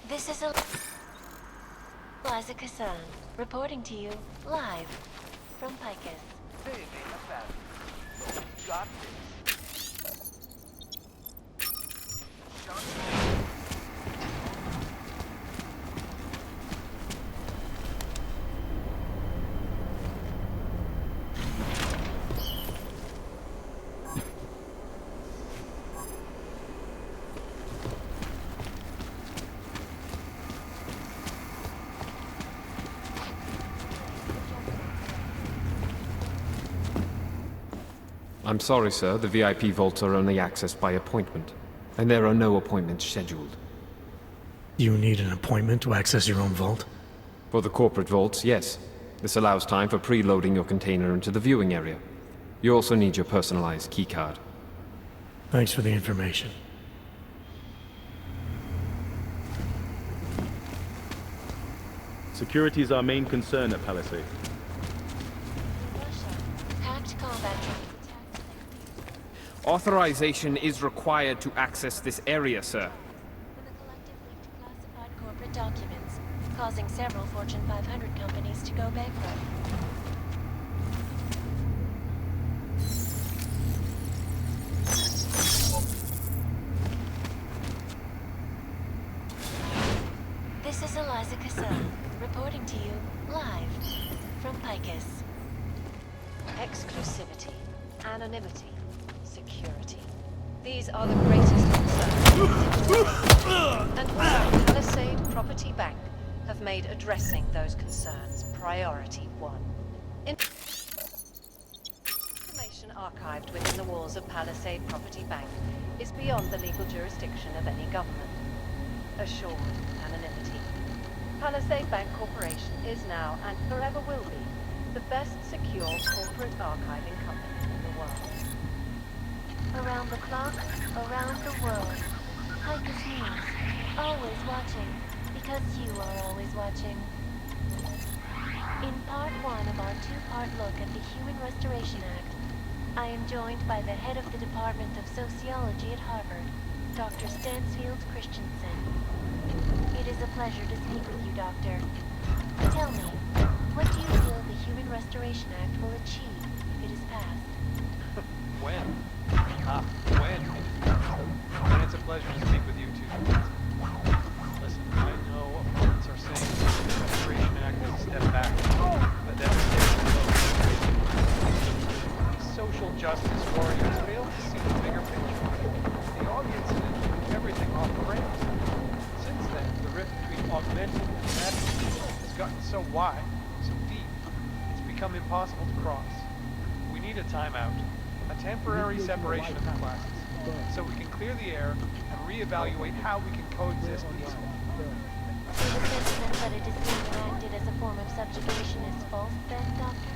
This is Eliza Kassan, reporting to you live from Picus. Got I'm sorry, sir. The VIP vaults are only accessed by appointment, and there are no appointments scheduled. You need an appointment to access your own vault? For the corporate vaults, yes. This allows time for preloading your container into the viewing area. You also need your personalized keycard. Thanks for the information. Security is our main concern at Palisade. Hacked combat. Authorization is required to access this area, sir. Classified corporate documents, causing several Fortune 500 companies to go bankrupt. This is Eliza Kassan, reporting to you live from Picus. Exclusivity, anonymity, security. These are the greatest concerns. And we at Palisade Property Bank have made addressing those concerns priority one. Information archived within the walls of Palisade Property Bank is beyond the legal jurisdiction of any government. Assured anonymity. Palisade Bank Corporation is now and forever will be the best secure corporate archiving company in the world. Around the clock, around the world. Picus News. Always watching, because you are always watching. In part one of our two-part look at the Human Restoration Act, I am joined by the head of the Department of Sociology at Harvard, Dr. Stansfield Christensen. It is a pleasure to speak with you, Doctor. Tell me, what do you feel the Human Restoration Act will achieve if it is passed? When? When it's a pleasure to speak with you too. Listen, I know opponents are saying the Restoration Act is a step back, but that's social justice warriors fail to see the bigger picture. The audience is everything off the rails. Since then, the rift between augmented and natural has gotten so wide, so deep, it's become impossible to cross. We need a timeout, a temporary separation of the classes, so we can clear the air and reevaluate how we can coexist peacefully. So the sentiment that it is being enacted as a form of subjugation is false then, Doctor?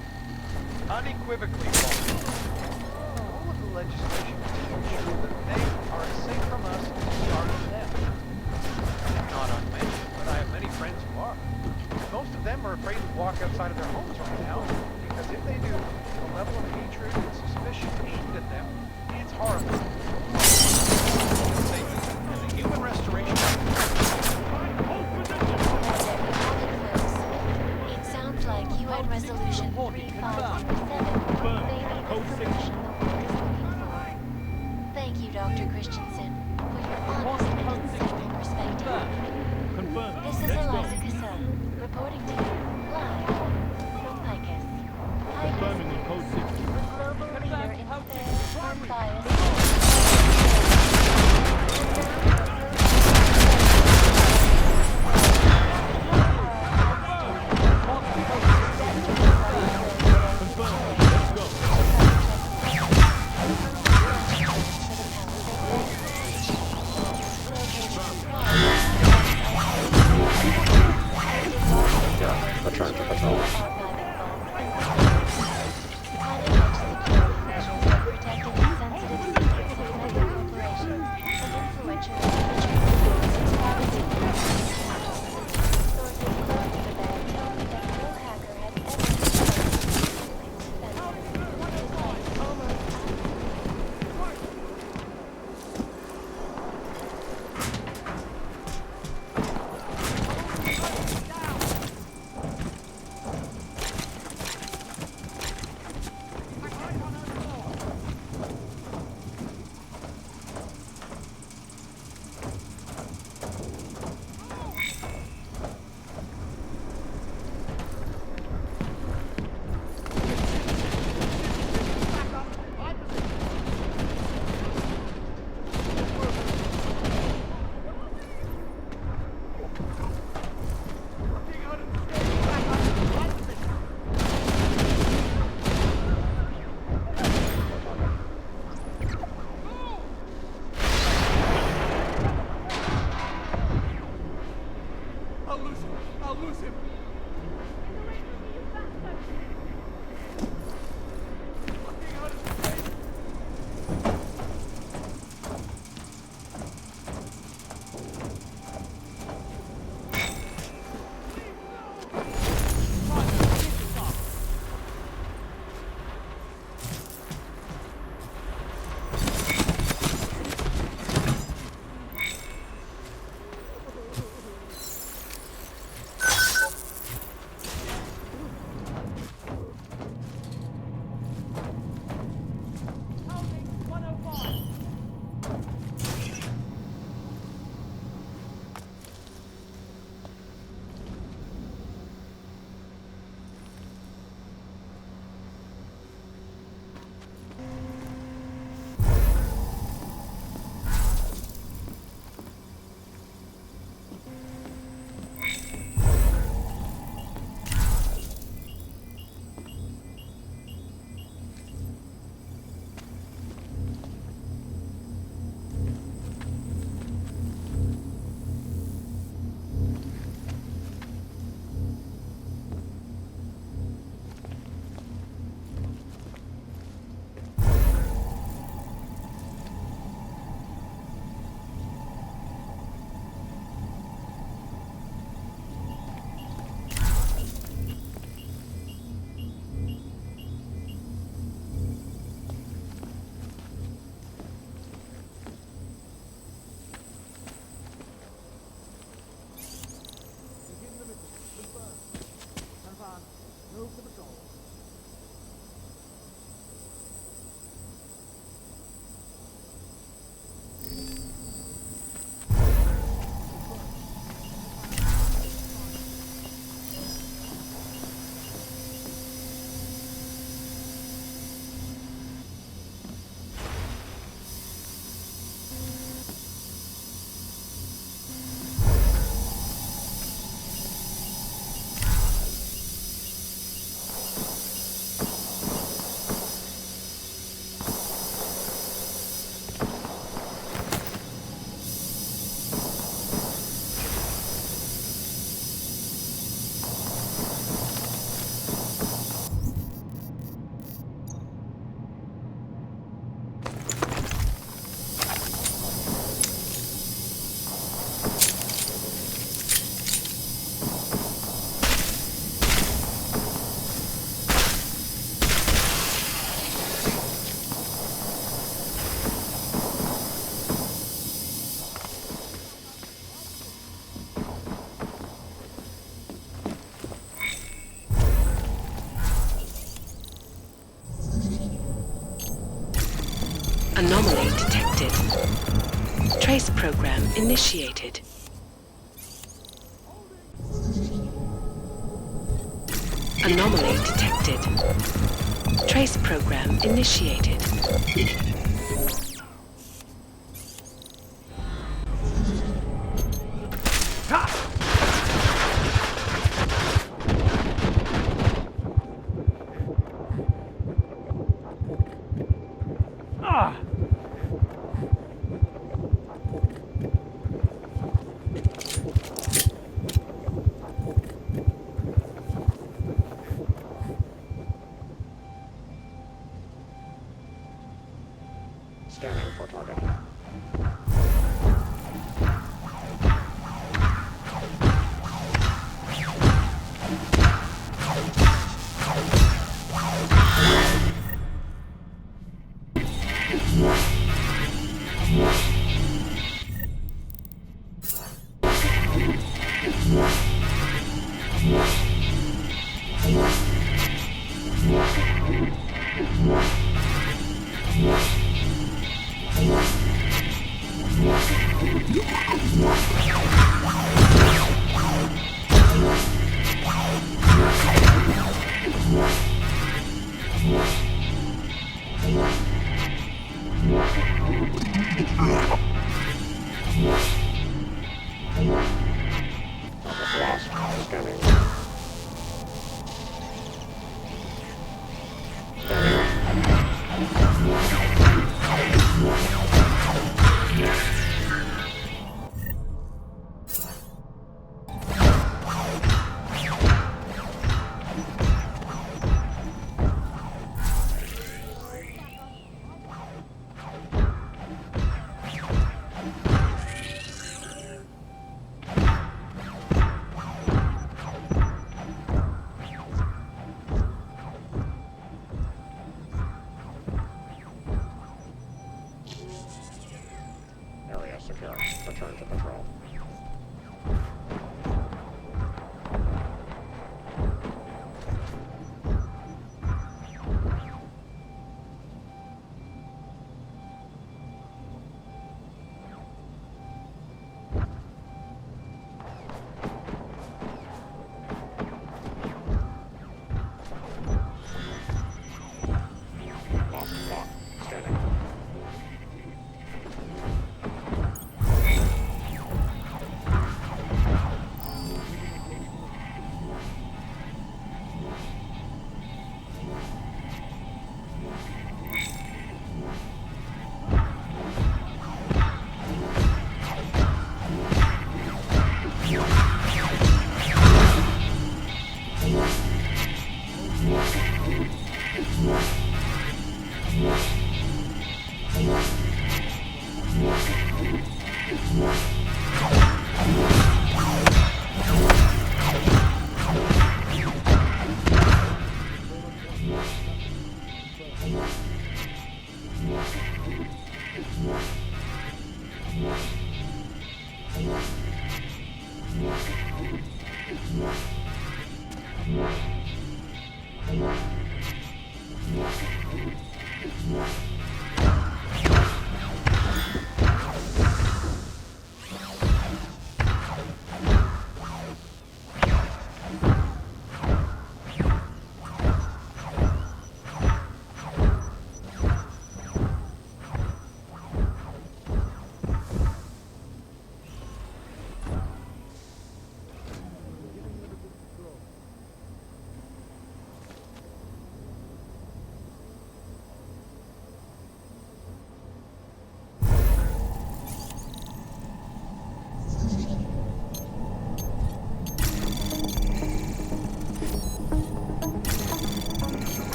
Unequivocally false. All of the legislation is to ensure that they are as safe from us as we are from them. I'm not unmentioned, but I have many friends who are. Most of them are afraid to walk outside of their homes right now, because if they do, the level of hatred and suspicion aimed at them, it's horrible. And the Human Restoration It sounds like UN Resolution 3597 may be the solution the world is looking for. Thank you, Dr. Christensen, for your honest and insightful perspective. This is Eliza Cassell, reporting to you live from Picus. Picus, the global leader in fair, unbiased Anomaly detected. Trace program initiated. Anomaly detected. Trace program initiated.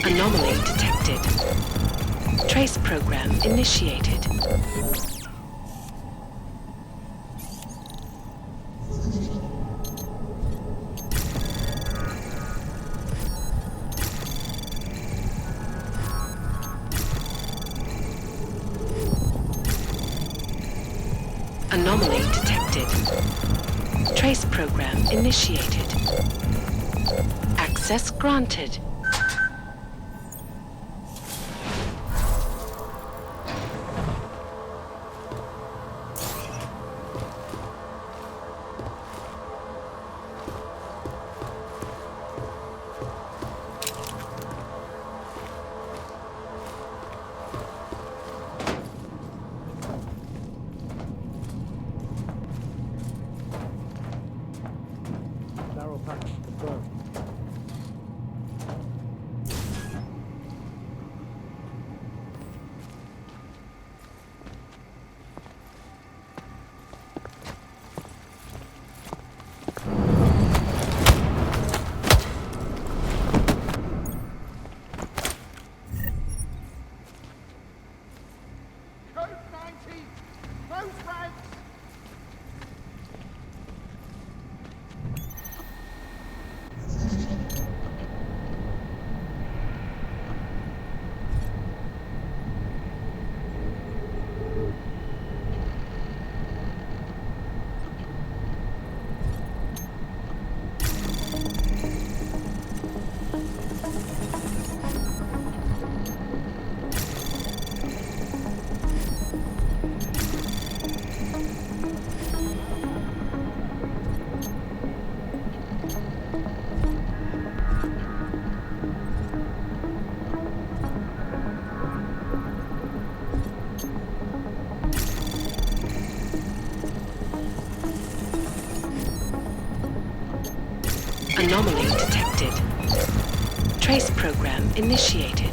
Anomaly detected. Trace program initiated. Anomaly detected. Trace program initiated. Access granted. Anomaly detected. Trace program initiated.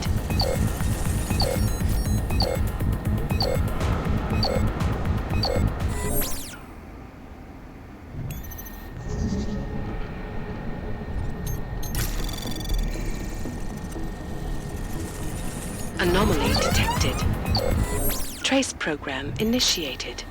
Anomaly detected. Trace program initiated.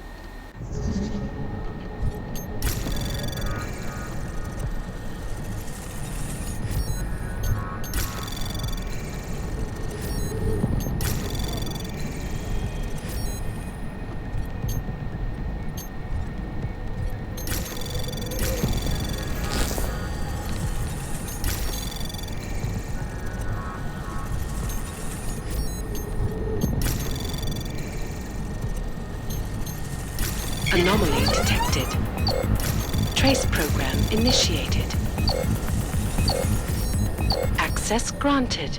Anomaly detected. Trace program initiated. Access granted.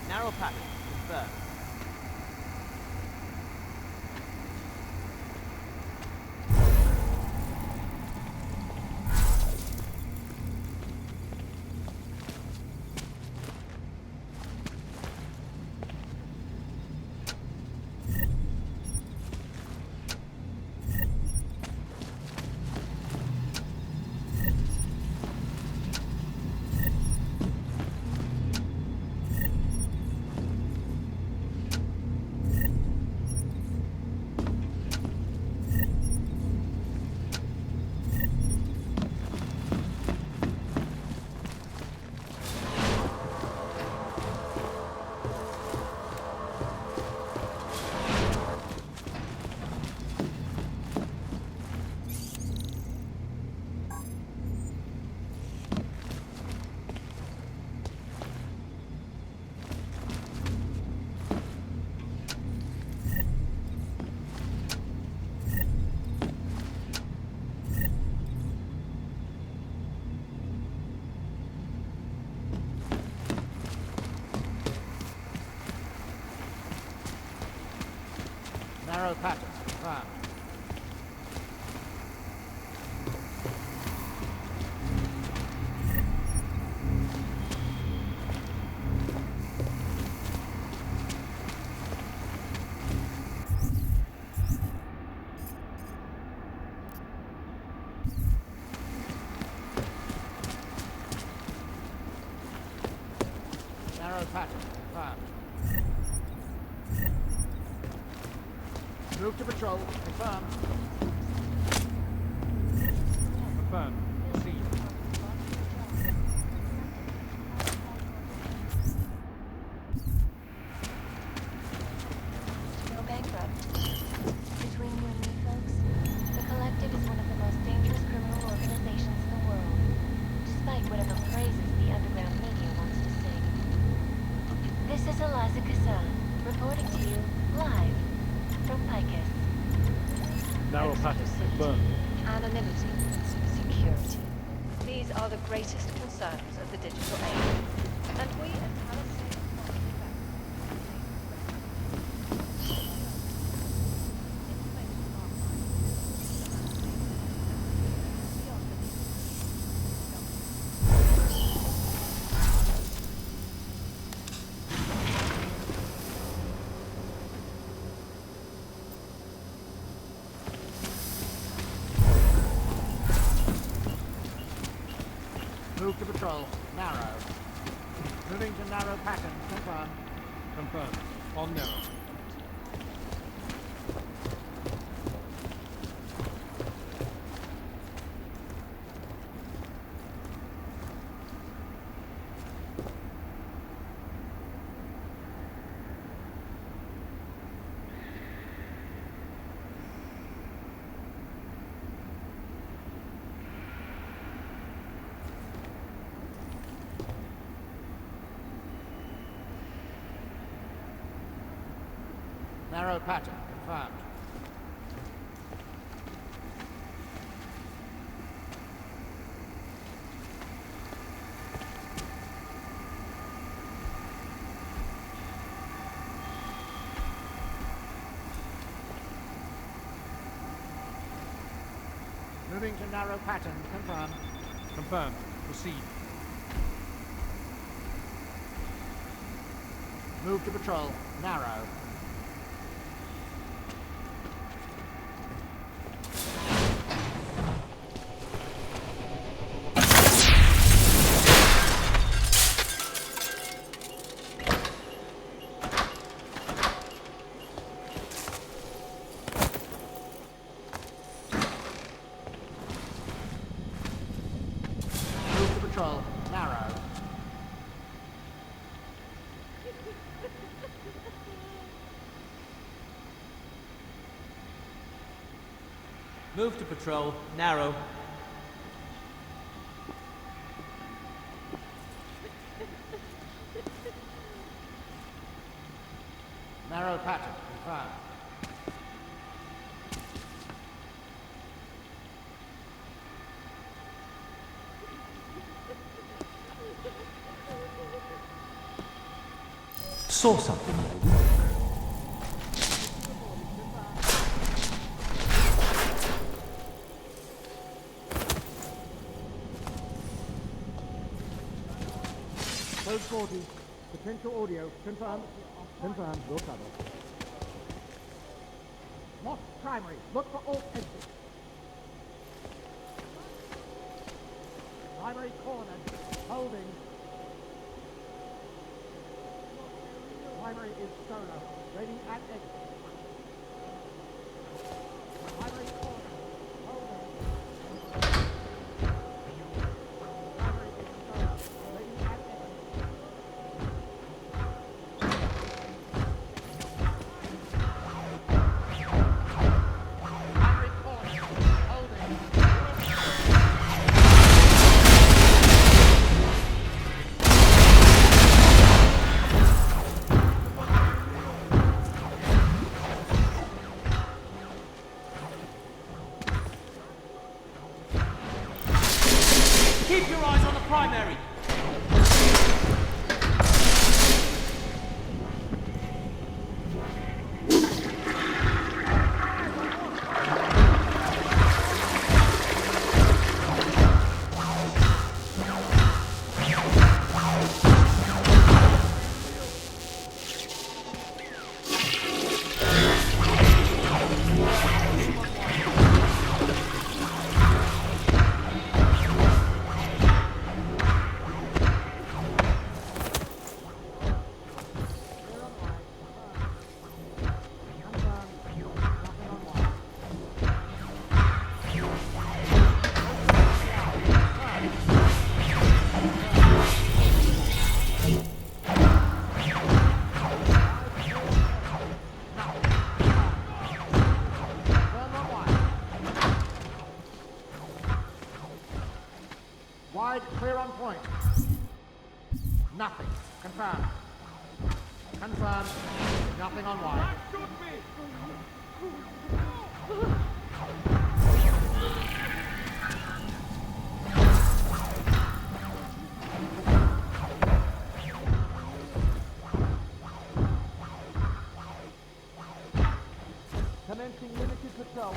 Narrow pattern, confirmed. Narrow pattern, confirmed. Narrow pattern, confirmed. Move to patrol, confirmed. Confirmed. Proceed. Go bankrupt. Between you and me, folks, the Collective is one of the most dangerous criminal organizations in the world, despite whatever praises the underground media wants to sing. This is Eliza Cassan, Reporting to you, live, from Picus. Narrow pattern. Confirmed. Anonymity, security. These are the greatest concerns of the digital age. And we at Palisade Property Bank. Move to patrol. Narrow. Moving to narrow pattern. Confirmed. Confirmed. On narrow. Narrow pattern. Confirmed. Moving to narrow pattern. Confirmed. Confirmed. Proceed. Move to patrol. Narrow. Move to patrol. Narrow. Move to patrol. Narrow. Narrow pattern. Confirmed. Saw something. Code 40. Potential audio. Confirmed. Confirmed. Your cover. Lost primary. Look for all exits. Primary cornered. Holding. Primary is solo. Ready at exit. Primary cornered. Holding. Primary is solo. Ready at exit. Primary cornered. Holding. Keep your eyes on the primary. Wide, clear on point. Nothing. Confirmed. Confirmed. Nothing on wire. Commencing limited patrol.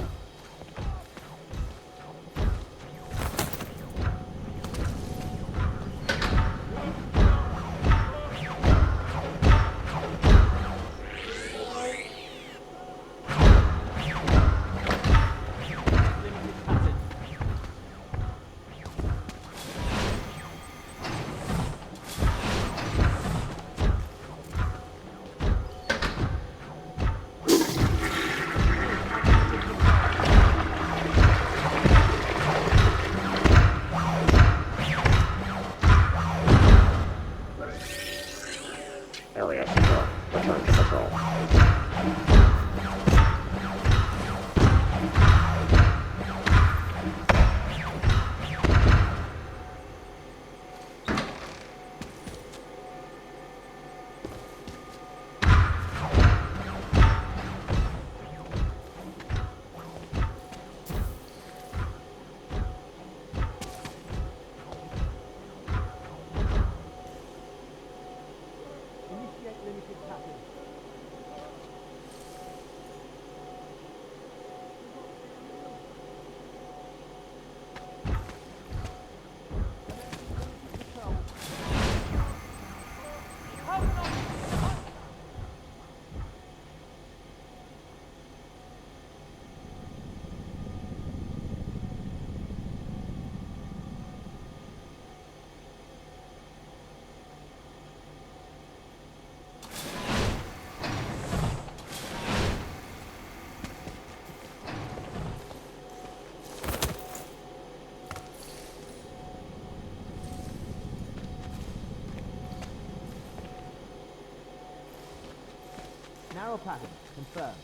Narrow pattern, confirmed.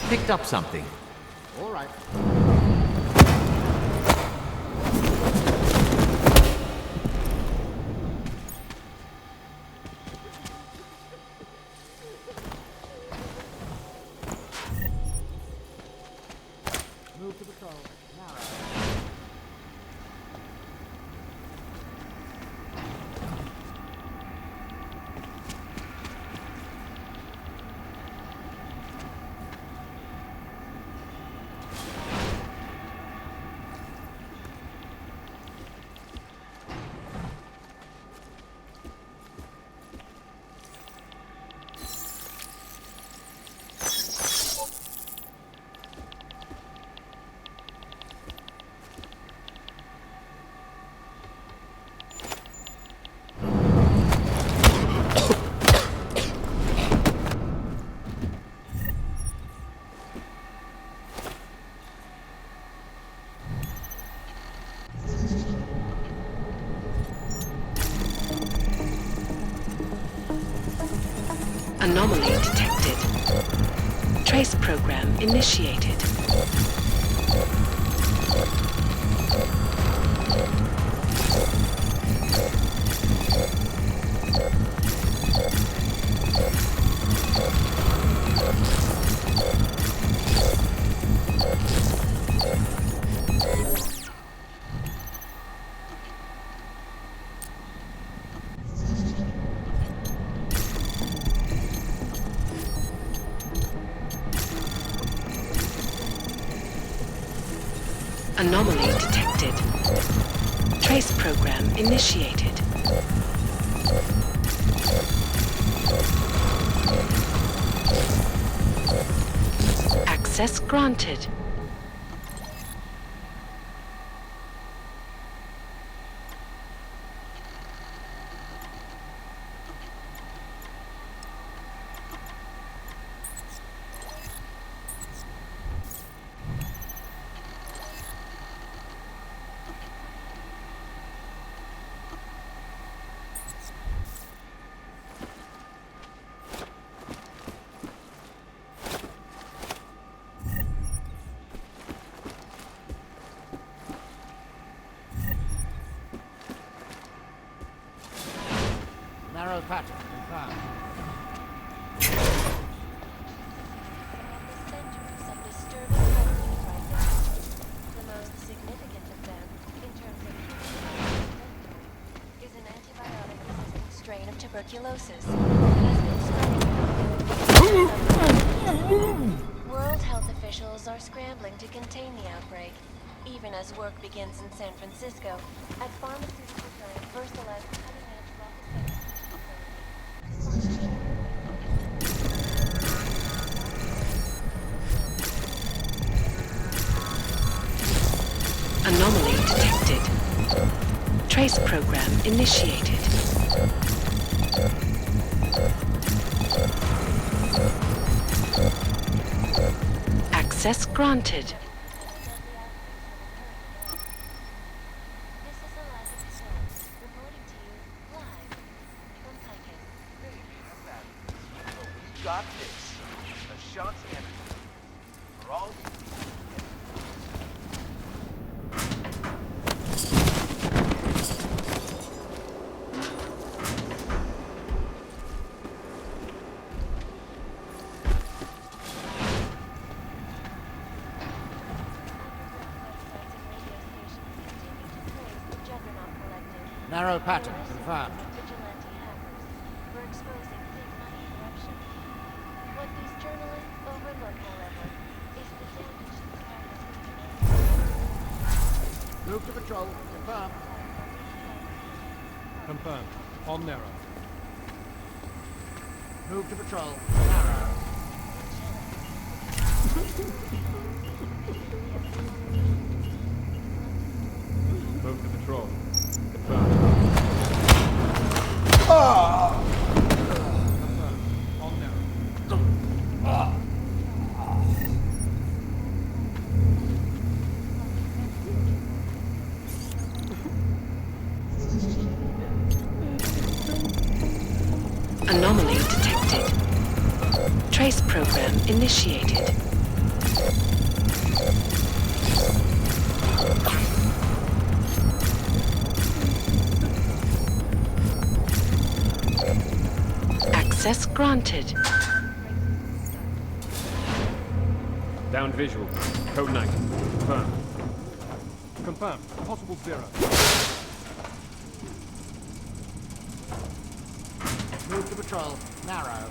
Picked up something. All right. Move to patrol. Narrow. Anomaly detected. Trace program initiated. Anomaly detected. Trace program initiated. Access granted. Narrow pattern confirmed. The most significant of them, in terms of is an antibiotic-resistant strain of tuberculosis that has been spreading. World health officials are scrambling to contain the outbreak, even as work begins in San Francisco at pharmaceutical giant Versalev's cutting-edge Anomaly detected. Trace program initiated. Access granted. Got this. Ashanti Energy. For all you Narrow pattern confirmed. for exposing big money corruption. What these journalists overlook, however, is the damage these Move to patrol. Confirmed. Confirmed. On narrow. Move to patrol. Narrow. Move to patrol. Confirmed. On narrow. Anomaly detected. Trace program initiated. Access granted. Down visual. Code 9. Confirmed. Confirmed. Possible 0. Move to patrol. Narrow.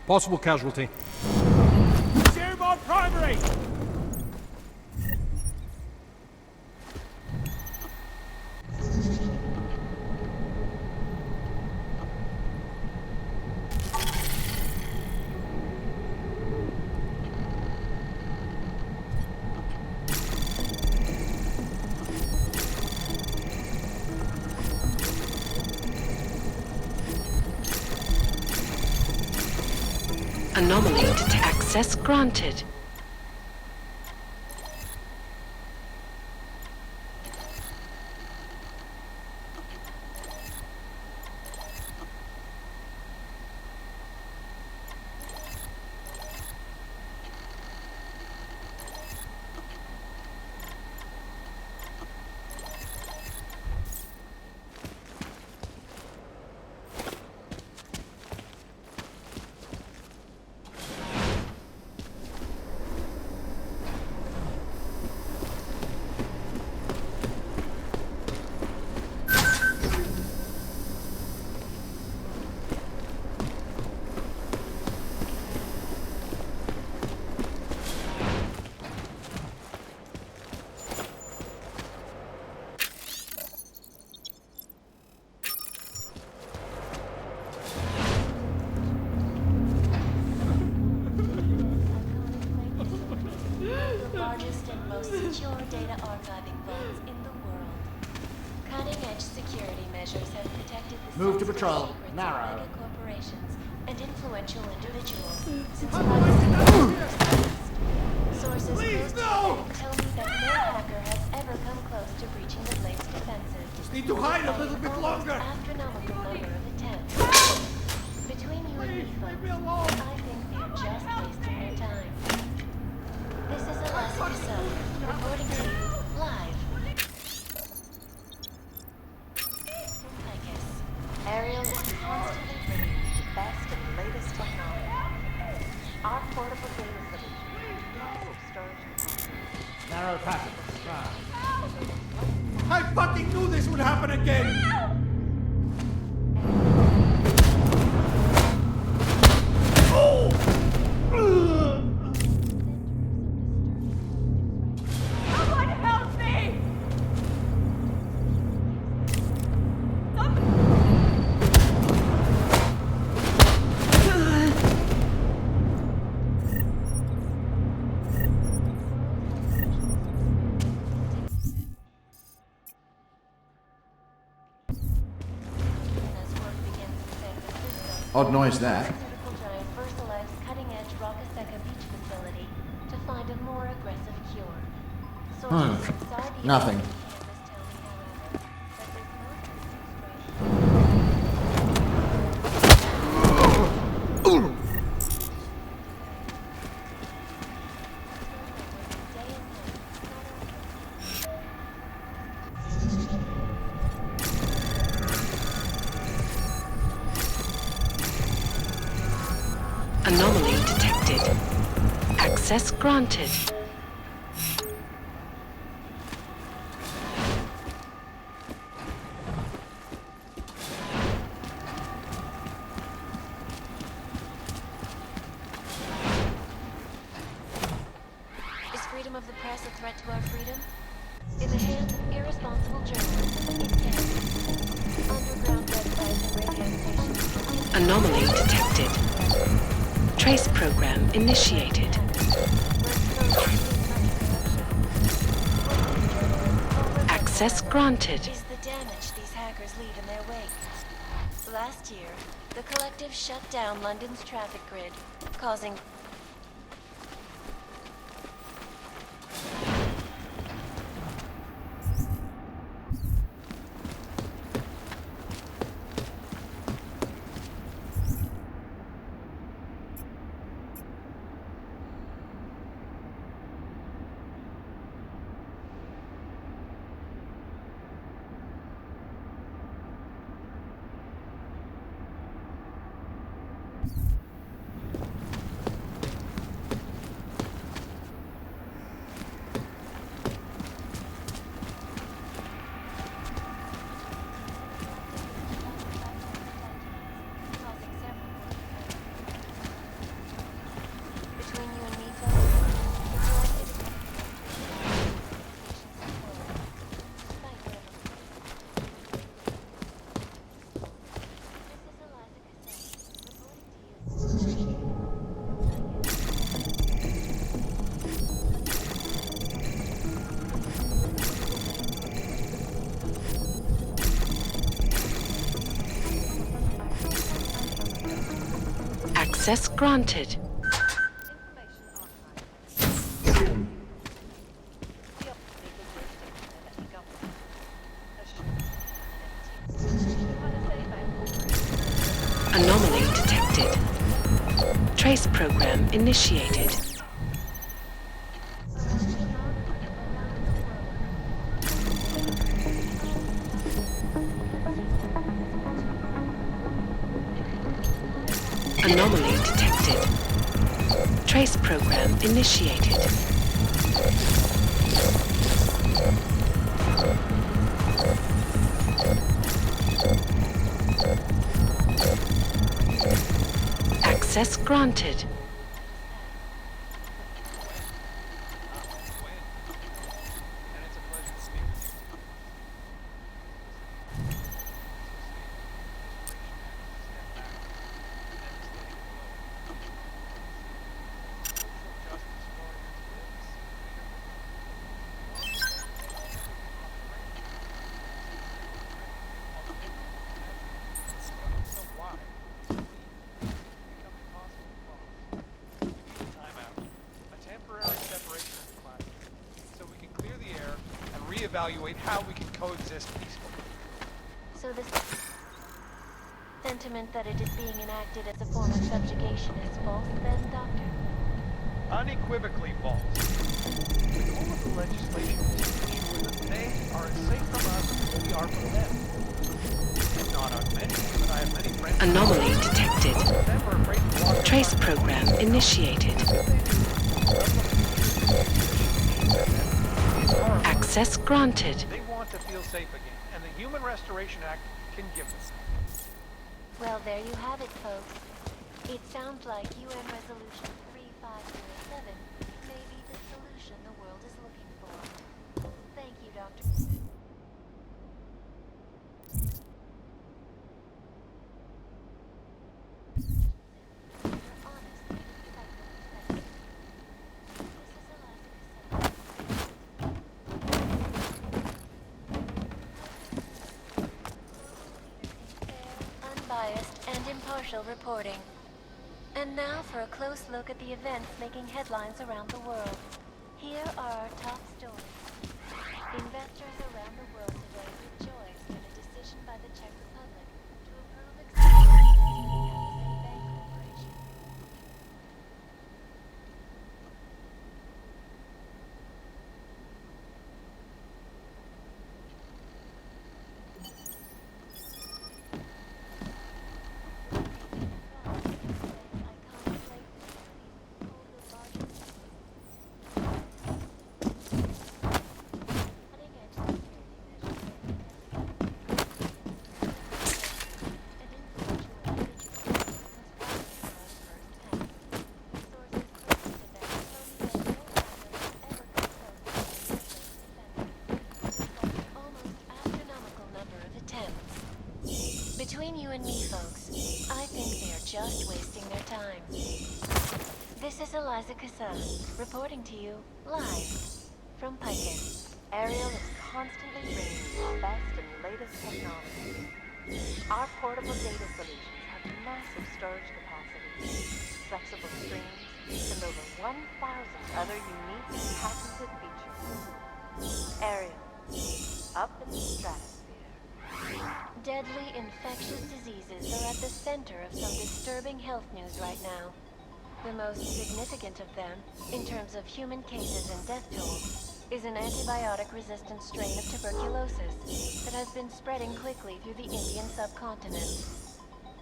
Possible casualty. Zoom on primary! Anomaly to access granted. largest and most secure data archiving vaults in the world. Cutting-edge security measures have protected the Move to sensitive patrol. secrets Narrow. of mega corporations and influential individuals since privacy was introduced. Sources close to the bank tell me that no hacker has ever come close to breaching the blade's defenses. Just need to hide a little bit longer. Astronomical number of attempts. Between you and me, folks, I think they're just wasting their time. This is Alaska Sun, reporting to you live. I guess Ariel is constantly bringing you the best and latest technology. Our portable data solution, massive storage capacity. Narrow packet. I fucking knew this would happen again! Someone help me! Odd noise that. Giant VersaLife's cutting-edge Rockaseka Beach facility to find a more aggressive cure. Sources inside the Nothing. campus tell me, however, that this most Anomaly detected. Access granted. Is freedom of the press a threat to our freedom? In the hands of irresponsible journalists, it can be. Underground websites and radio stations. Anomaly detected. Trace program initiated. Access granted. Is the damage these hackers leave in their wake. Last year, the collective shut down London's traffic grid, causing between you and me, Access granted. Anomaly detected. Trace program initiated. Anomaly detected. Trace program initiated. Access granted. reevaluate how we can coexist peacefully. So the sentiment that it is being enacted as a form of subjugation is false then, Doctor? Unequivocally false. The goal of the legislation is that they are as safe from us as we are from them. I'm not augmenting, but I have many friends. Anomaly detected. Trace program initiated. Access granted. They want to feel safe again, and the Human Restoration Act can give them. Well, there you have it, folks. It sounds like UN Resolution 3507 may be the solution the world is looking for. Thank you, Doctor. Unbiased and impartial reporting. And now for a close look at the events making headlines around the world. Here are our top stories. Investors around the world today rejoice at a decision by the Czech Republic to approve expansion of the Palisade Bank Corporation. Between you and me, folks, I think they're just wasting their time. This is Eliza Cassan, reporting to you live from Picus. Ariel is constantly bringing the best and latest technology. Our portable data solutions have massive storage capacity, flexible streams, and over 1,000 other unique and patented features. Ariel, up in the stratosphere. Deadly infectious diseases are at the center of some disturbing health news right now. The most significant of them, in terms of human cases and death toll, is an antibiotic-resistant strain of tuberculosis that has been spreading quickly through the Indian subcontinent.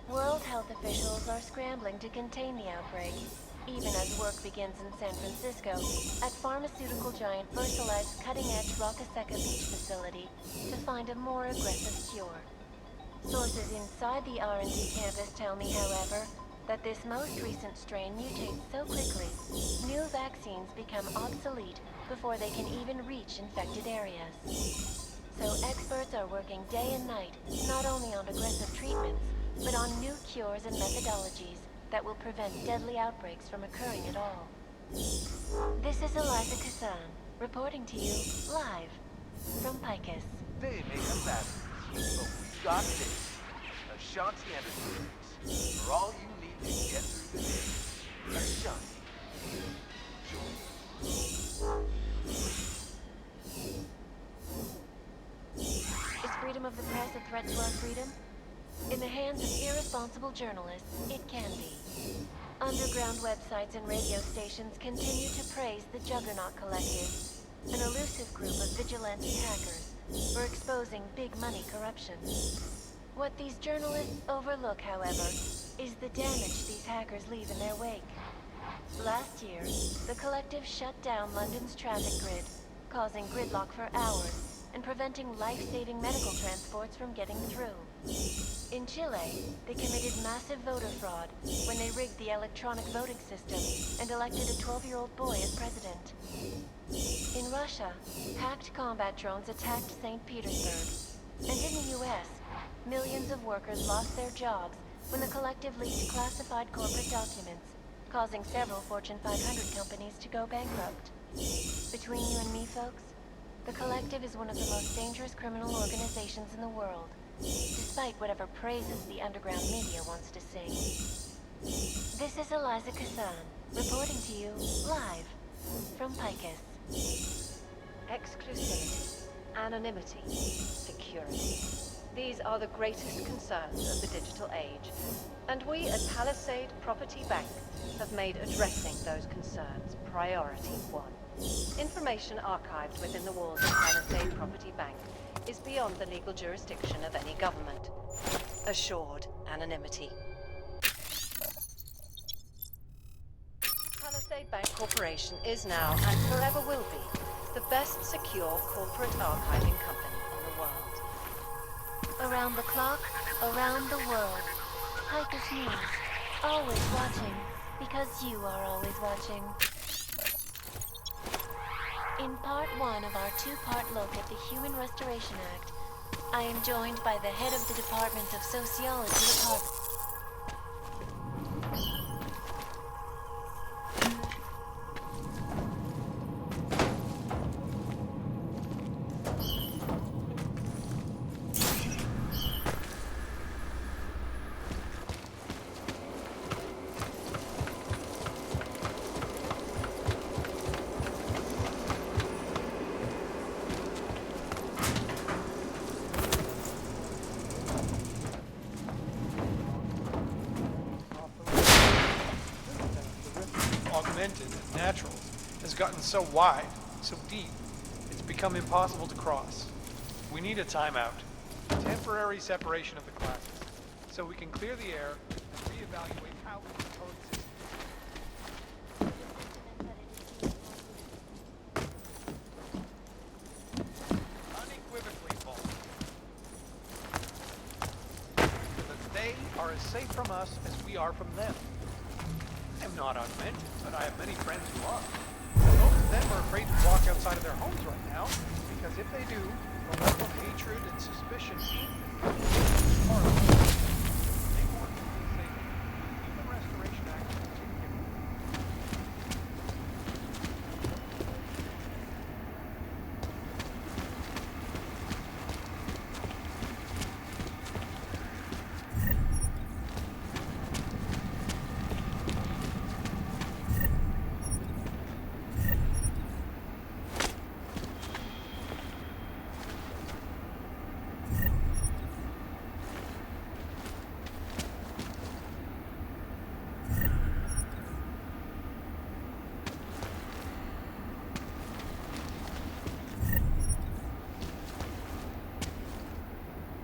World health officials are scrambling to contain the outbreak, even as work begins in San Francisco at pharmaceutical giant Versalive's cutting-edge Rockaseca Beach facility to find a more aggressive cure. Sources inside the R&D campus tell me, however, that this most recent strain mutates so quickly, new vaccines become obsolete before they can even reach infected areas. So experts are working day and night, not only on aggressive treatments, but on new cures and methodologies that will prevent deadly outbreaks from occurring at all. This is Eliza Cassan, reporting to you live from Picus. They may have batteries, but we got this. Ashanti Entertainment. For all you need to get through the day. Ashanti. Is freedom of the press a threat to our freedom? In the hands of irresponsible journalists, it can be. Underground websites and radio stations continue to praise the Juggernaut Collective, an elusive group of vigilante hackers, for exposing big money corruption. What these journalists overlook, however, is the damage these hackers leave in their wake. Last year, the Collective shut down London's traffic grid, causing gridlock for hours and preventing life-saving medical transports from getting through. In Chile, they committed massive voter fraud when they rigged the electronic voting system and elected a 12-year-old boy as president. In Russia, hacked combat drones attacked St. Petersburg. And in the US, millions of workers lost their jobs when the Collective leaked classified corporate documents, causing several Fortune 500 companies to go bankrupt. Between you and me, folks, the Collective is one of the most dangerous criminal organizations in the world, despite whatever praises the underground media wants to sing. This is Eliza Cassan, reporting to you live from Picus. Exclusivity. anonymity, security. These are the greatest concerns of the digital age, and we at Palisade Property Bank have made addressing those concerns priority one. Information archived within the walls of Palisade Property Bank is beyond the legal jurisdiction of any government. Assured anonymity. Palisade Bank Corporation is now, and forever will be, the best secure corporate archiving company in the world. Around the clock, around the world. Picus News. Always watching, because you are always watching. In part one of our two-part look at the Human Restoration Act, I am joined by the head of the Department of Sociology Department. Augmented and natural has gotten so wide, so deep, it's become impossible to cross. We need a timeout, temporary separation of the classes, so we can clear the air and reevaluate how we can coexist. Unequivocally false. That they are as safe from us as we are from them. I'm not augmented, but I have many friends who are. Most of them are afraid to walk outside of their homes right now, because if they do, the level of hatred and suspicion is far less. They want to be safe. The Human Restoration Act is particular.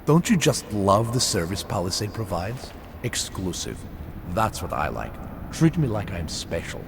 Don't you just love the service Palisade provides? Exclusive. That's what I like. Treat me like I'm special.